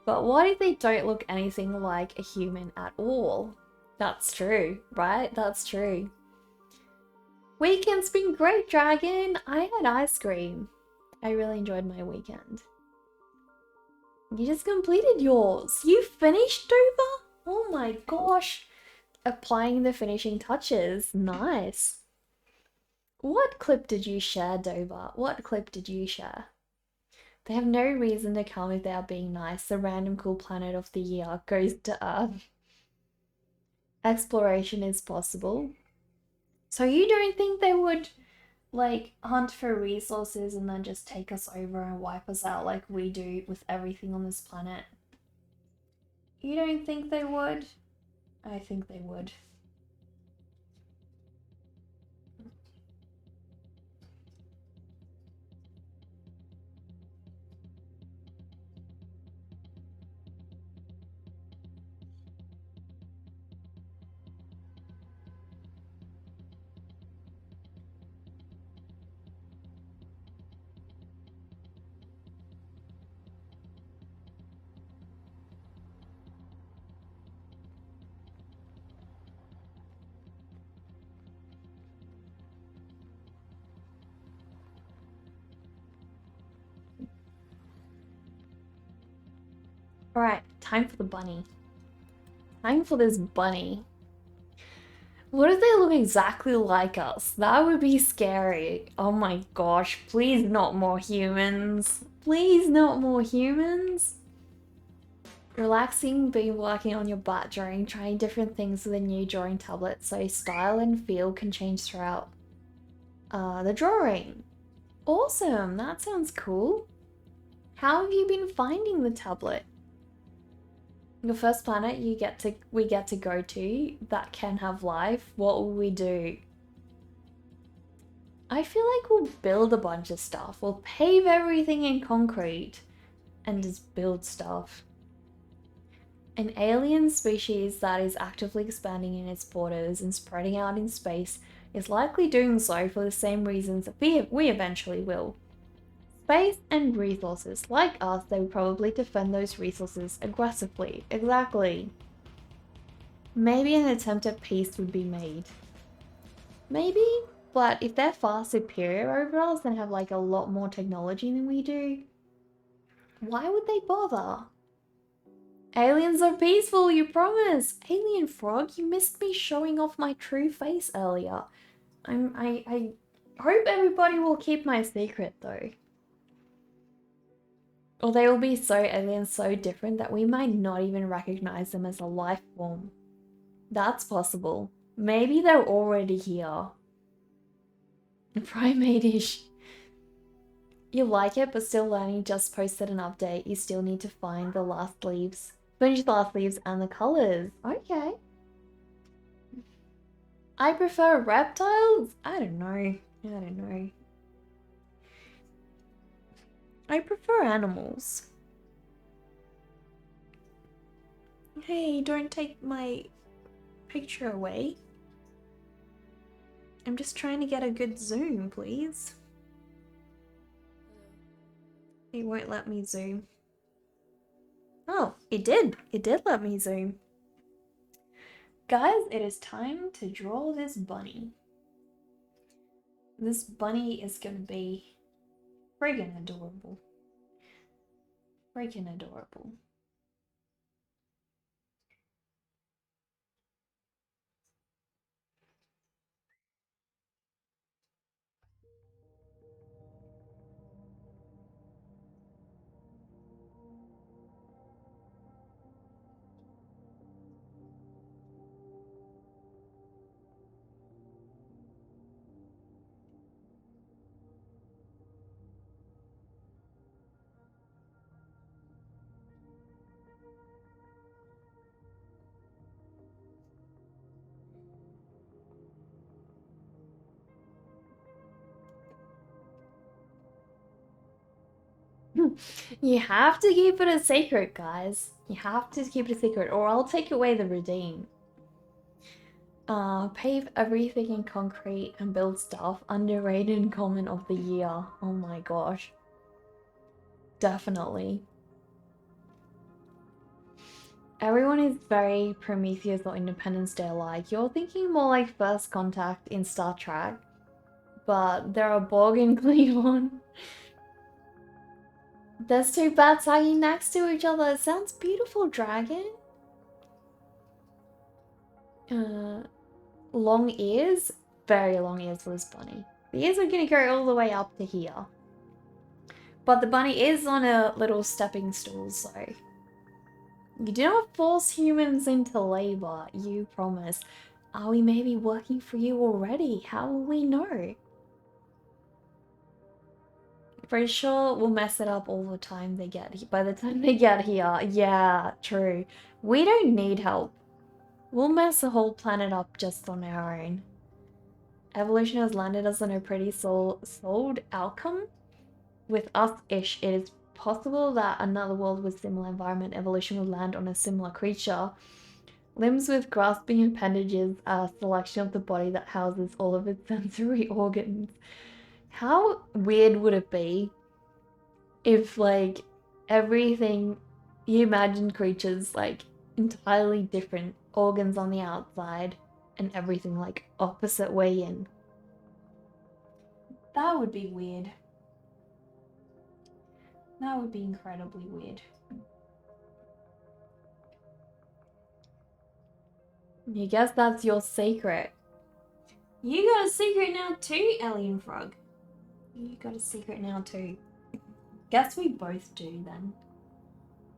But what if they don't look anything like a human at all? That's true, right? That's true. Weekend's been great, Dragon! I had ice cream. I really enjoyed my weekend. You just completed yours. You finished, Dover? Oh my gosh. Applying the finishing touches. Nice. What clip did you share, Dover? What clip did you share? They have no reason to come if they are being nice. The random cool planet of the year goes to Earth. Exploration is possible. So you don't think they would, like, hunt for resources and then just take us over and wipe us out like we do with everything on this planet? You don't think they would? I think they would. Alright, time for the bunny. Time for this bunny. What if they look exactly like us? That would be scary. Oh my gosh, please not more humans. Please not more humans. Relaxing, been working on your butt drawing, trying different things with a new drawing tablet so style and feel can change throughout the drawing. Awesome, that sounds cool. How have you been finding the tablet? The first planet we get to go to that can have life, what will we do? I feel like we'll build a bunch of stuff. We'll pave everything in concrete and just build stuff. An alien species that is actively expanding in its borders and spreading out in space is likely doing so for the same reasons that we eventually will. Space and resources. Like us, they would probably defend those resources aggressively. Exactly. Maybe an attempt at peace would be made. Maybe, but if they're far superior over us and have like a lot more technology than we do, why would they bother? Aliens are peaceful, you promise! Alien frog, you missed me showing off my true face earlier. I hope everybody will keep my secret though. Or they will be so alien, so different that we might not even recognize them as a life form. That's possible. Maybe they're already here. Primate-ish. You like it, but still learning, just posted an update. You still need to find the last leaves. Finish the last leaves and the colors. Okay. I prefer reptiles? I don't know. I prefer animals. Hey, don't take my picture away. I'm just trying to get a good zoom, please. It won't let me zoom. Oh, it did. It did let me zoom. Guys, it is time to draw this bunny. This bunny is gonna be friggin' adorable. Freaking adorable. You have to keep it a secret, guys. You have to keep it a secret, or I'll take away the redeem. Pave everything in concrete and build stuff. Underrated comment of the year. Oh my gosh. Definitely. Everyone is very Prometheus or Independence Day alike. You're thinking more like First Contact in Star Trek, but there are Borg and Klingon. There's two bats hanging next to each other. It sounds beautiful, dragon. Long ears. Very long ears for this bunny. The ears are gonna go all the way up to here. But the bunny is on a little stepping stool, so... You do not force humans into labor, you promise. Are we maybe working for you already? How will we know? Pretty sure we'll mess it up all the time they get here. By the time they get here, yeah, true. We don't need help. We'll mess the whole planet up just on our own. Evolution has landed us on a pretty solid outcome. With us-ish, it is possible that another world with similar environment evolution will land on a similar creature. Limbs with grasping appendages are a selection of the body that houses all of its sensory organs. How weird would it be if, like, everything you imagine creatures, like, entirely different organs on the outside and everything, like, opposite way in? That would be weird. That would be incredibly weird. I guess that's your secret. You got a secret now too, Alien Frog. You got a secret now too. Guess we both do then.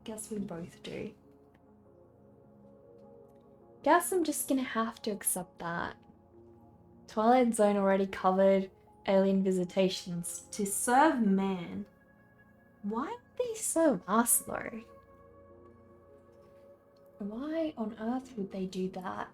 Guess we both do. Guess I'm just gonna have to accept that. Twilight Zone already covered alien visitations to serve man. Why would they serve us though? Why on earth would they do that?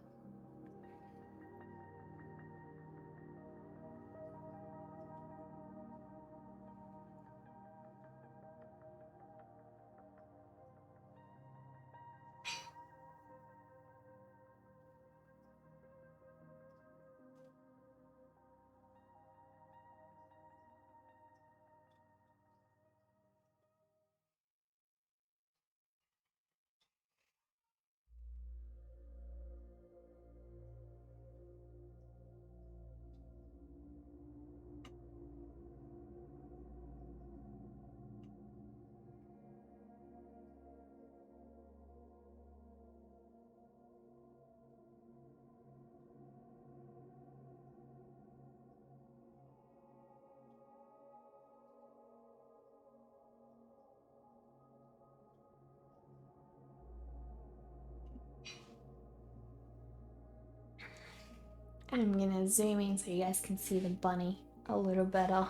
I'm gonna zoom in so you guys can see the bunny a little better.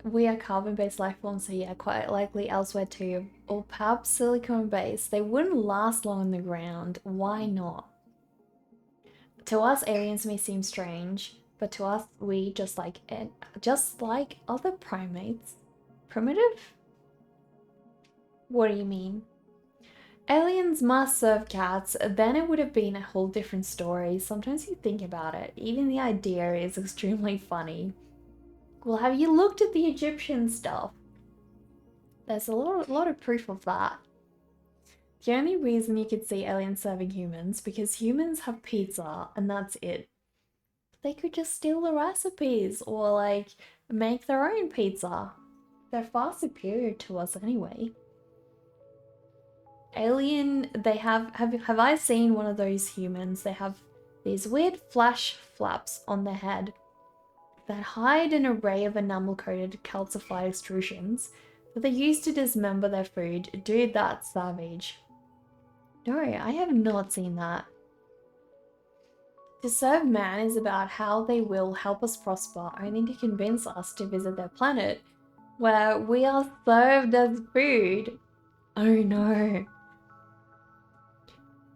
We are carbon-based life forms, so yeah, quite likely elsewhere too. Or perhaps silicone-based. They wouldn't last long on the ground. Why not? To us, aliens may seem strange, but to us, we just like other primates. Primitive? What do you mean? Aliens must serve cats, then it would have been a whole different story. Sometimes you think about it, even the idea is extremely funny. Well, have you looked at the Egyptian stuff? There's a lot of proof of that. The only reason you could see aliens serving humans because humans have pizza and that's it. They could just steal the recipes or like make their own pizza. They're far superior to us anyway. Alien, they have I seen one of those humans? They have these weird flash flaps on their head that hide an array of enamel-coated calcified extrusions that they use to dismember their food. Dude, that's savage. No, I have not seen that. To serve man is about how they will help us prosper, only to convince us to visit their planet, where we are served as food. Oh no.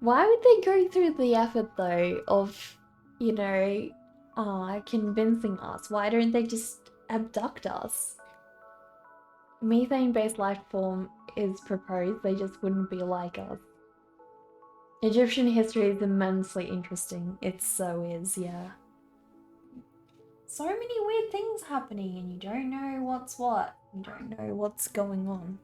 Why would they go through the effort though of, you know, convincing us? Why don't they just abduct us? Methane-based life form is proposed, they just wouldn't be like us. Egyptian history is immensely interesting. It so is, yeah. So many weird things happening and you don't know what's what. You don't know what's going on.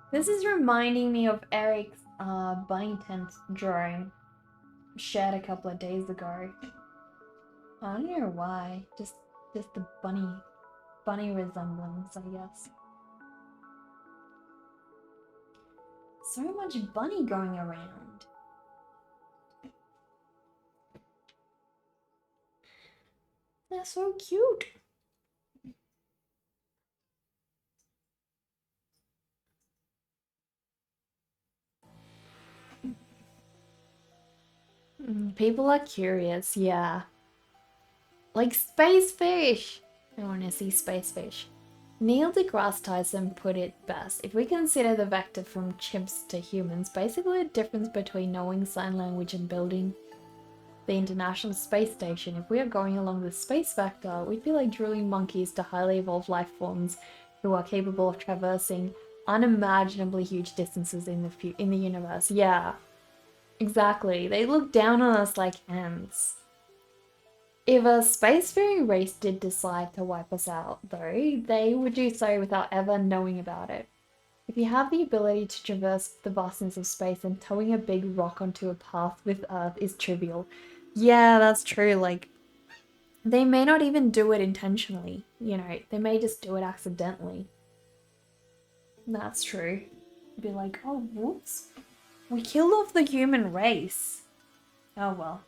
This is reminding me of Eric's bunny tent drawing shared a couple of days ago. I don't know why. Just the bunny resemblance, I guess. So much bunny going around. They're so cute. People are curious, yeah. Like space fish! I want to see space fish. Neil deGrasse Tyson put it best. If we consider the vector from chimps to humans, basically the difference between knowing sign language and building the International Space Station, if we are going along the space vector, we'd be like drilling monkeys to highly evolved life forms who are capable of traversing unimaginably huge distances in the universe. Yeah, exactly. They look down on us like ants. If a spacefaring race did decide to wipe us out, though, they would do so without ever knowing about it. If you have the ability to traverse the vastness of space, then towing a big rock onto a path with Earth is trivial. Yeah, that's true. Like, they may not even do it intentionally, you know, they may just do it accidentally. That's true. Be like, oh, whoops. We killed off the human race. Oh well.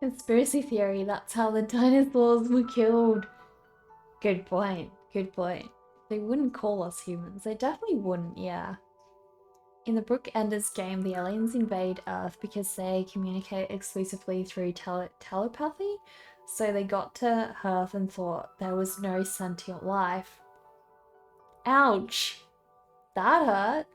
Conspiracy theory, that's how the dinosaurs were killed. Good point, good point. They wouldn't call us humans. They definitely wouldn't, yeah. In the Brook Enders game, the aliens invade Earth because they communicate exclusively through telepathy. So they got to Earth and thought there was no sentient life. Ouch! That hurt.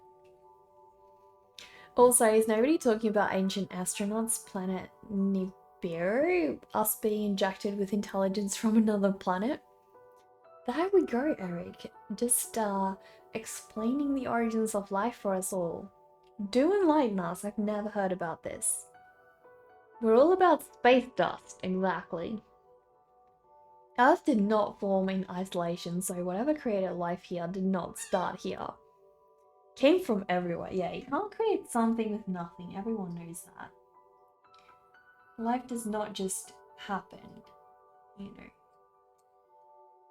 Also, is nobody talking about ancient astronauts, planet Nibiru? Us being injected with intelligence from another planet? There we go, Eric. Just explaining the origins of life for us all. Do enlighten us, I've never heard about this. We're all about space dust, exactly. Earth did not form in isolation, so whatever created life here did not start here. Came from everywhere. Yeah, you can't create something with nothing. Everyone knows that. Life does not just happen, you know.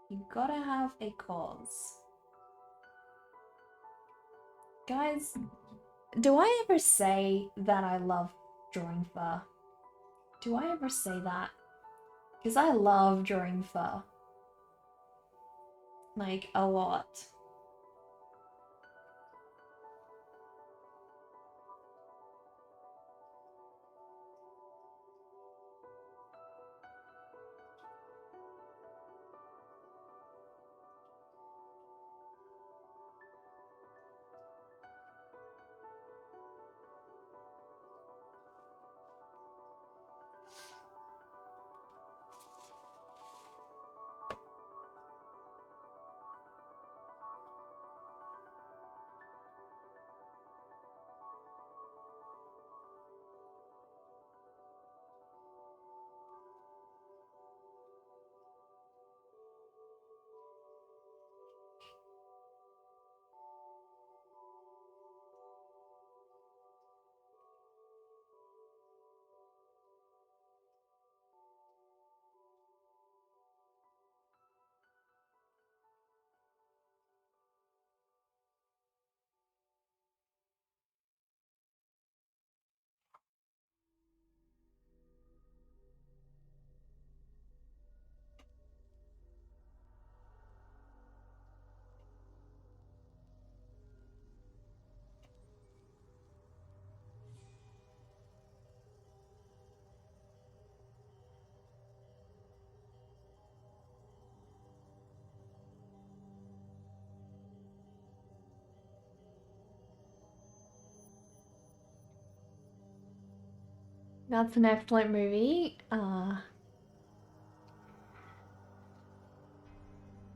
You gotta have a cause. Guys, do I ever say that I love drawing fur? Do I ever say that? Because I love drawing fur. Like, a lot. That's an excellent movie.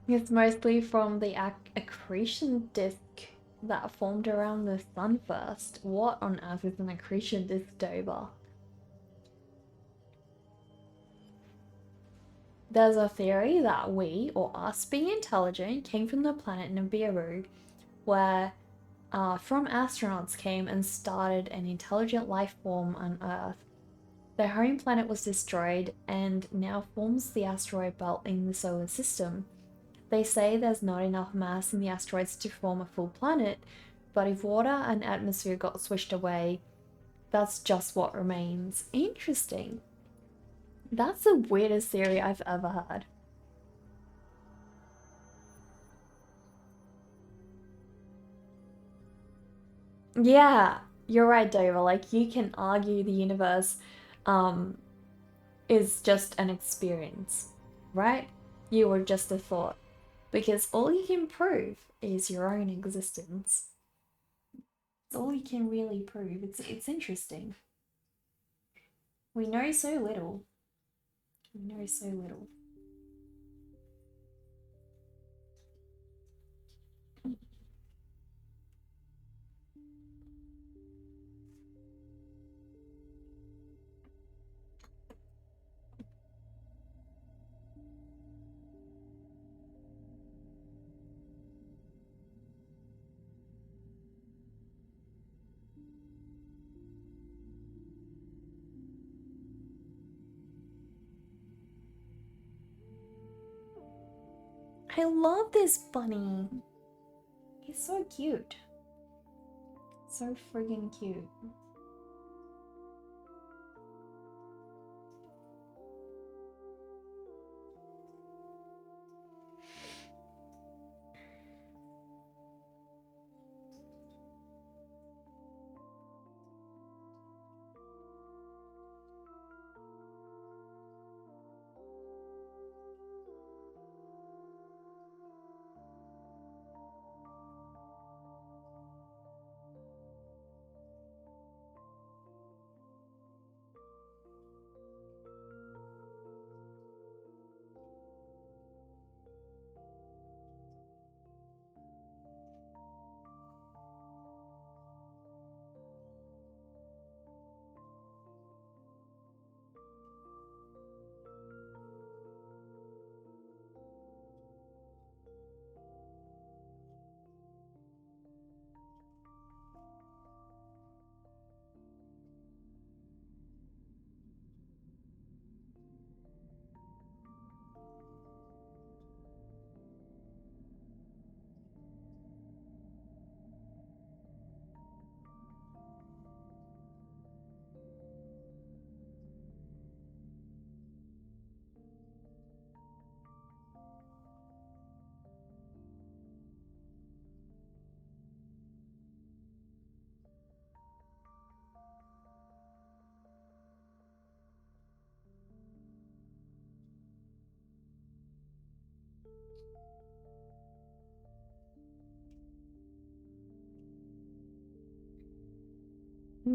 It's mostly from the accretion disk that formed around the sun first. What on earth is an accretion disk, Dover? There's a theory that we, or us being intelligent, came from the planet Nibiru, where from astronauts came and started an intelligent life form on Earth. Their home planet was destroyed and now forms the asteroid belt in the solar system. They say there's not enough mass in the asteroids to form a full planet, but if water and atmosphere got swished away, that's just what remains. Interesting. That's the weirdest theory I've ever heard. Yeah, you're right, Dover. Like, you can argue the universe um, is just an experience, right? You were just a thought. Because all you can prove is your own existence. It's all you can really prove. It's interesting. We know so little. We know so little. I love this bunny. He's so cute. So friggin' cute.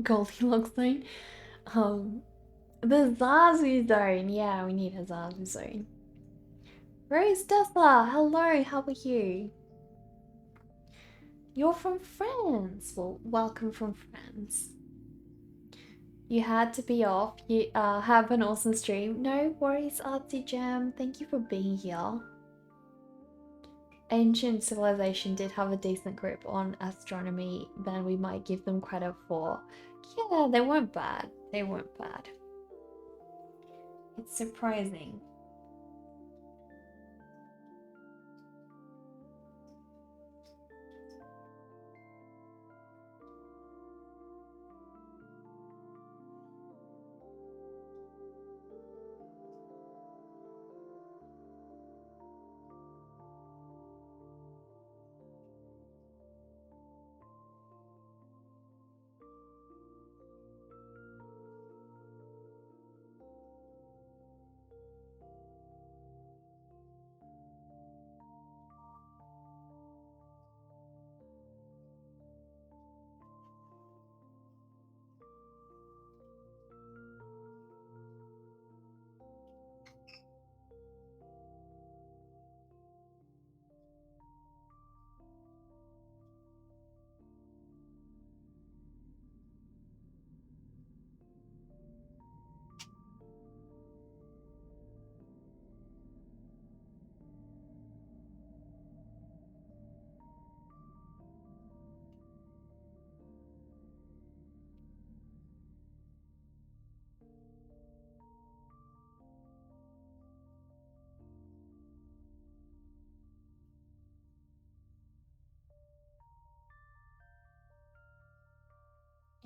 Goldilocks zone. The Zazu zone. Yeah, we need a Zazu zone. Rose Dessa, hello, how are you? You're from France. Well, welcome from France. You had to be off. You have an awesome stream. No worries, Artsy Jam. Thank you for being here. Ancient civilization did have a decent grip on astronomy than we might give them credit for. Yeah, they weren't bad. They weren't bad. It's surprising.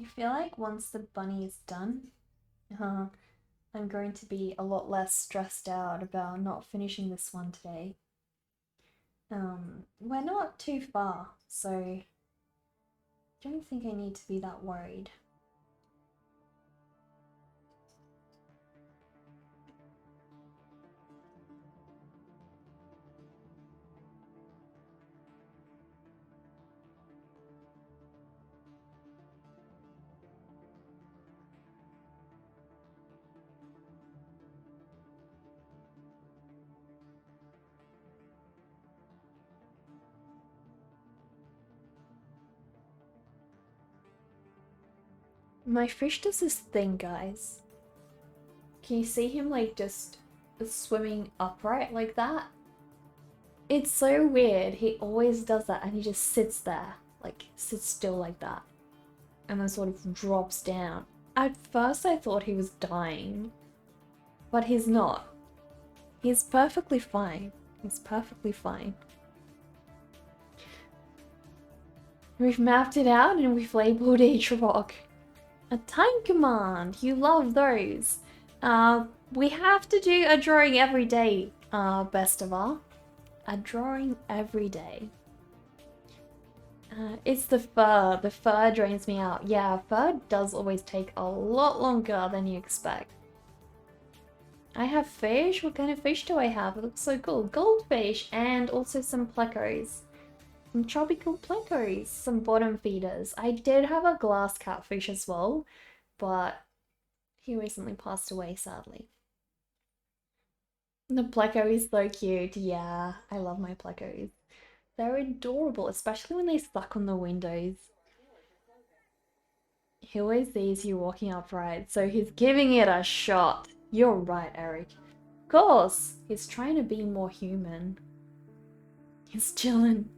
I feel like once the bunny is done, I'm going to be a lot less stressed out about not finishing this one today. We're not too far, so I don't think I need to be that worried. My fish does this thing, guys. Can you see him like just swimming upright like that? It's so weird. He always does that and he just sits there, like sits still like that. And then sort of drops down. At first I thought he was dying, but he's not. He's perfectly fine. He's perfectly fine. We've mapped it out and we've labeled each rock. A time command, you love those. We have to do a drawing every day, best of all. A drawing every day. It's the fur. The fur drains me out. Yeah, fur does always take a lot longer than you expect. I have fish. What kind of fish do I have? It looks so cool. Goldfish and also some plecos. Some tropical plecos. Some bottom feeders. I did have a glass catfish as well, but he recently passed away, sadly. The pleco is so cute. Yeah, I love my plecos. They're adorable, especially when they suck on the windows. He always sees you walking upright, so he's giving it a shot. You're right, Eric. Of course, he's trying to be more human. He's chilling.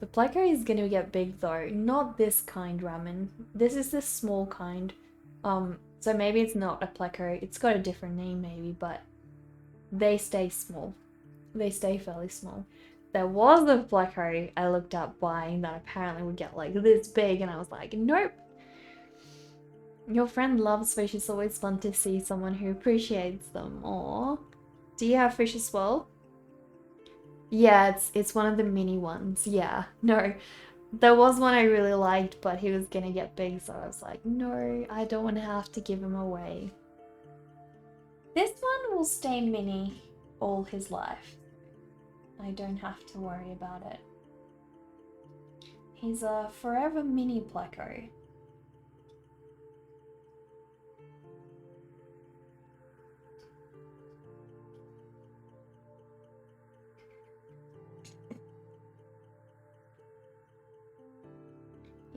The pleco is gonna get big though. Not this kind ramen. This is the small kind. So maybe it's not a pleco. It's got a different name maybe, but they stay small. They stay fairly small. There was a pleco I looked at buying that apparently would get like this big, and I was like, nope. Your friend loves fish. It's always fun to see someone who appreciates them. Aww. Do you have fish as well? Yeah, it's one of the mini ones. Yeah, no. There was one I really liked, but he was gonna get big, so I was like, no, I don't want to have to give him away. This one will stay mini all his life. I don't have to worry about it. He's a forever mini pleco.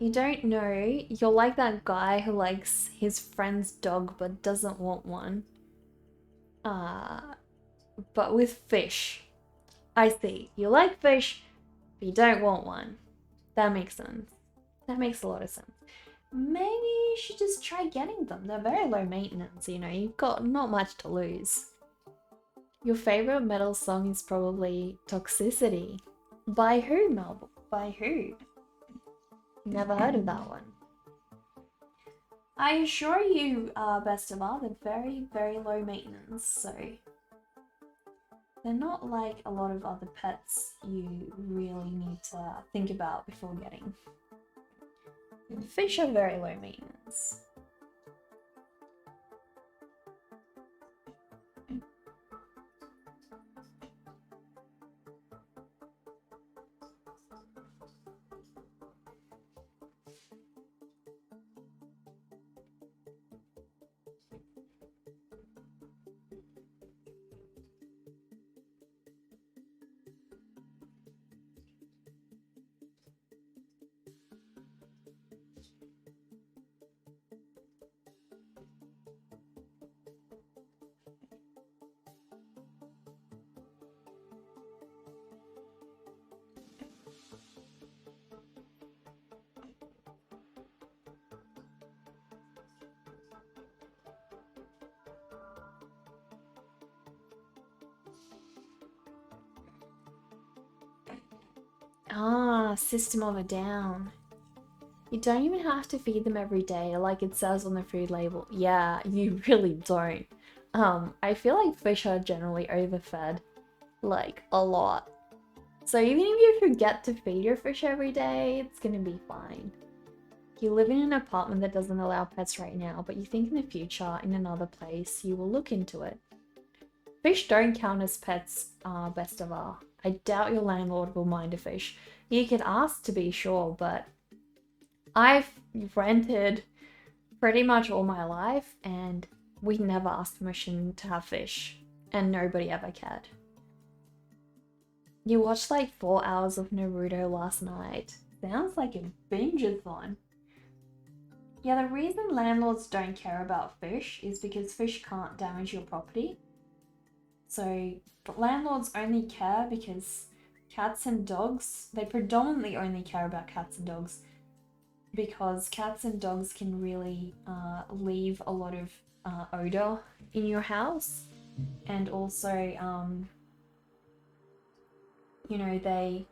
You don't know. You're like that guy who likes his friend's dog but doesn't want one. But with fish. I see. You like fish, but you don't want one. That makes sense. That makes a lot of sense. Maybe you should just try getting them. They're very low maintenance, you know, you've got not much to lose. Your favorite metal song is probably Toxicity. By who, Melba? By who? Never heard of that one. I assure you, best of all, they're very, very low maintenance, so they're not like a lot of other pets you really need to think about before getting. Fish are very low maintenance. Ah, System of a Down. You don't even have to feed them every day like it says on the food label. Yeah, you really don't. I feel like fish are generally overfed, like a lot. So even if you forget to feed your fish every day, it's gonna be fine. You live in an apartment that doesn't allow pets right now, but you think in the future, in another place, you will look into it. Fish don't count as pets, best of all. I doubt your landlord will mind a fish. You could ask to be sure, but I've rented pretty much all my life and we never asked permission to have fish and nobody ever cared. You watched like 4 hours of Naruto last night. Sounds like a binge-a-thon. Yeah, the reason landlords don't care about fish is because fish can't damage your property. So landlords only care because cats and dogs, they predominantly only care about cats and dogs because cats and dogs can really leave a lot of odor in your house, and also you know, they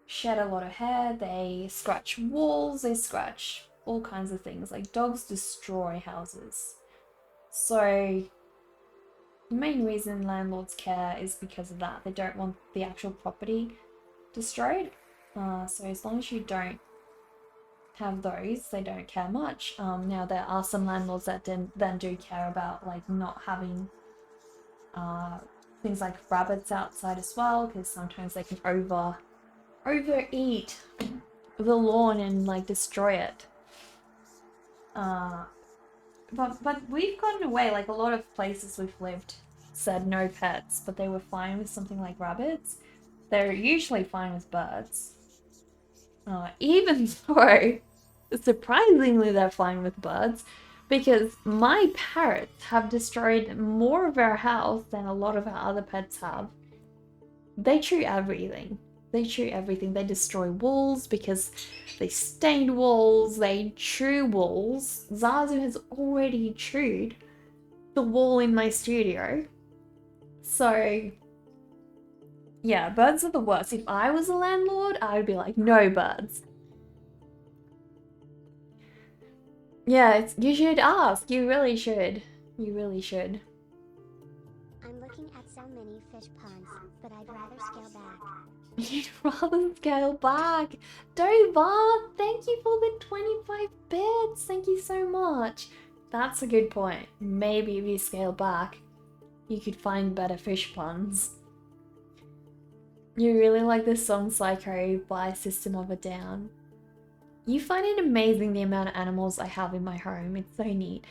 shed a lot of hair, they scratch walls, they scratch all kinds of things. Like dogs destroy houses. So the main reason landlords care is because of that. They don't want the actual property destroyed. So as long as you don't have those, they don't care much. Now there are some landlords that then do care about like not having things like rabbits outside as well, because sometimes they can overeat the lawn and like destroy it. But we've gotten away, like a lot of places we've lived said no pets, but they were fine with something like rabbits. They're usually fine with birds. Even though, surprisingly, they're fine with birds, because my parrots have destroyed more of our house than a lot of our other pets have. They chew everything. They chew everything. They destroy walls because they stained walls. They chew walls. Zazu has already chewed the wall in my studio. So, yeah, birds are the worst. If I was a landlord, I would be like, no birds. Yeah, you should ask. You really should. You really should. I'm looking at so many fish ponds, but I'd rather scale back. You'd rather scale back. Dover, thank you for the 25 bits. Thank you so much. That's a good point. Maybe if you scale back, you could find better fish puns. You really like the song Psycho by System of a Down. You find it amazing the amount of animals I have in my home. It's so neat.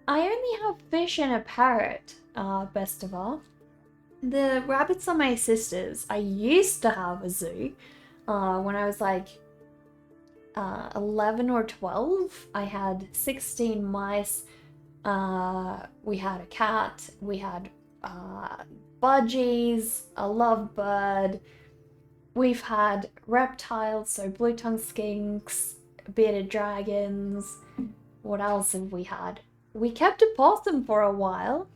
I only have fish and a parrot, best of all. The rabbits are my sisters. I used to have a zoo when I was like 11 or 12. I had 16 mice. We had a cat. We had budgies, a lovebird. We've had reptiles, so blue-tongued skinks, bearded dragons. What else have we had? We kept a possum for a while,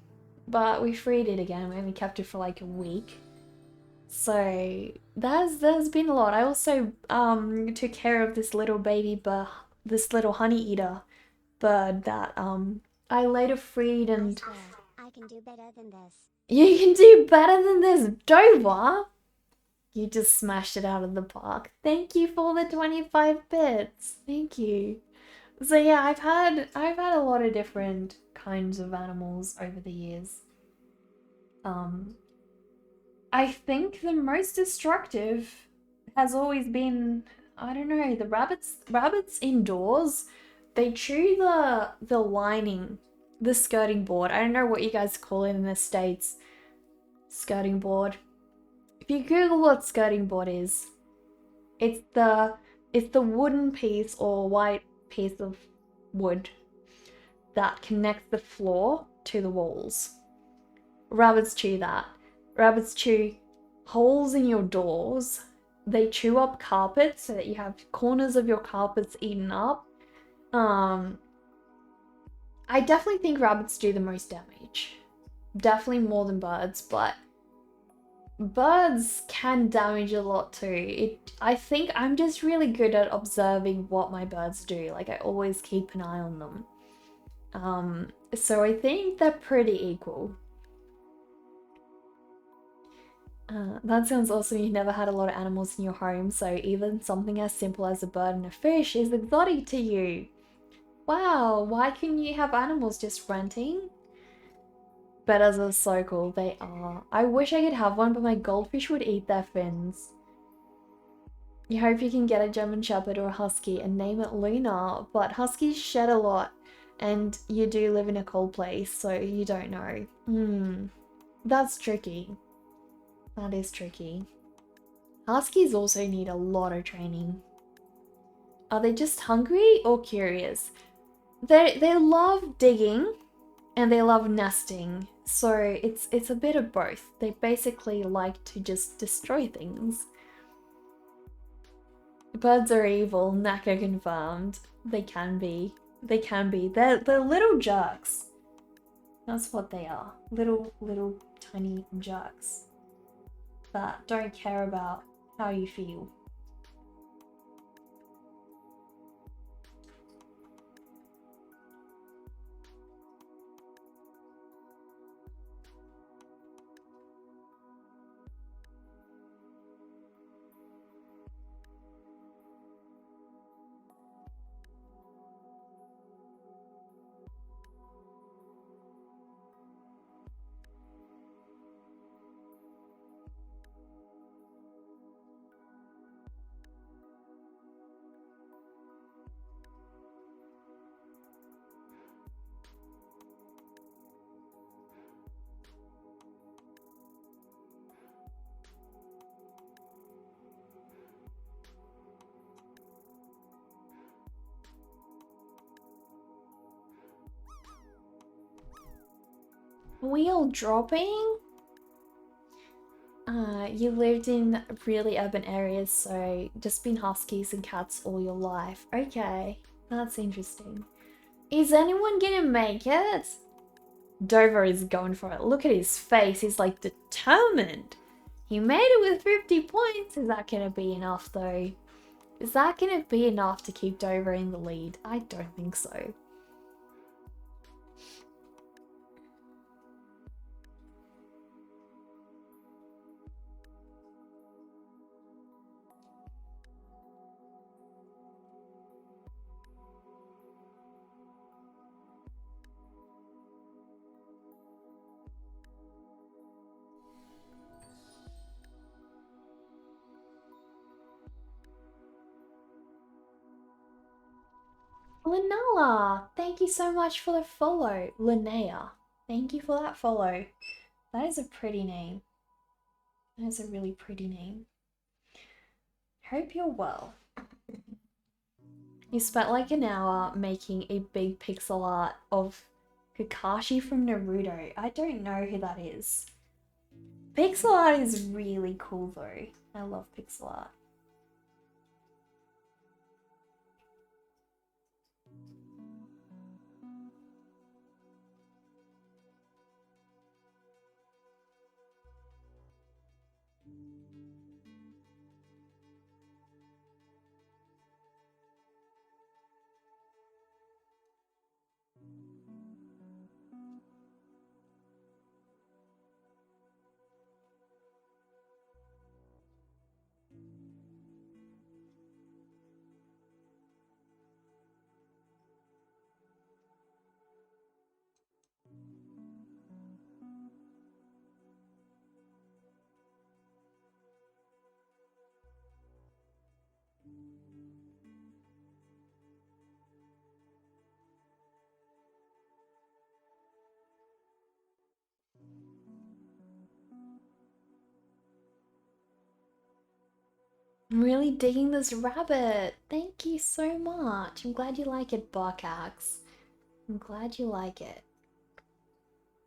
but we freed it again. We only kept it for like a week. So there's been a lot. I also took care of this little baby bird, this little honey eater bird that I later freed, I and swear, I can do better than this. you can do better than this, Dover. You just smashed it out of the park. Thank you for the 25 bits. Thank you. So yeah, I've had a lot of different kinds of animals over the years. I think the most destructive has always been, I don't know, the rabbits. Rabbits indoors, they chew the lining, the skirting board. I don't know what you guys call it in the States. Skirting board. If you Google what skirting board is, it's the wooden piece or white piece of wood that connects the floor to the walls. Rabbits chew that. Rabbits chew holes in your doors. They chew up carpets so that you have corners of your carpets eaten up. I definitely think rabbits do the most damage. Definitely more than birds, but birds can damage a lot too. I think I'm just really good at observing what my birds do. Like, I always keep an eye on them. So I think they're pretty equal. That sounds awesome. You've never had a lot of animals in your home, so even something as simple as a bird and a fish is exotic to you. Wow, why couldn't you have animals just renting? Bears are so cool, they are. I wish I could have one, but my goldfish would eat their fins. You hope you can get a German Shepherd or a Husky and name it Luna, but Huskies shed a lot, and you do live in a cold place, so you don't know. That's tricky. That is tricky. Huskies also need a lot of training. Are they just hungry or curious? They love digging and they love nesting, so it's a bit of both. They basically like to just destroy things. Birds are evil, Naka confirmed. They can be. They can be. They're little jerks. That's what they are. Little tiny jerks that don't care about how you feel. Wheel dropping? You lived in really urban areas, so just been huskies and cats all your life. Okay, that's interesting. Is anyone gonna make it? Dover is going for it. Look at his face, he's like determined. He made it with 50 points. Is that gonna be enough though? Is that gonna be enough to keep Dover in the lead? I don't think so. Linnella, thank you so much for the follow. Linnea, thank you for that follow. That is a pretty name. That is a really pretty name. Hope you're well. He spent like an hour making a big pixel art of Kakashi from Naruto. I don't know who that is. Pixel art is really cool though. I love pixel art. I'm really digging this rabbit. Thank you so much. I'm glad you like it, Barkax. I'm glad you like it.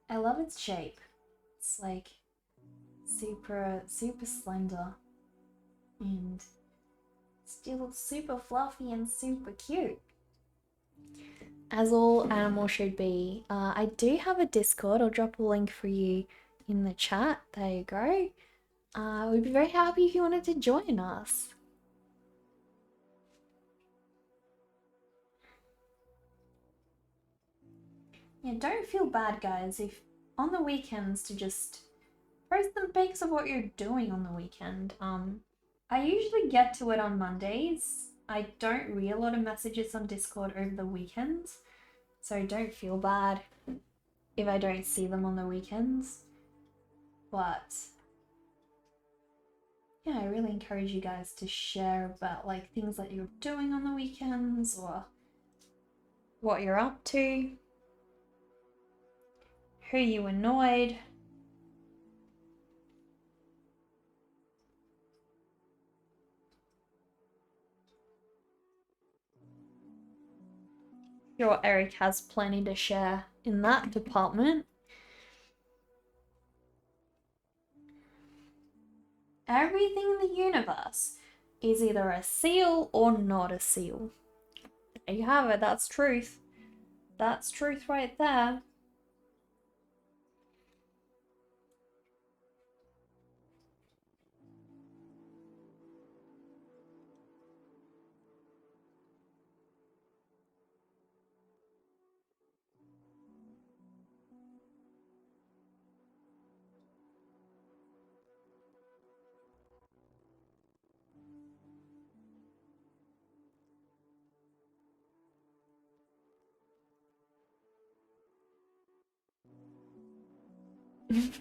I love its shape. It's like super slender. And still super fluffy and super cute. As all animals should be. I do have a Discord. I'll drop a link for you in the chat. There you go. We'd be very happy if you wanted to join us. Yeah, don't feel bad, guys, if on the weekends to just post some pics of what you're doing on the weekend. I usually get to it on Mondays. I don't read a lot of messages on Discord over the weekends, so don't feel bad if I don't see them on the weekends. But yeah, I really encourage you guys to share about like things that you're doing on the weekends or what you're up to, who you annoyed. Sure, Eric has plenty to share in that department. Everything in the universe is either a seal or not a seal. There you have it, that's truth. That's truth right there.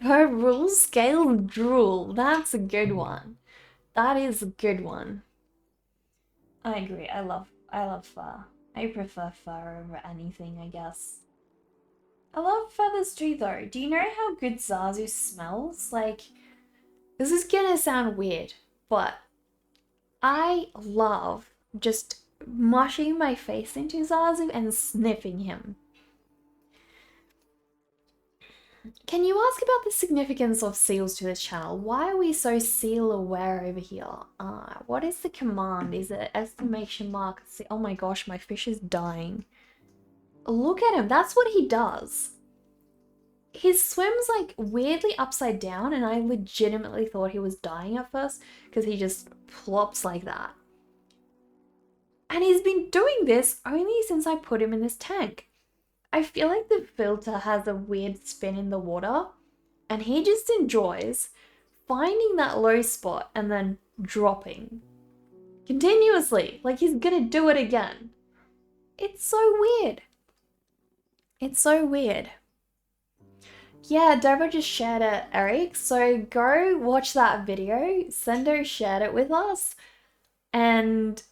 Per rule scale drool. That's a good one. That is a good one. I agree. I love fur. I prefer fur over anything, I guess. I love feathers too though. Do you know how good Zazu smells? Like, this is gonna sound weird, but I love just mushing my face into Zazu and sniffing him. Can you ask about the significance of seals to this channel? Why are we so seal aware over here? What is the command? Is it exclamation mark? Oh my gosh, my fish is dying. Look at him, that's what he does. He swims like weirdly upside down and I legitimately thought he was dying at first because he just plops like that. And he's been doing this only since I put him in this tank. I feel like the filter has a weird spin in the water and he just enjoys finding that low spot and then dropping continuously, like he's gonna do it again. It's so weird. It's so weird. Yeah, Deborah just shared it, Eric, so go watch that video. Sendo shared it with us and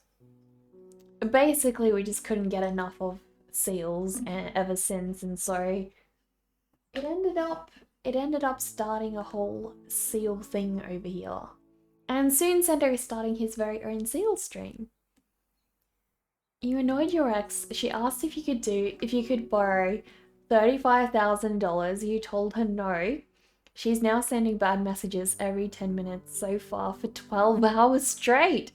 basically we just couldn't get enough of seals ever since, and so it ended up starting a whole seal thing over here. And soon Sendo is starting his very own seal stream. You annoyed your ex. She asked if you could borrow $35,000. You told her no. She's now sending bad messages every 10 minutes so far for 12 hours straight.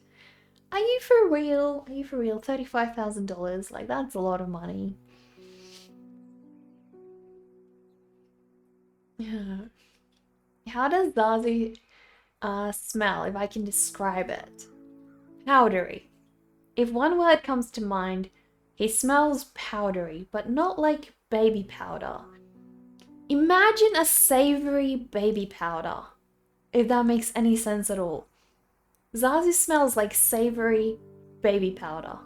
Are you for real? Are you for real? $35,000? Like, that's a lot of money. Yeah. How does Zazu smell, if I can describe it? Powdery. If one word comes to mind, he smells powdery, but not like baby powder. Imagine a savory baby powder, if that makes any sense at all. Zazu smells like savory baby powder.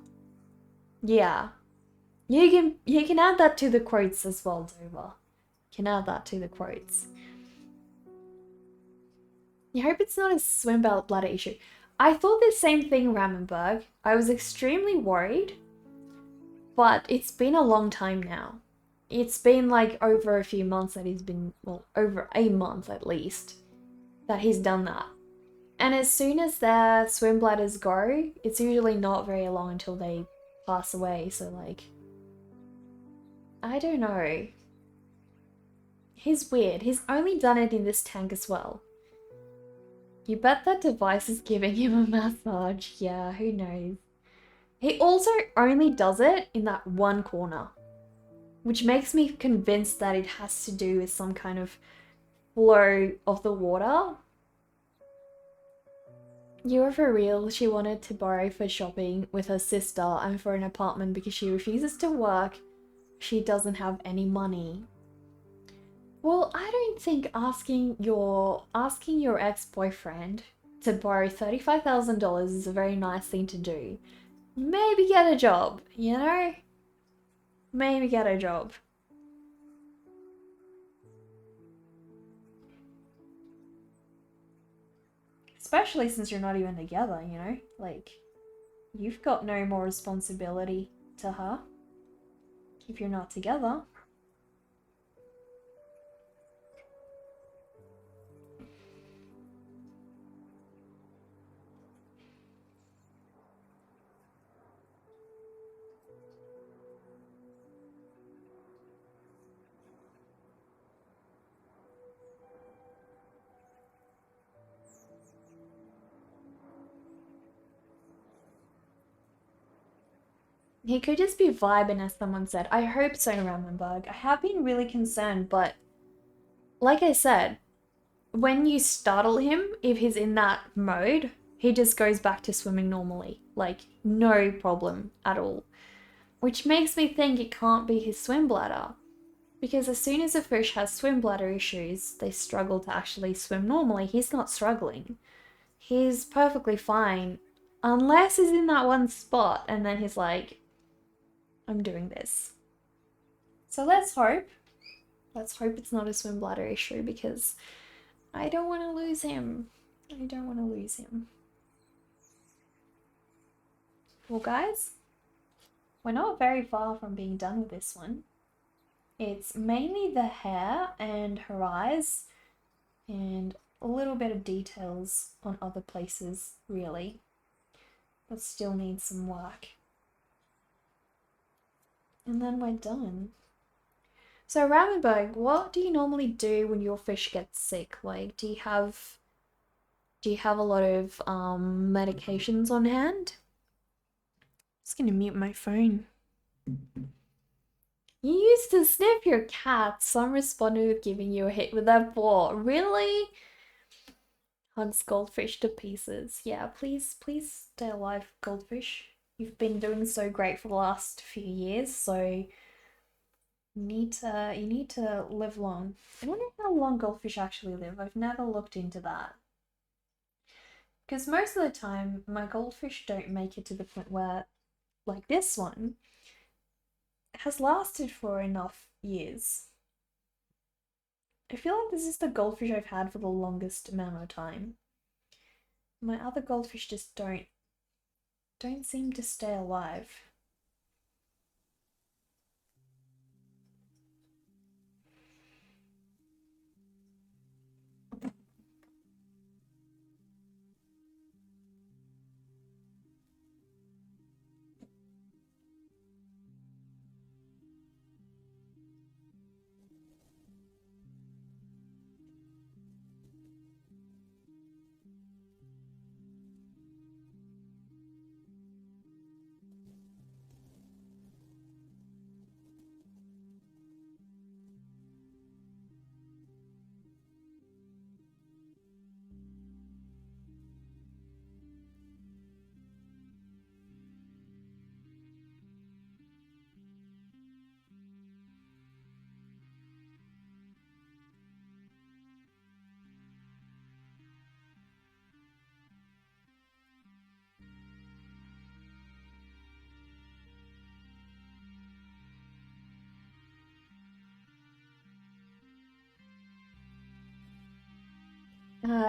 Yeah. You can add that to the quotes as well, Dover. You can add that to the quotes. You hope it's not a swim bladder issue. I thought the same thing, Ramenberg. I was extremely worried, but it's been a long time now. It's been like over a few months that he's been, well, over a month at least, that he's done that. And as soon as their swim bladders go, it's usually not very long until they pass away. So, like, I don't know. He's weird. He's only done it in this tank as well. You bet that device is giving him a massage. Yeah, who knows? He also only does it in that one corner, which makes me convinced that it has to do with some kind of flow of the water. You were for real. She wanted to borrow for shopping with her sister and for an apartment because she refuses to work. She doesn't have any money. Well, I don't think asking your ex-boyfriend to borrow $35,000 is a very nice thing to do. Maybe get a job, you know? Maybe get a job. Especially since you're not even together, you know? Like, you've got no more responsibility to her if you're not together. He could just be vibing, as someone said. I hope so, Ramenberg. I have been really concerned, but like I said, when you startle him, if he's in that mode, he just goes back to swimming normally. Like, no problem at all. Which makes me think it can't be his swim bladder. Because as soon as a fish has swim bladder issues, they struggle to actually swim normally. He's not struggling. He's perfectly fine. Unless he's in that one spot and then he's like, I'm doing this. So let's hope. Let's hope it's not a swim bladder issue because I don't want to lose him. I don't want to lose him. Well, guys, we're not very far from being done with this one. It's mainly the hair and her eyes and a little bit of details on other places, really, but still needs some work. And then we're done. So Ramenberg, what do you normally do when your fish gets sick? Like, do you have a lot of medications on hand? Just gonna mute my phone. You used to sniff your cat. Some responded with giving you a hit with their paw. Really? Hugs goldfish to pieces. Yeah, please stay alive, goldfish. You've been doing so great for the last few years, so you need to live long. I wonder how long goldfish actually live. I've never looked into that. Because most of the time, my goldfish don't make it to the point where, like this one, has lasted for enough years. I feel like this is the goldfish I've had for the longest amount of time. My other goldfish just don't seem to stay alive.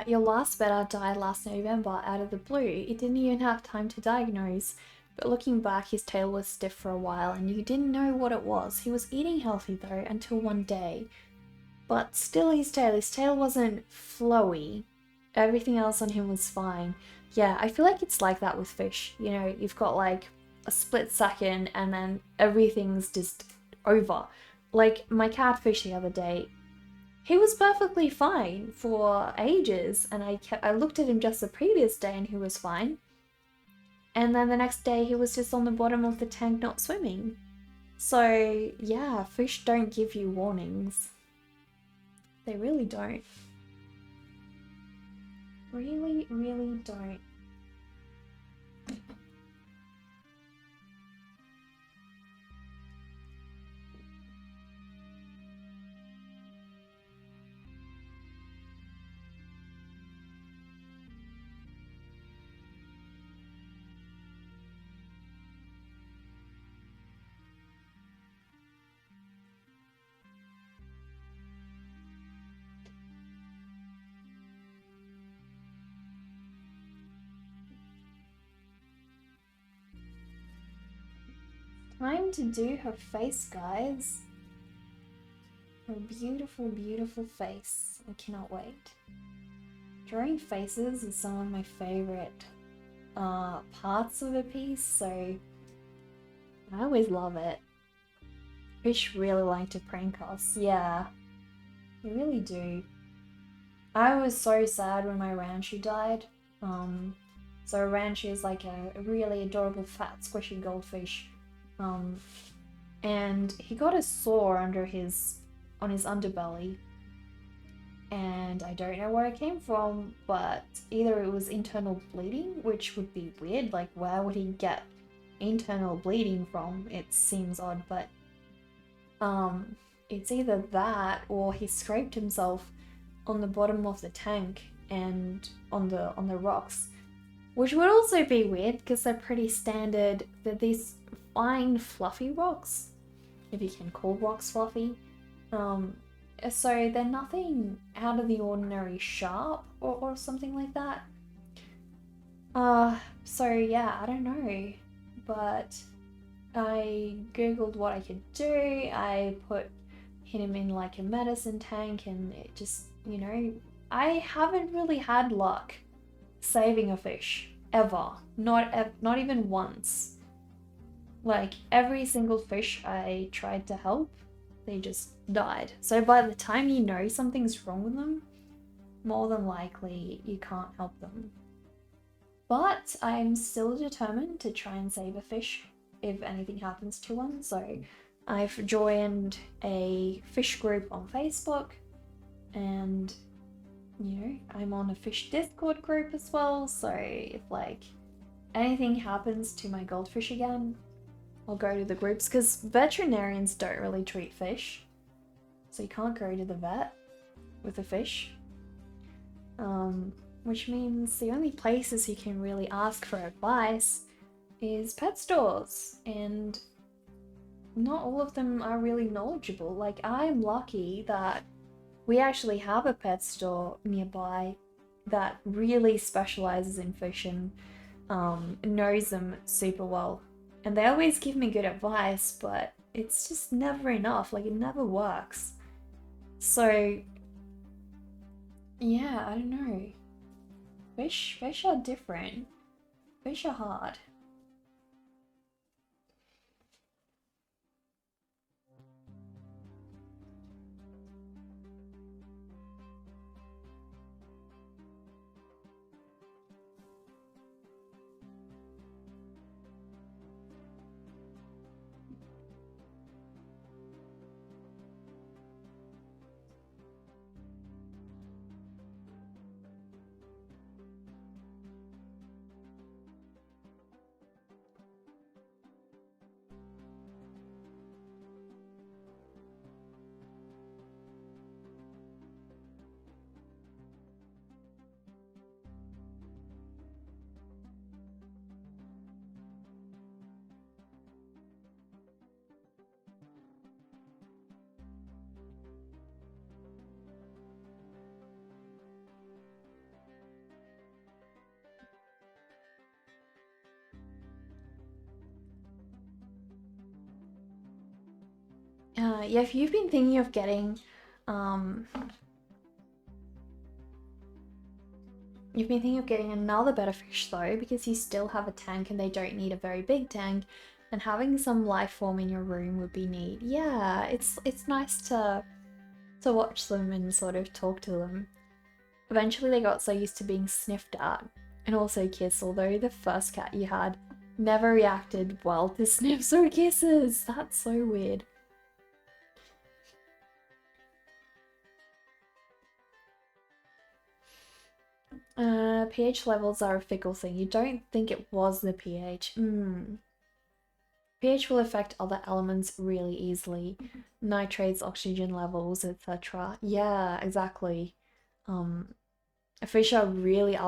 your last better died last November out of the blue. It didn't even have time to diagnose. But looking back, his tail was stiff for a while and you didn't know what it was. He was eating healthy though until one day. But still his tail wasn't flowy. Everything else on him was fine. Yeah, I feel like it's like that with fish. You know, you've got like a split second and then everything's just over. Like my catfish the other day, he was perfectly fine for ages and I looked at him just the previous day and he was fine. And then the next day he was just on the bottom of the tank not swimming. So yeah, fish don't give you warnings. They really don't. Really, really don't. Time to do her face, guys. Her beautiful, beautiful face. I cannot wait. Drawing faces is some of my favorite parts of a piece, so I always love it. Fish really like to prank us. Yeah, they really do. I was so sad when my Ranchu died. So Ranchu is like a really adorable fat squishy goldfish. And he got a sore on his underbelly, and I don't know where it came from, but either it was internal bleeding, which would be weird, like where would he get internal bleeding from? It seems odd, but it's either that or he scraped himself on the bottom of the tank and on the rocks, which would also be weird because they're pretty standard. They're these fine fluffy rocks, if you can call rocks fluffy. So they're nothing out of the ordinary sharp or something like that. So yeah, I don't know, but I googled what I could do. I hit him in like a medicine tank and it just, you know, I haven't really had luck saving a fish ever. Not even once. Like every single fish I tried to help, they just died. So by the time you know something's wrong with them, more than likely you can't help them. But I'm still determined to try and save a fish if anything happens to one. So I've joined a fish group on Facebook, and you know, I'm on a fish Discord group as well. So if like anything happens to my goldfish again, I'll go to the groups, because veterinarians don't really treat fish. So you can't go to the vet with a fish. Which means the only places you can really ask for advice is pet stores, and not all of them are really knowledgeable. Like, I'm lucky that we actually have a pet store nearby that really specializes in fish and knows them super well. And they always give me good advice, but it's just never enough. Like, it never works. So yeah, I don't know. Fish are different. Fish are hard. Yeah, if you've been thinking of getting, you've been thinking of getting another better fish though, because you still have a tank and they don't need a very big tank, and having some life form in your room would be neat. Yeah, it's nice to watch them and sort of talk to them. Eventually they got so used to being sniffed at and also kissed, although the first cat you had never reacted well to sniffs or kisses. That's so weird. pH levels are a fickle thing. You don't think it was the pH. pH will affect other elements really easily. Nitrates, oxygen levels, etc. Yeah, exactly. Fish are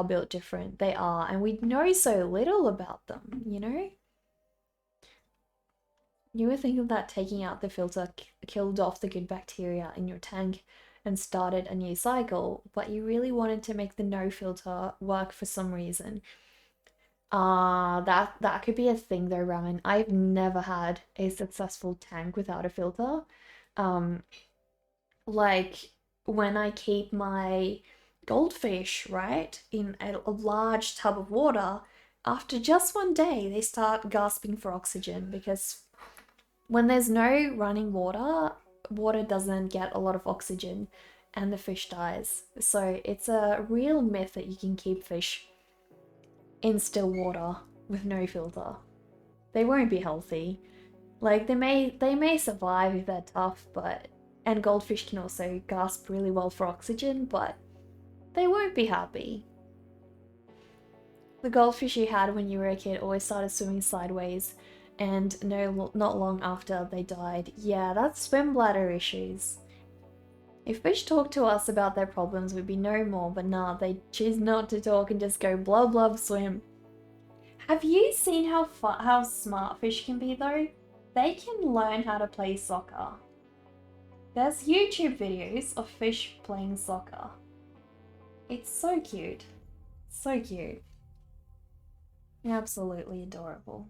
built different. They are, and we know so little about them, you know? You would think that taking out the filter killed off the good bacteria in your tank and started a new cycle, but you really wanted to make the no filter work for some reason. That could be a thing though, Ramen. I've never had a successful tank without a filter. Um, like when I keep my goldfish, right, in a large tub of water, after just one day, they start gasping for oxygen because when there's no running water, water doesn't get a lot of oxygen and the fish dies. So it's a real myth that you can keep fish in still water with no filter. They won't be healthy. Like they may survive if they're tough, but and goldfish can also gasp really well for oxygen, but they won't be happy. The goldfish you had when you were a kid always started swimming sideways, and not long after they died. Yeah, that's swim bladder issues. If fish talked to us about their problems, we'd be no more, but nah, they choose not to talk and just go blub blub swim. Have you seen how smart fish can be though? They can learn how to play soccer. There's YouTube videos of fish playing soccer. It's so cute. So cute. Absolutely adorable.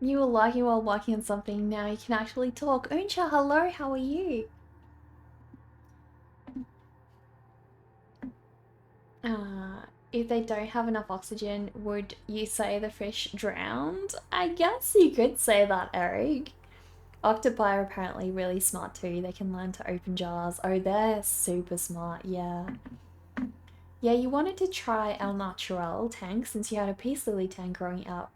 You were lucky while working on something, now you can actually talk. Uncha, hello, how are you? If they don't have enough oxygen, would you say the fish drowned? I guess you could say that, Eric. Octopi are apparently really smart too. They can learn to open jars. Oh, they're super smart, yeah. Yeah, you wanted to try our natural tank since you had a peace lily tank growing out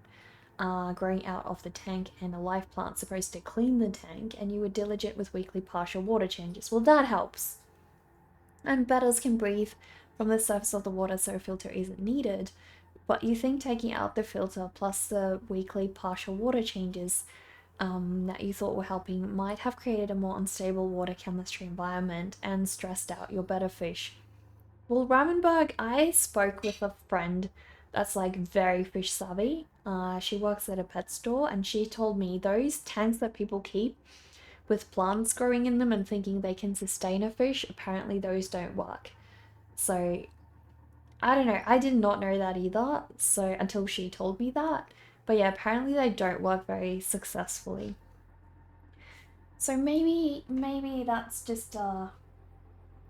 of the tank and a life plant supposed to clean the tank, and you were diligent with weekly partial water changes. Well, that helps. And betters can breathe from the surface of the water, so a filter isn't needed. But you think taking out the filter plus the weekly partial water changes that you thought were helping might have created a more unstable water chemistry environment and stressed out your better fish. Well, Ramenberg, I spoke with a friend that's like very fish savvy. She works at a pet store and she told me those tanks that people keep with plants growing in them and thinking they can sustain a fish, apparently those don't work. So I don't know, I did not know that either, so until she told me that. But yeah, apparently they don't work very successfully. So maybe that's just a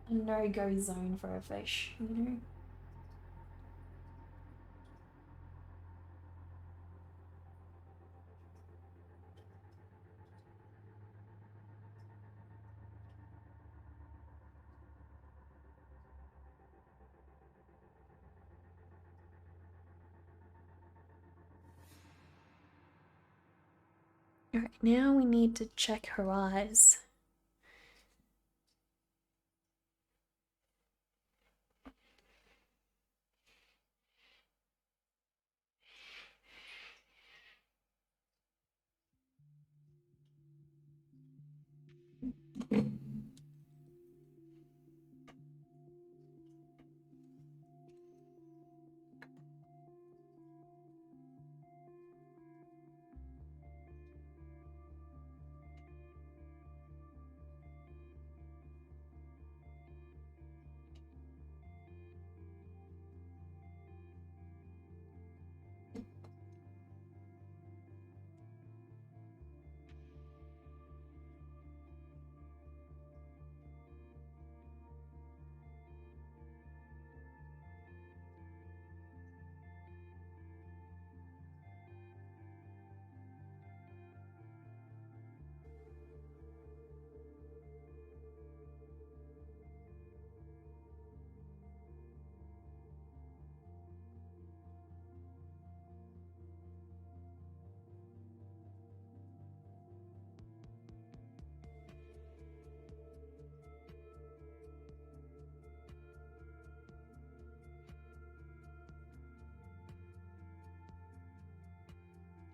no-go zone for a fish, you know? Alright, now we need to check her eyes.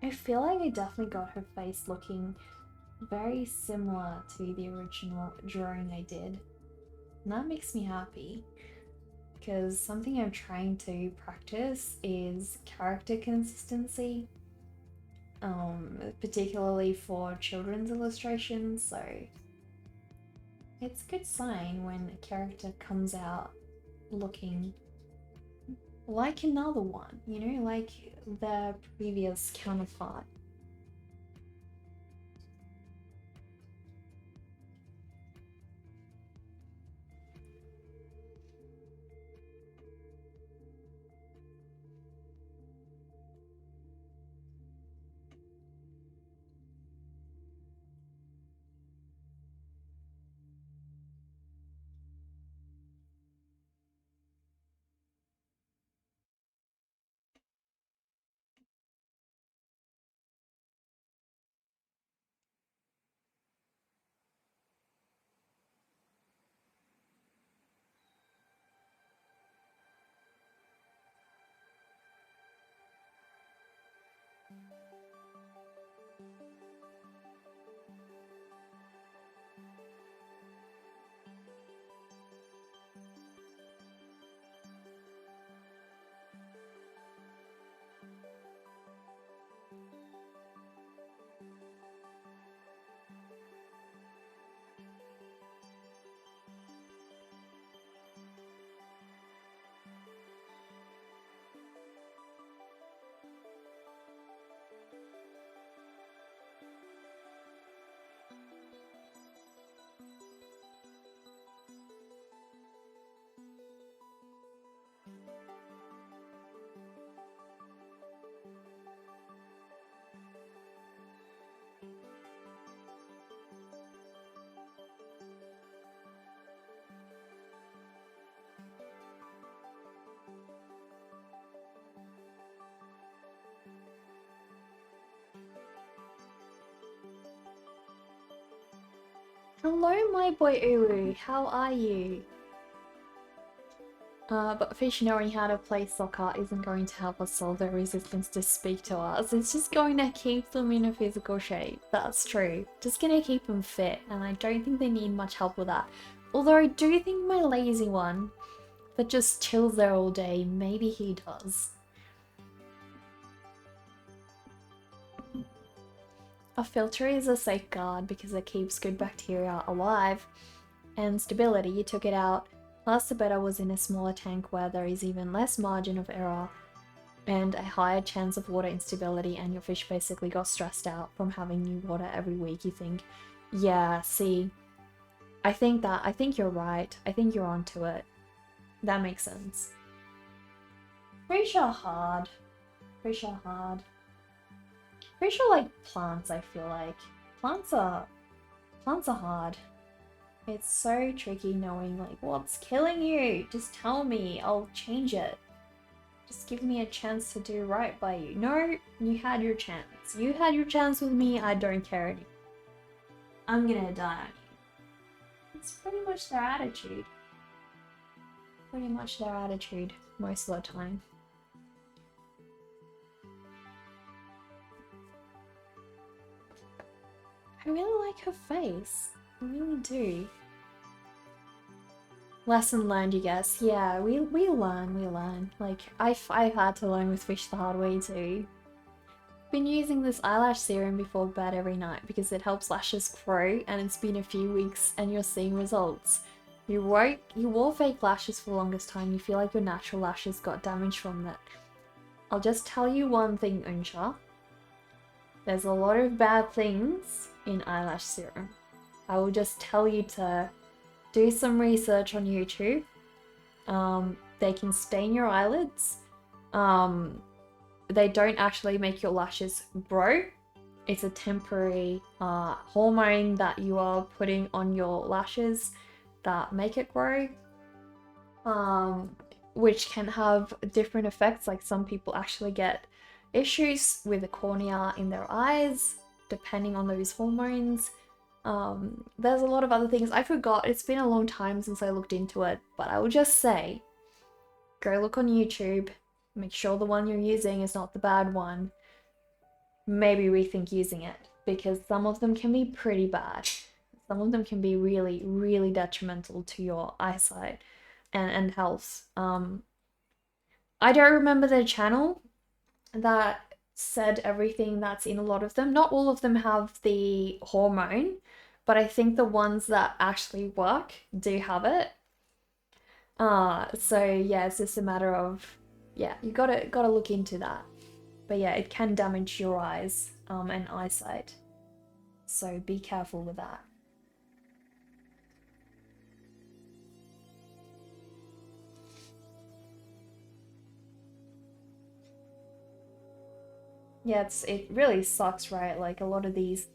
I feel like I definitely got her face looking very similar to the original drawing I did. And that makes me happy because something I'm trying to practice is character consistency, particularly for children's illustrations. So it's a good sign when a character comes out looking like another one, you know, like their previous counterpart. Hello, my boy Uru. How are you? But fish knowing how to play soccer isn't going to help us solve their resistance to speak to us. It's just going to keep them in a physical shape. That's true. Just gonna keep them fit, and I don't think they need much help with that. Although I do think my lazy one that just chills there all day, maybe he does. A filter is a safeguard because it keeps good bacteria alive and stability. You took it out. Last the better was in a smaller tank where there is even less margin of error and a higher chance of water instability, and your fish basically got stressed out from having new water every week. You think, yeah, see, I think you're right. I think you're onto it. That makes sense. Fish are hard. Fish are hard. Fish are like plants, I feel like. Plants are hard. It's so tricky knowing like what's killing you. Just tell me, I'll change it. Just give me a chance to do right by you. No, you had your chance. You had your chance with me, I don't care anymore. I'm gonna die on you. It's pretty much their attitude. Pretty much their attitude most of the time. I really like her face. I really do. Lesson learned, you guess. Yeah, we learn. Like, I've had to learn with fish the hard way too. Been using this eyelash serum before bed every night because it helps lashes grow, and it's been a few weeks and you're seeing results. You wore fake lashes for the longest time, you feel like your natural lashes got damaged from that. I'll just tell you one thing, Unsha. There's a lot of bad things in eyelash serum. I will just tell you to do some research on YouTube. They can stain your eyelids. They don't actually make your lashes grow. It's a temporary hormone that you are putting on your lashes that make it grow. Which can have different effects. Like some people actually get issues with the cornea in their eyes depending on those hormones. There's a lot of other things. I forgot. It's been a long time since I looked into it, but I will just say, go look on YouTube. Make sure the one you're using is not the bad one. Maybe rethink using it, because some of them can be pretty bad. Some of them can be really, really detrimental to your eyesight and health. I don't remember the channel that said everything that's in a lot of them. Not all of them have the hormone, but I think the ones that actually work do have it. So yeah, it's just a matter of, yeah, you gotta look into that. But yeah, it can damage your eyes and eyesight. So be careful with that. Yeah, it really sucks, right? Like a lot of these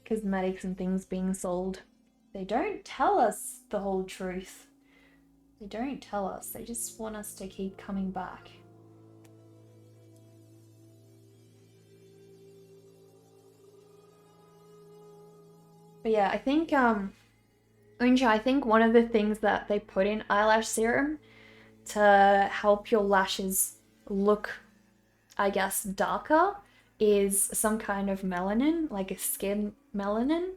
cosmetics and things being sold, they don't tell us the whole truth. They don't tell us. They just want us to keep coming back. But yeah, I think Unja, I think one of the things that they put in eyelash serum to help your lashes look, I guess, darker is some kind of melanin, like a skin melanin.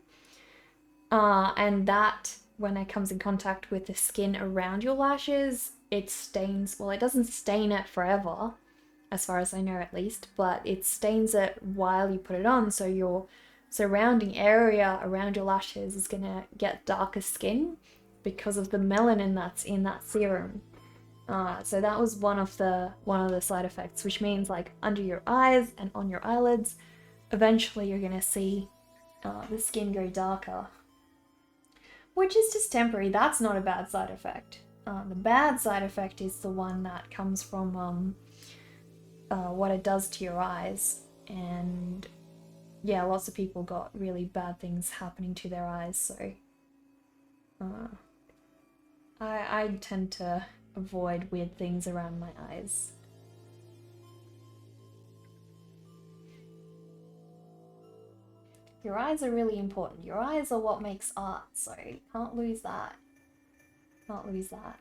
And that, when it comes in contact with the skin around your lashes, it stains, well, it doesn't stain it forever, as far as I know at least, but it stains it while you put it on, so your surrounding area around your lashes is gonna get darker skin because of the melanin that's in that serum. So that was one of the side effects, which means like under your eyes and on your eyelids, eventually you're gonna see the skin go darker, which is just temporary. That's not a bad side effect. The bad side effect is the one that comes from what it does to your eyes, and yeah, lots of people got really bad things happening to their eyes, so I tend to avoid weird things around my eyes. Your eyes are really important. Your eyes are what makes art, so can't lose that. Can't lose that.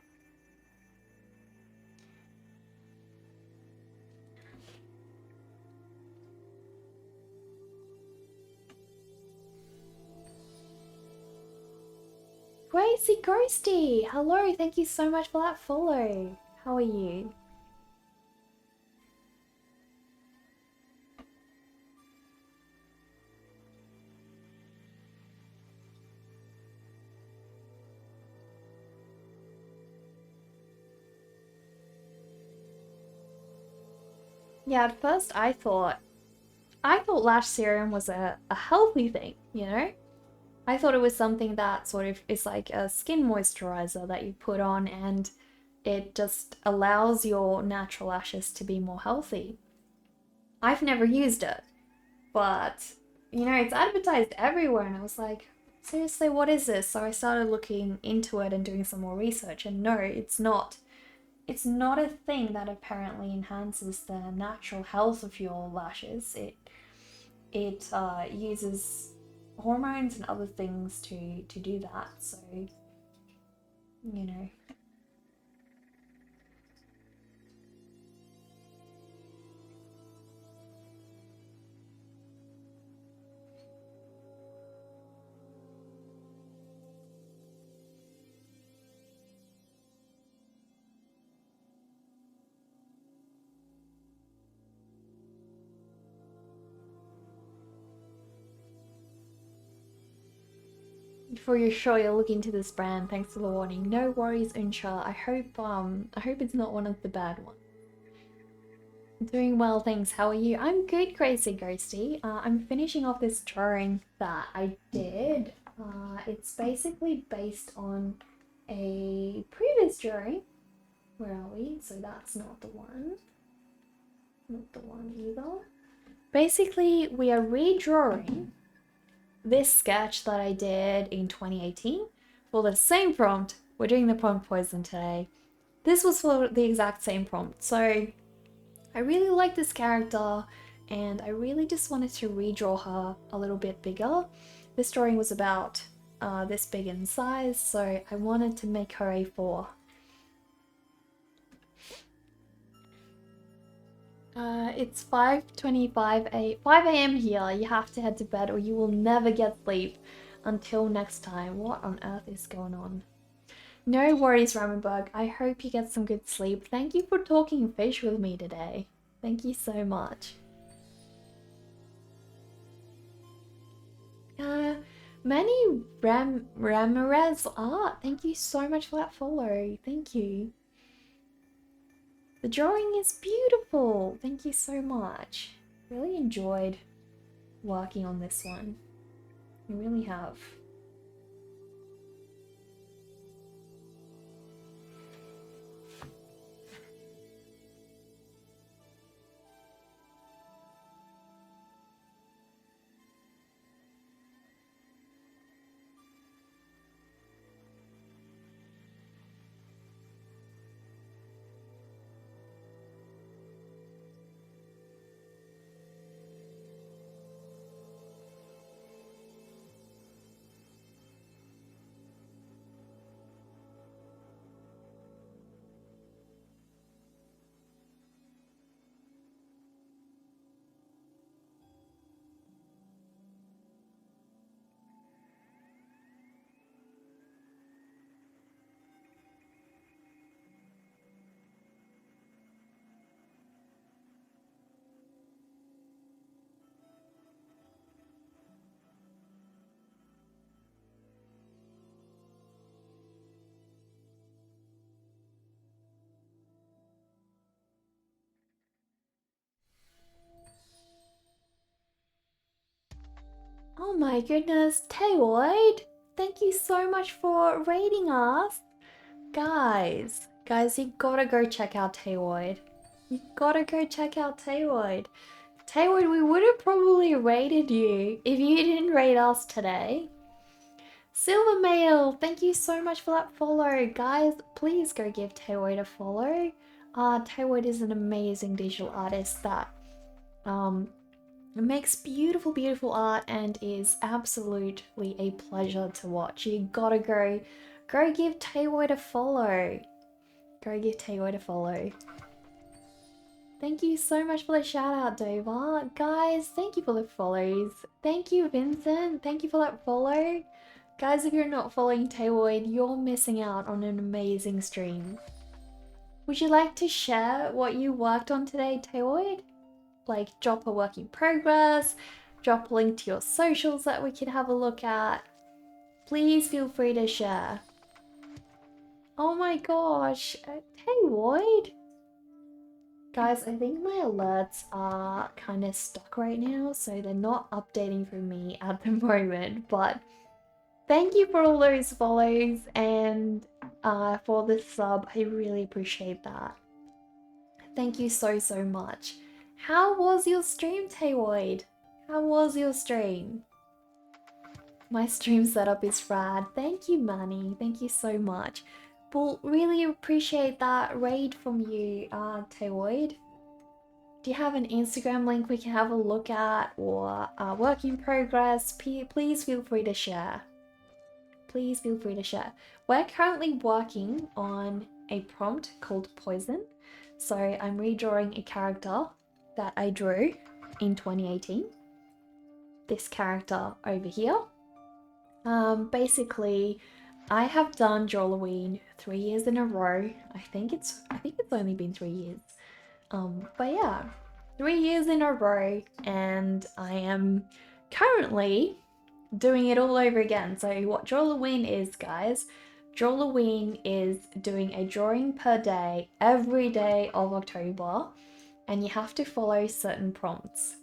Gracie Ghosty! Hello, thank you so much for that follow. How are you? Yeah, at first I thought lash serum was a healthy thing, you know? I thought it was something that sort of is like a skin moisturizer that you put on and it just allows your natural lashes to be more healthy. I've never used it, but you know, it's advertised everywhere and I was like, seriously, what is this? So I started looking into it and doing some more research and no, it's not. It's not a thing that apparently enhances the natural health of your lashes. It uses hormones and other things to do that. So, you know. Before you're sure you'll look into this brand, thanks for the warning. No worries, Unsha. I hope it's not one of the bad ones. Doing well, thanks. How are you? I'm good, Gracie Ghosty. I'm finishing off this drawing that I did. It's basically based on a previous drawing. Where are we? So that's not the one. Not the one either. Basically, we are redrawing this sketch that I did in 2018 for the same prompt. We're doing the prompt poison today. This was for the exact same prompt. So I really like this character and I really just wanted to redraw her a little bit bigger. This drawing was about this big in size, so I wanted to make her A4. It's 5:25 5 a.m. here. You have to head to bed or you will never get sleep. Until next time. What on earth is going on? No worries, Ramenberg. I hope you get some good sleep. Thank you for talking fish with me today. Thank you so much. Manny Ramirez art. Thank you so much for that follow. Thank you. The drawing is beautiful. Thank you so much. Really enjoyed working on this one. I really have. Oh my goodness, Tayoid! Thank you so much for raiding us! Guys, you gotta go check out Tayoid. You gotta go check out Tayoid. Tayoid, we would have probably raided you if you didn't raid us today. Silver Mail, thank you so much for that follow. Guys, please go give Tayoid a follow. Tayoid is an amazing digital artist that makes beautiful, beautiful art and is absolutely a pleasure to watch. You gotta go give Tayoid a follow. Go give Tayoid a follow. Thank you so much for the shout out, Dover. Guys, thank you for the follows. Thank you, Vincent. Thank you for that follow. Guys, if you're not following Taywoid, you're missing out on an amazing stream. Would you like to share what you worked on today, Taywoid? Like drop a work in progress, drop a link to your socials that we can have a look at. Please feel free to share. Oh my gosh, Taywoid. Guys, I think my alerts are kind of stuck right now, so they're not updating for me at the moment, but thank you for all those follows and for the sub. I really appreciate that. Thank you so much. How was your stream, Taywoid? How was your stream? My stream setup is rad. Thank you, Manny. Thank you so much. Well, really appreciate that raid from you, Taywoid. Do you have an Instagram link we can have a look at, or work in progress? Please feel free to share. Please feel free to share. We're currently working on a prompt called Poison. So I'm redrawing a character that I drew in 2018. This character over here. Basically, I have done Drawlloween 3 years in a row. I think it's only been 3 years. But yeah, 3 years in a row, and I am currently doing it all over again. So what Drawlloween is, guys, Drawlloween is doing a drawing per day every day of October, and you have to follow certain prompts.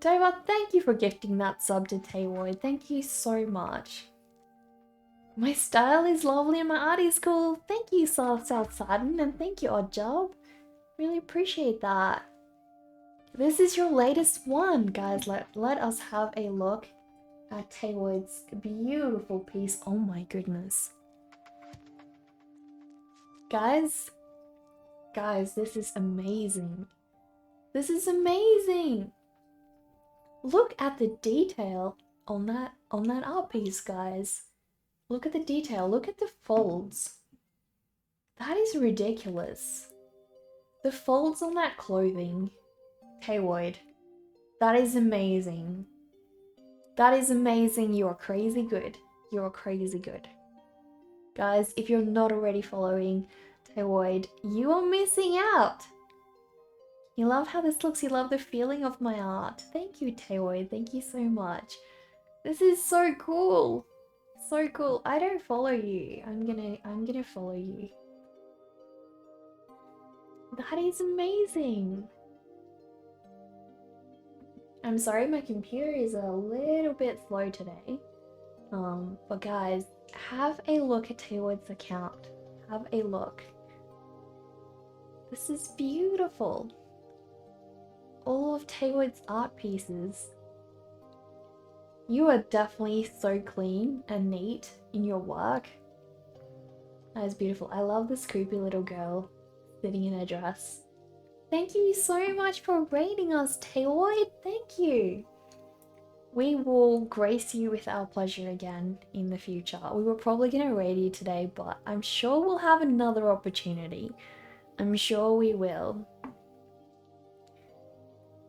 Dover, thank you for gifting that sub to Taywoid. Thank you so much. My style is lovely and my art is cool. Thank you, South Sudden, and thank you, Odd Job. Really appreciate that. This is your latest one, guys. Let us have a look at Taywoid's beautiful piece. Oh my goodness. Guys, this is amazing. This is amazing. Look at the detail on that art piece, guys. Look at the detail. Look at the folds. That is ridiculous. The folds on that clothing. Taywoid. That is amazing. That is amazing. You are crazy good. You are crazy good. Guys, if you're not already following Taywoid, you are missing out. You love how this looks. You love the feeling of my art. Thank you, Taywoid. Thank you so much. This is so cool. So cool. I don't follow you. I'm gonna follow you. That is amazing. I'm sorry my computer is a little bit slow today. But guys, have a look at Taywoid's account. Have a look. This is beautiful. All of Taywoid's art pieces. You are definitely so clean and neat in your work. That is beautiful. I love this creepy little girl sitting in her dress. Thank you so much for raiding us, Taywoid. Thank you. We will grace you with our pleasure again in the future. We were probably going to raid you today, but I'm sure we'll have another opportunity. I'm sure we will.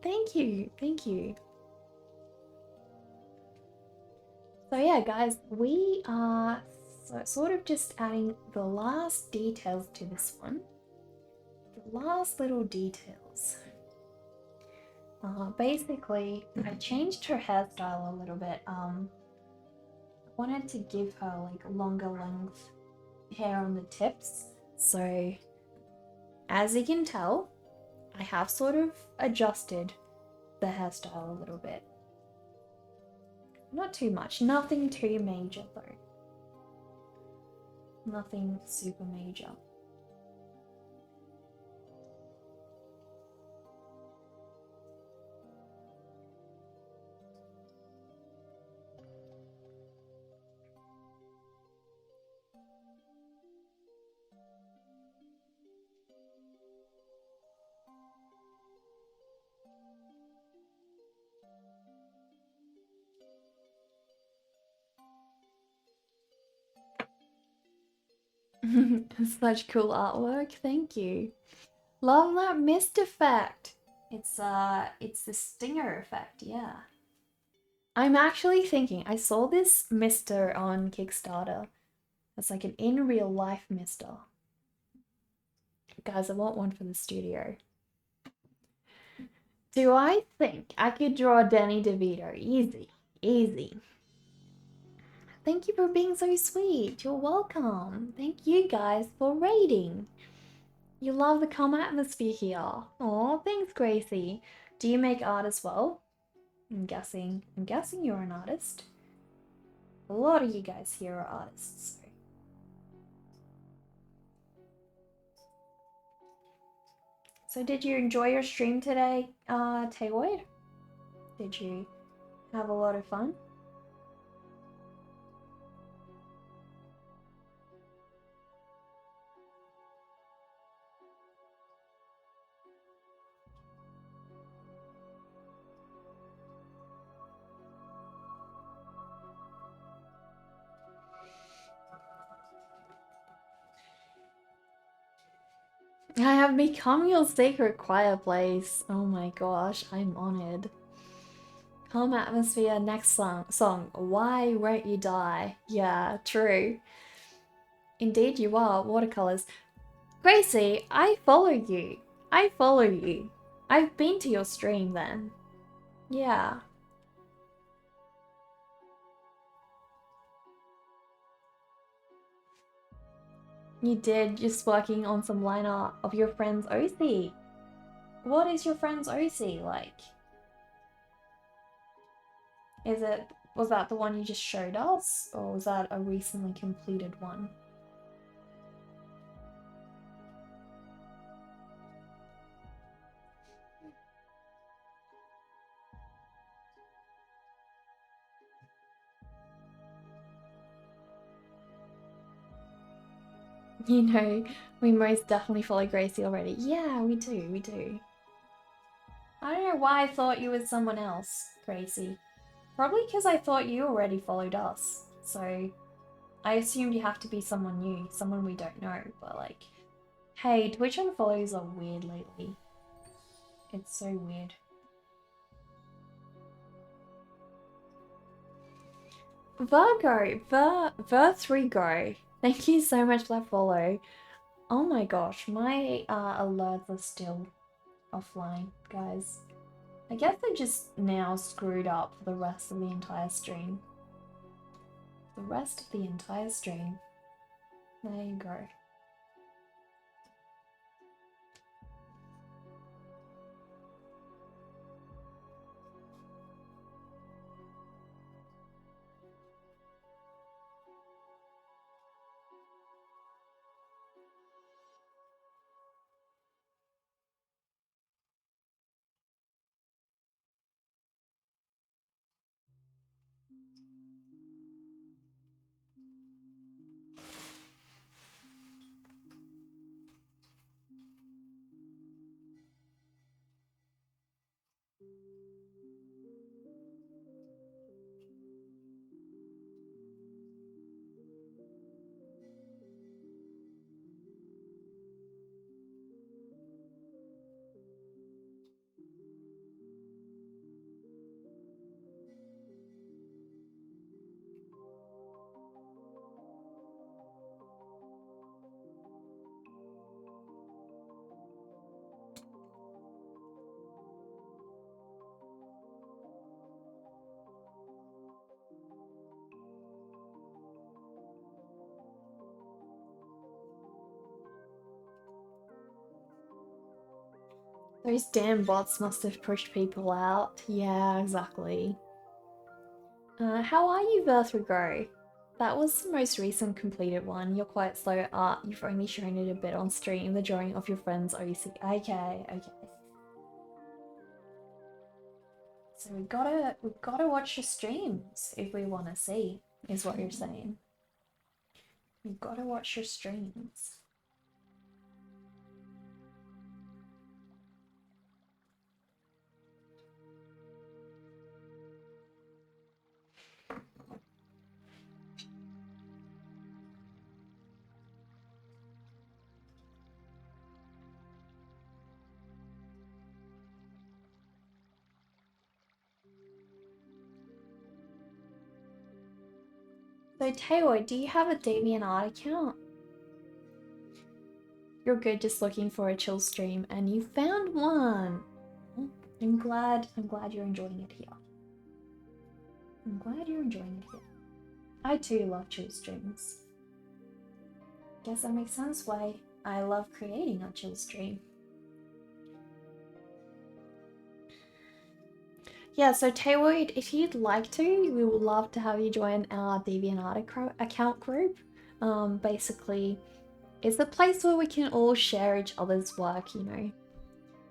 Thank you. Thank you. So yeah, guys, we are sort of just adding the last details to this one. The last little details. Basically, I changed her hairstyle a little bit. I wanted to give her like longer length hair on the tips. So, as you can tell, I have sort of adjusted the hairstyle a little bit. Not too much, nothing too major though. Nothing super major. Such cool artwork, thank you. Love that mist effect. It's the stinger effect, yeah. I'm actually thinking, I saw this mister on Kickstarter. It's like an in real life mister. Guys, I want one for the studio. Do I think I could draw Danny DeVito? Easy, easy. Thank you for being so sweet. You're welcome. Thank you guys for raiding. You love the calm atmosphere here. Oh, thanks, Gracie. Do you make art as well? I'm guessing you're an artist. A lot of you guys here are artists. So did you enjoy your stream today, Taywood? Did you have a lot of fun? I have become your sacred quiet place. Oh my gosh, I'm honored. Calm atmosphere, next song. Why won't you die? Yeah, true. Indeed you are. Watercolors. Gracie, I follow you. I follow you. I've been to your stream then. Yeah. You did, just working on some line art of your friend's OC. What is your friend's OC like? Was that the one you just showed us? Or was that a recently completed one? You know, we most definitely follow Gracie already. Yeah, we do. I don't know why I thought you was someone else, Gracie. Probably because I thought you already followed us. So I assumed you have to be someone new, someone we don't know. But like, hey, Twitch unfollows are weird lately. It's so weird. Virgo, Virthrigo. Thank you so much for that follow. Oh my gosh, my alerts are still offline, guys. I guess they're just now screwed up for the rest of the entire stream. The rest of the entire stream. There you go. Those damn bots must have pushed people out. Yeah, exactly. How are you, Verthrigo? That was the most recent completed one. You're quite slow at art. You've only shown it a bit on stream. The drawing of your friend's OC. Okay. So we've gotta watch your streams if we want to see, is what you're saying. We've gotta watch your streams. So Taylor, do you have a DeviantArt account? You're good just looking for a chill stream and you found one. I'm glad you're enjoying it here. I'm glad you're enjoying it here. I too love chill streams. Guess that makes sense why I love creating a chill stream. Yeah, so Taylor, if you'd like to, we would love to have you join our DeviantArt account group. Basically, it's a place where we can all share each other's work, you know.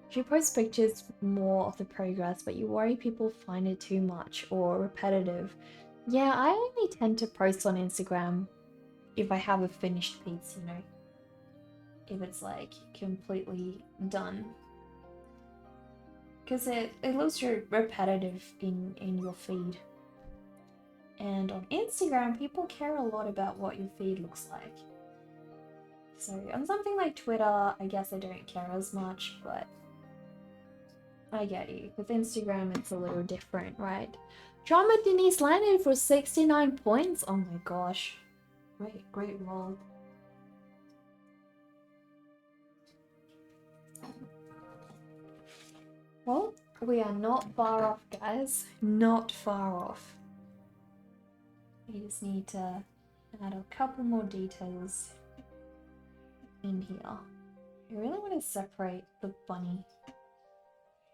If you post pictures more of the progress, but you worry people find it too much or repetitive, yeah, I only tend to post on Instagram if I have a finished piece, you know. If it's like completely done. Because it looks repetitive in your feed. And on Instagram, people care a lot about what your feed looks like. So on something like Twitter, I guess I don't care as much, but I get you. With Instagram, it's a little different, right? Drama Denise landed for 69 points. Oh my gosh. Great roll. Well, we are not far off, guys. Not far off. We just need to add a couple more details in here. I really want to separate the bunny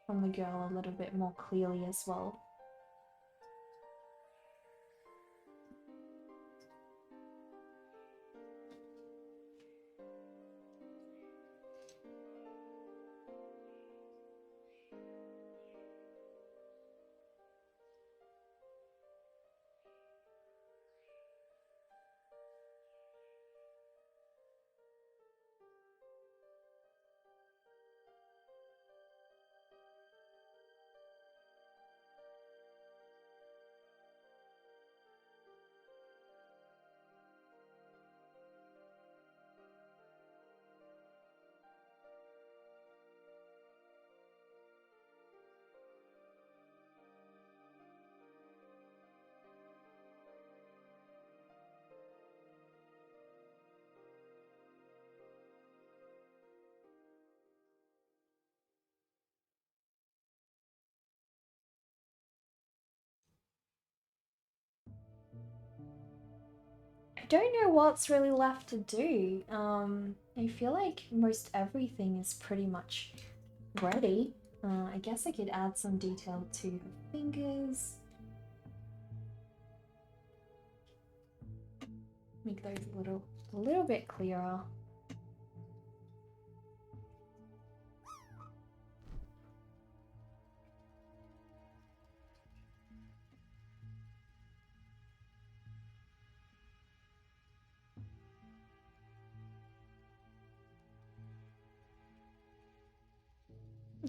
from the girl a little bit more clearly as well. I don't know what's really left to do. I feel like most everything is pretty much ready. I guess I could add some detail to her fingers. Make those a little bit clearer.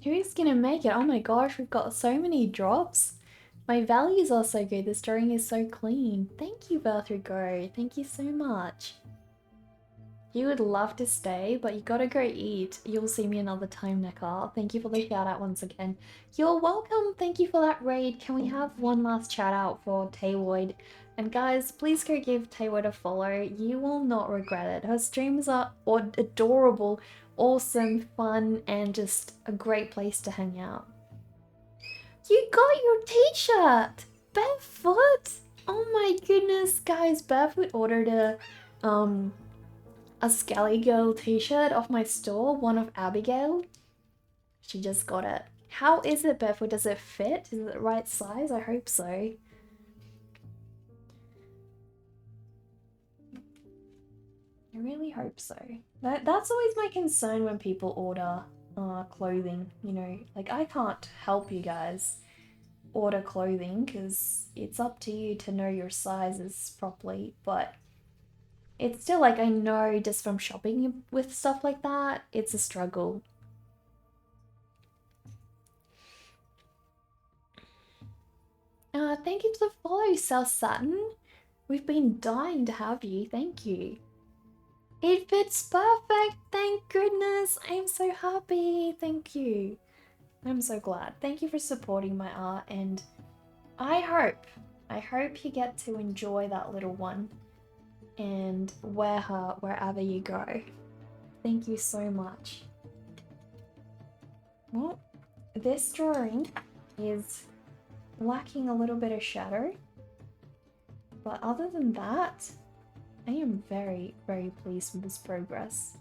Who's gonna make it? Oh my gosh, we've got so many drops. My values are so good. This drawing is so clean. Thank you, Go. Thank you so much. You would love to stay, but you gotta go eat. You'll see me another time, Nekar. Thank you for the shout out once again. You're welcome. Thank you for that raid. Can we have one last shout out for Taywood? And guys, please go give Taywood a follow. You will not regret it. Her streams are adorable, awesome, fun, and just a great place to hang out. You got your t-shirt! Barefoot! Oh my goodness, guys, Barefoot ordered a Skelly Girl t-shirt off my store, one of Abigail. She just got it. How is it, Barefoot? Does it fit? Is it the right size? I hope so. I really hope so. That's always my concern when people order clothing, you know. Like, I can't help you guys order clothing because it's up to you to know your sizes properly, but it's still like, I know just from shopping with stuff like that, it's a struggle. Thank you for the follow, South Saturn. We've been dying to have you. Thank you. It fits perfect. Thank goodness. I'm so happy. Thank you. I'm so glad. Thank you for supporting my art, and I hope I hope you get to enjoy that little one and wear her wherever you go. Thank you so much. Well, this drawing is lacking a little bit of shadow, but other than that, I am very, very pleased with this progress.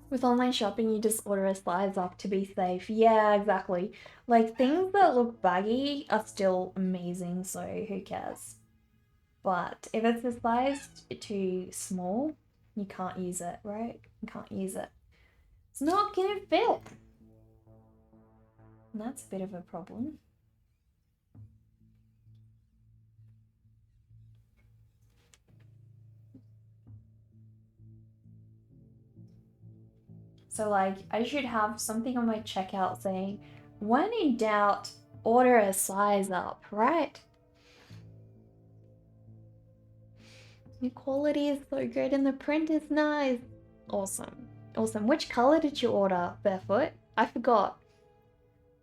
With online shopping, you just order a size up to be safe. Yeah, exactly. Like, things that look baggy are still amazing, so who cares? But if it's a size too small, you can't use it, right? You can't use it. It's not gonna fit. And that's a bit of a problem. So like, I should have something on my checkout saying, when in doubt, order a size up, right? The quality is so good and the print is nice. Awesome. Awesome. Which color did you order, Barefoot? I forgot.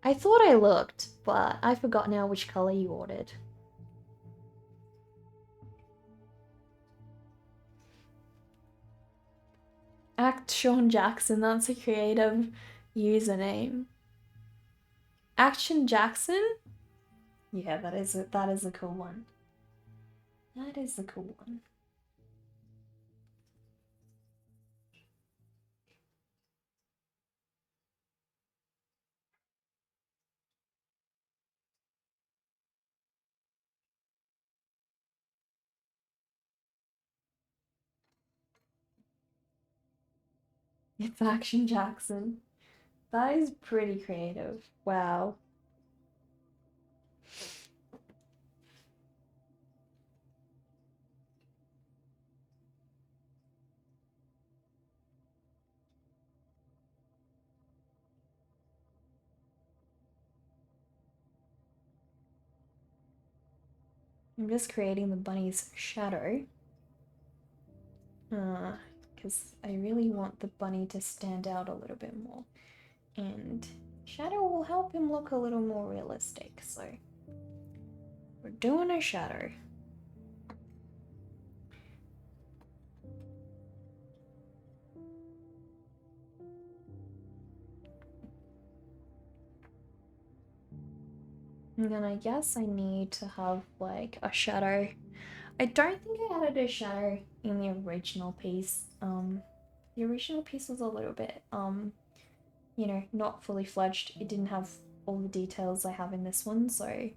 I thought I looked, but I forgot now which color you ordered. Act Sean Jackson, that's a creative username. Action Jackson? Yeah, that is a cool one. That is a cool one. It's Action Jackson. That is pretty creative. Wow. I'm just creating the bunny's shadow. Because I really want the bunny to stand out a little bit more. And shadow will help him look a little more realistic, so we're doing a shadow. And then I guess I need to have like a shadow. I don't think I added a shadow in the original piece. The original piece was a little bit, you know, not fully fledged. It didn't have all the details I have in this one, so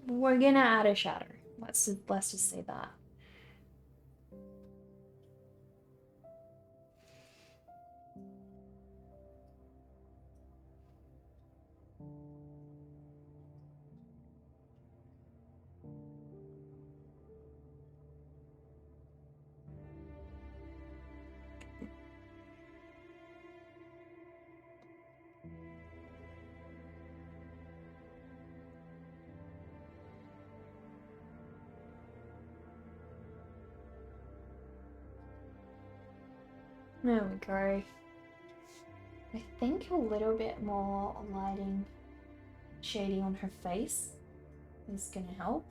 we're gonna add a shadow. Let's just say that. There we go. I think a little bit more lighting shading on her face is gonna help.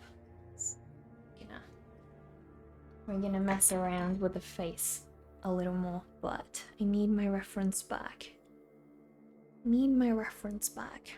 We're gonna mess around with the face a little more, but I need my reference back. Need my reference back.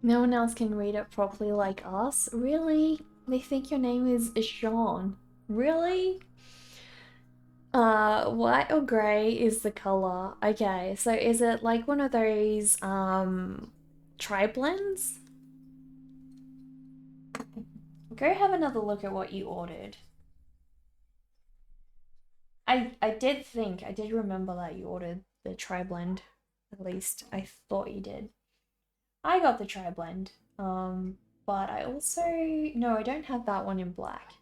No one else can read it properly like us? Really? They think your name is Jean. Really? White or grey is the color. Okay, so is it like one of those tri-blends? Go have another look at what you ordered. I did remember that you ordered the tri-blend. At least I thought you did. I got the tri-blend. But I also no, I don't have that one in black.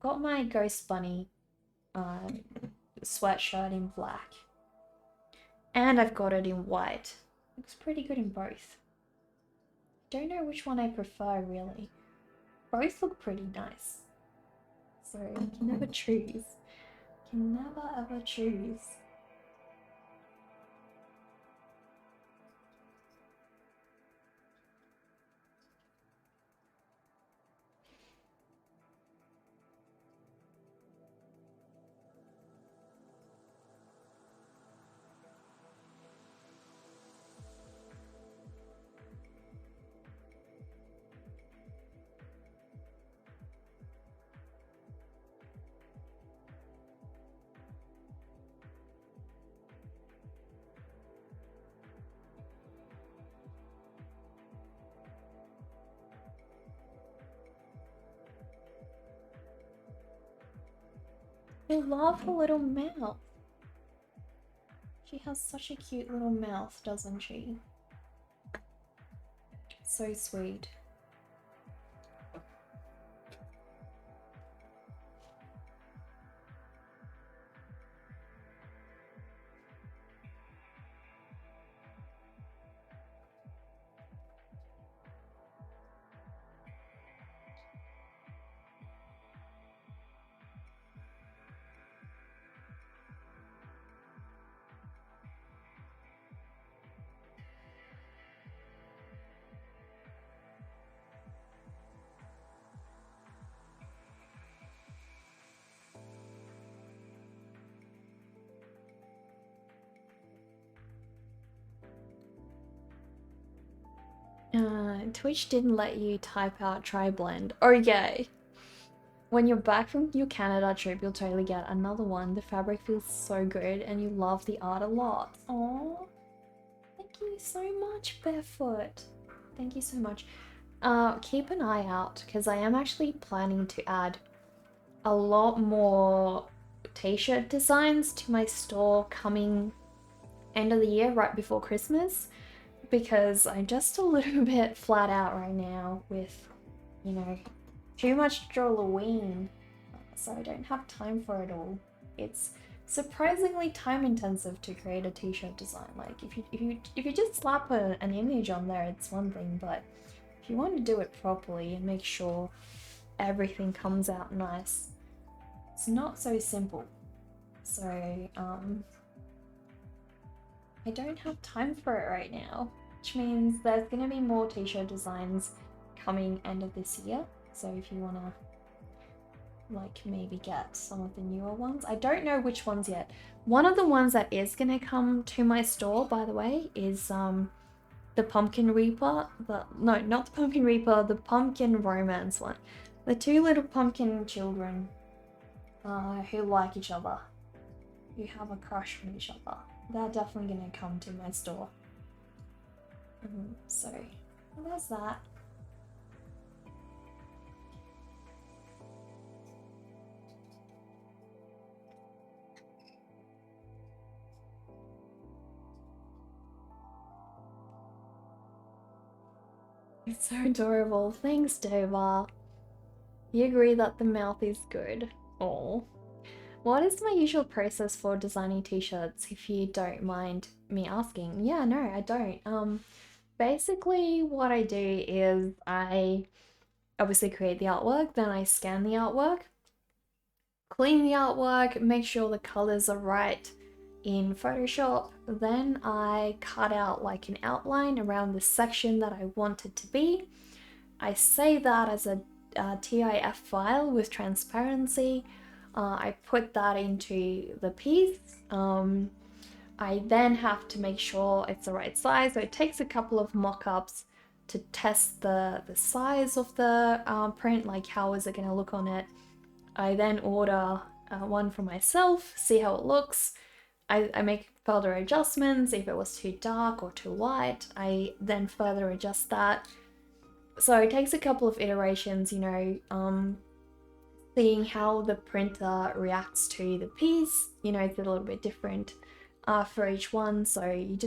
Got my Ghost Bunny sweatshirt in black. And I've got it in white. Looks pretty good in both. Don't know which one I prefer really. Both look pretty nice. So you can never choose. Can never ever choose. I love her little mouth. She has such a cute little mouth, doesn't she? So sweet. Twitch didn't let you type out tri-blend. Okay. When you're back from your Canada trip, you'll totally get another one. The fabric feels so good and you love the art a lot. Aww. Thank you so much, Barefoot. Thank you so much. Keep an eye out because I am actually planning to add a lot more t-shirt designs to my store coming end of the year right before Christmas, because I'm just a little bit flat out right now with, you know, too much Drawlloween, so I don't have time for it all. It's surprisingly time intensive to create a t-shirt design. Like if you just slap an image on there, it's one thing, but if you want to do it properly and make sure everything comes out nice, it's not so simple. So I don't have time for it right now, which means there's gonna be more t-shirt designs coming end of this year. So if you wanna like maybe get some of the newer ones, I don't know which ones yet. One of the ones that is gonna come to my store, by the way, is the Pumpkin Reaper. No, not the Pumpkin Reaper, the Pumpkin Romance one. The two little pumpkin children who like each other, who have a crush on each other. They're definitely gonna come to my store. So well, there's that. It's so adorable. Thanks, Dover. You agree that the mouth is good. Oh. What is my usual process for designing t-shirts, if you don't mind me asking? Yeah, no, I don't. Basically what I do is I obviously create the artwork, then I scan the artwork, clean the artwork, make sure the colors are right in Photoshop, then I cut out like an outline around the section that I want it to be. I save that as a TIF file with transparency. I put that into the piece. I then have to make sure it's the right size, so it takes a couple of mock-ups to test the size of the print, like how is it going to look on it. I then order one for myself, see how it looks. I make further adjustments. If it was too dark or too light, I then further adjust that. So it takes a couple of iterations, you know, seeing how the printer reacts to the piece. You know, it's a little bit different for each one, so you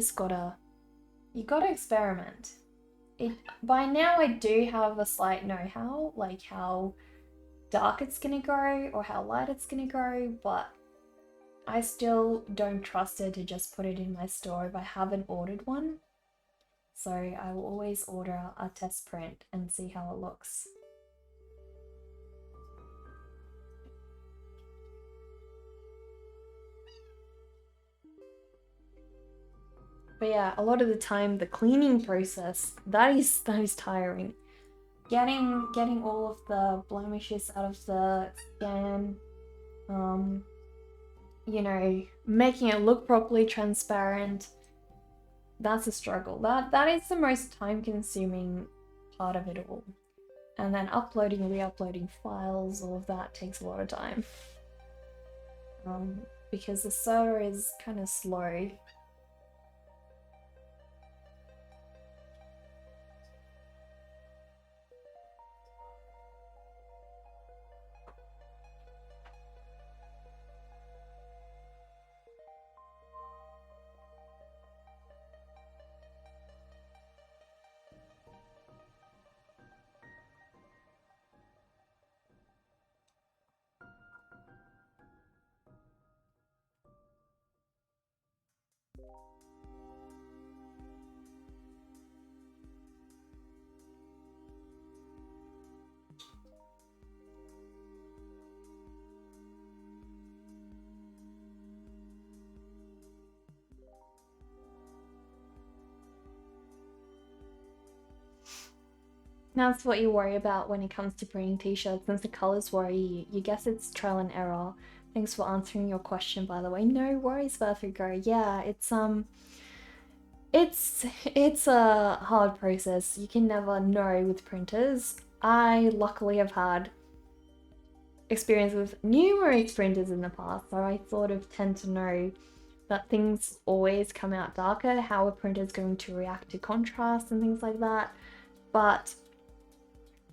gotta experiment. By now I do have a slight know-how, like how dark it's gonna go or how light it's gonna go, but I still don't trust it to just put it in my store if I haven't ordered one. So I will always order a test print and see how it looks. But yeah, a lot of the time the cleaning process, that is tiring. Getting all of the blemishes out of the scan, you know, making it look properly transparent, that's a struggle. That is the most time-consuming part of it all. And then uploading and re-uploading files, all of that takes a lot of time. Because the server is kind of slow. That's what you worry about when it comes to printing t-shirts. Since the colors worry you, you guess it's trial and error. Thanks for answering your question, by the way. No worries, Vertigo. Yeah, it's a hard process. You can never know with printers. I luckily have had experience with numerous printers in the past, so I sort of tend to know that things always come out darker, how a printer is going to react to contrast and things like that. But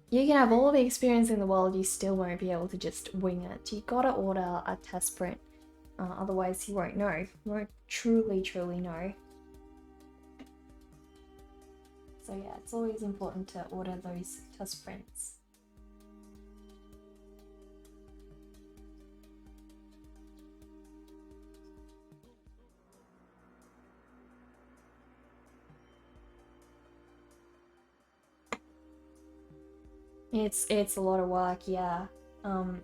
you can have all the experience in the world, you still won't be able to just wing it. You gotta order a test print, otherwise you won't know. You won't truly know. So yeah, it's always important to order those test prints. It's a lot of work, yeah. And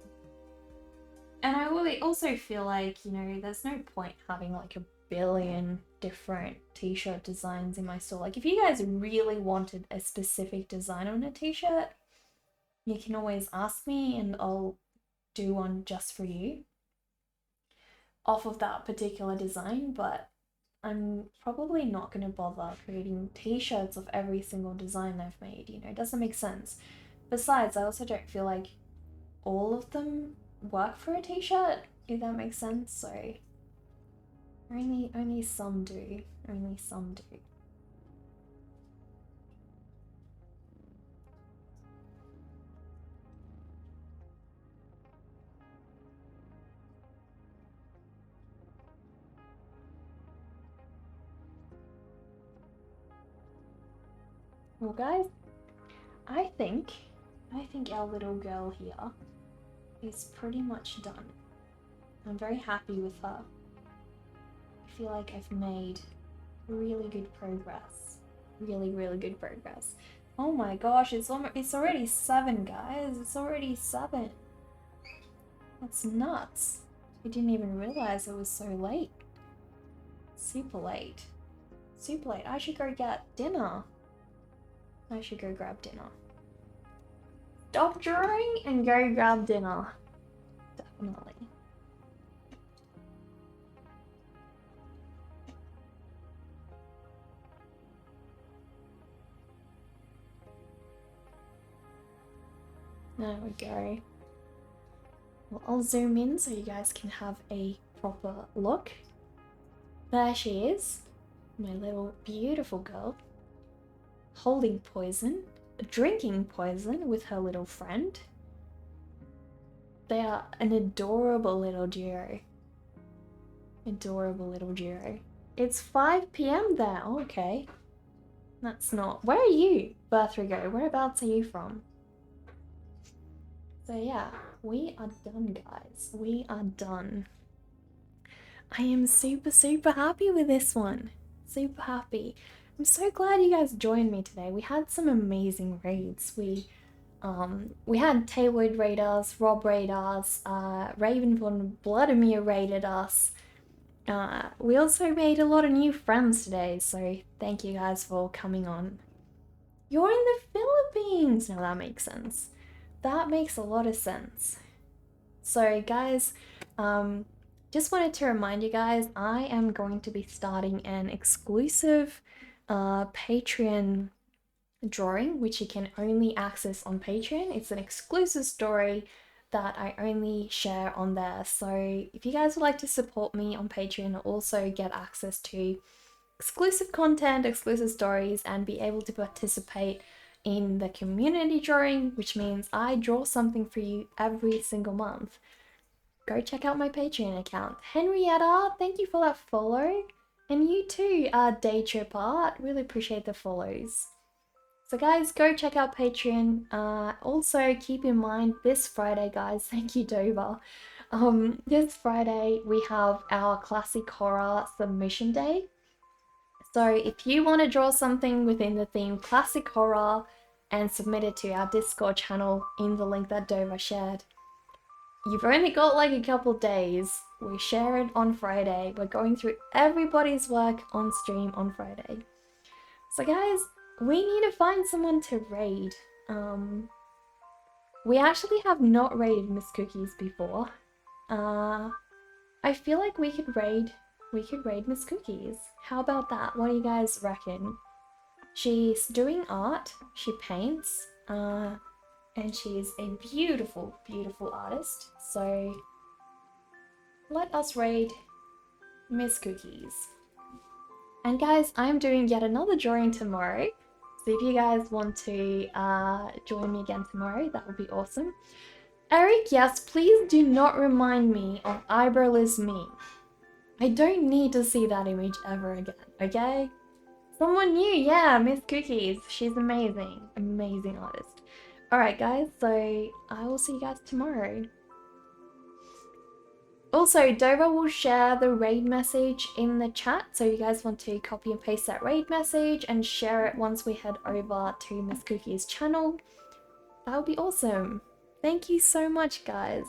I really also feel like, you know, there's no point having like a billion different t-shirt designs in my store. Like if you guys really wanted a specific design on a t-shirt, you can always ask me and I'll do one just for you off of that particular design, but I'm probably not going to bother creating t-shirts of every single design I've made, you know, it doesn't make sense. Besides, I also don't feel like all of them work for a t-shirt, if that makes sense, so only some do. Only some do. Well guys, I think our little girl here is pretty much done. I'm very happy with her. I feel like I've made really good progress. Really good progress. Oh my gosh, it's already 7, guys. It's already 7. That's nuts. I didn't even realize it was so late. Super late. Super late. I should go get dinner. I should go grab dinner. Stop drawing and go grab dinner. Definitely. There we go. Well, I'll zoom in so you guys can have a proper look. There she is, my little beautiful girl, holding poison, drinking poison with her little friend. They are an adorable little duo. Adorable little duo. It's 5 p.m. there. Oh, okay. That's not... Where are you, Berthrigo? Whereabouts are you from? So yeah, we are done, guys. We are done. I am super, super happy with this one. Super happy. I'm so glad you guys joined me today. We had some amazing raids. We had Taywood raid us, Rob raid us, Raven von Vladimir raided us. We also made a lot of new friends today, so thank you guys for coming on. You're in the Philippines! Now that makes sense. That makes a lot of sense. So guys, just wanted to remind you guys, I am going to be starting an exclusive Patreon drawing, which you can only access on Patreon. It's an exclusive story that I only share on there. So if you guys would like to support me on Patreon, also get access to exclusive content, exclusive stories, and be able to participate in the community drawing, which means I draw something for you every single month. Go check out my Patreon account. Henrietta, thank you for that follow. And you too, Day Trip Art. Really appreciate the follows. So guys, go check out Patreon. Also keep in mind this Friday, guys, thank you Dover. This Friday we have our classic horror submission day. So if you want to draw something within the theme classic horror and submit it to our Discord channel in the link that Dover shared, you've only got like a couple days. We share it on Friday. We're going through everybody's work on stream on Friday. So guys, we need to find someone to raid. We actually have not raided Miss Cookies before. I feel like we could raid Miss Cookies. How about that? What do you guys reckon? She's doing art, she paints, and she's a beautiful, beautiful artist. So let us raid Miss Cookies. And guys, I'm doing yet another drawing tomorrow. So if you guys want to join me again tomorrow, that would be awesome. Eric, yes, please do not remind me of Eyebrowless me. I don't need to see that image ever again, okay? Someone new, yeah, Miss Cookies. She's amazing. Amazing artist. Alright guys, so I will see you guys tomorrow. Also, Dover will share the raid message in the chat, so if you guys want to copy and paste that raid message and share it once we head over to Miss Cookies' channel, that would be awesome. Thank you so much, guys.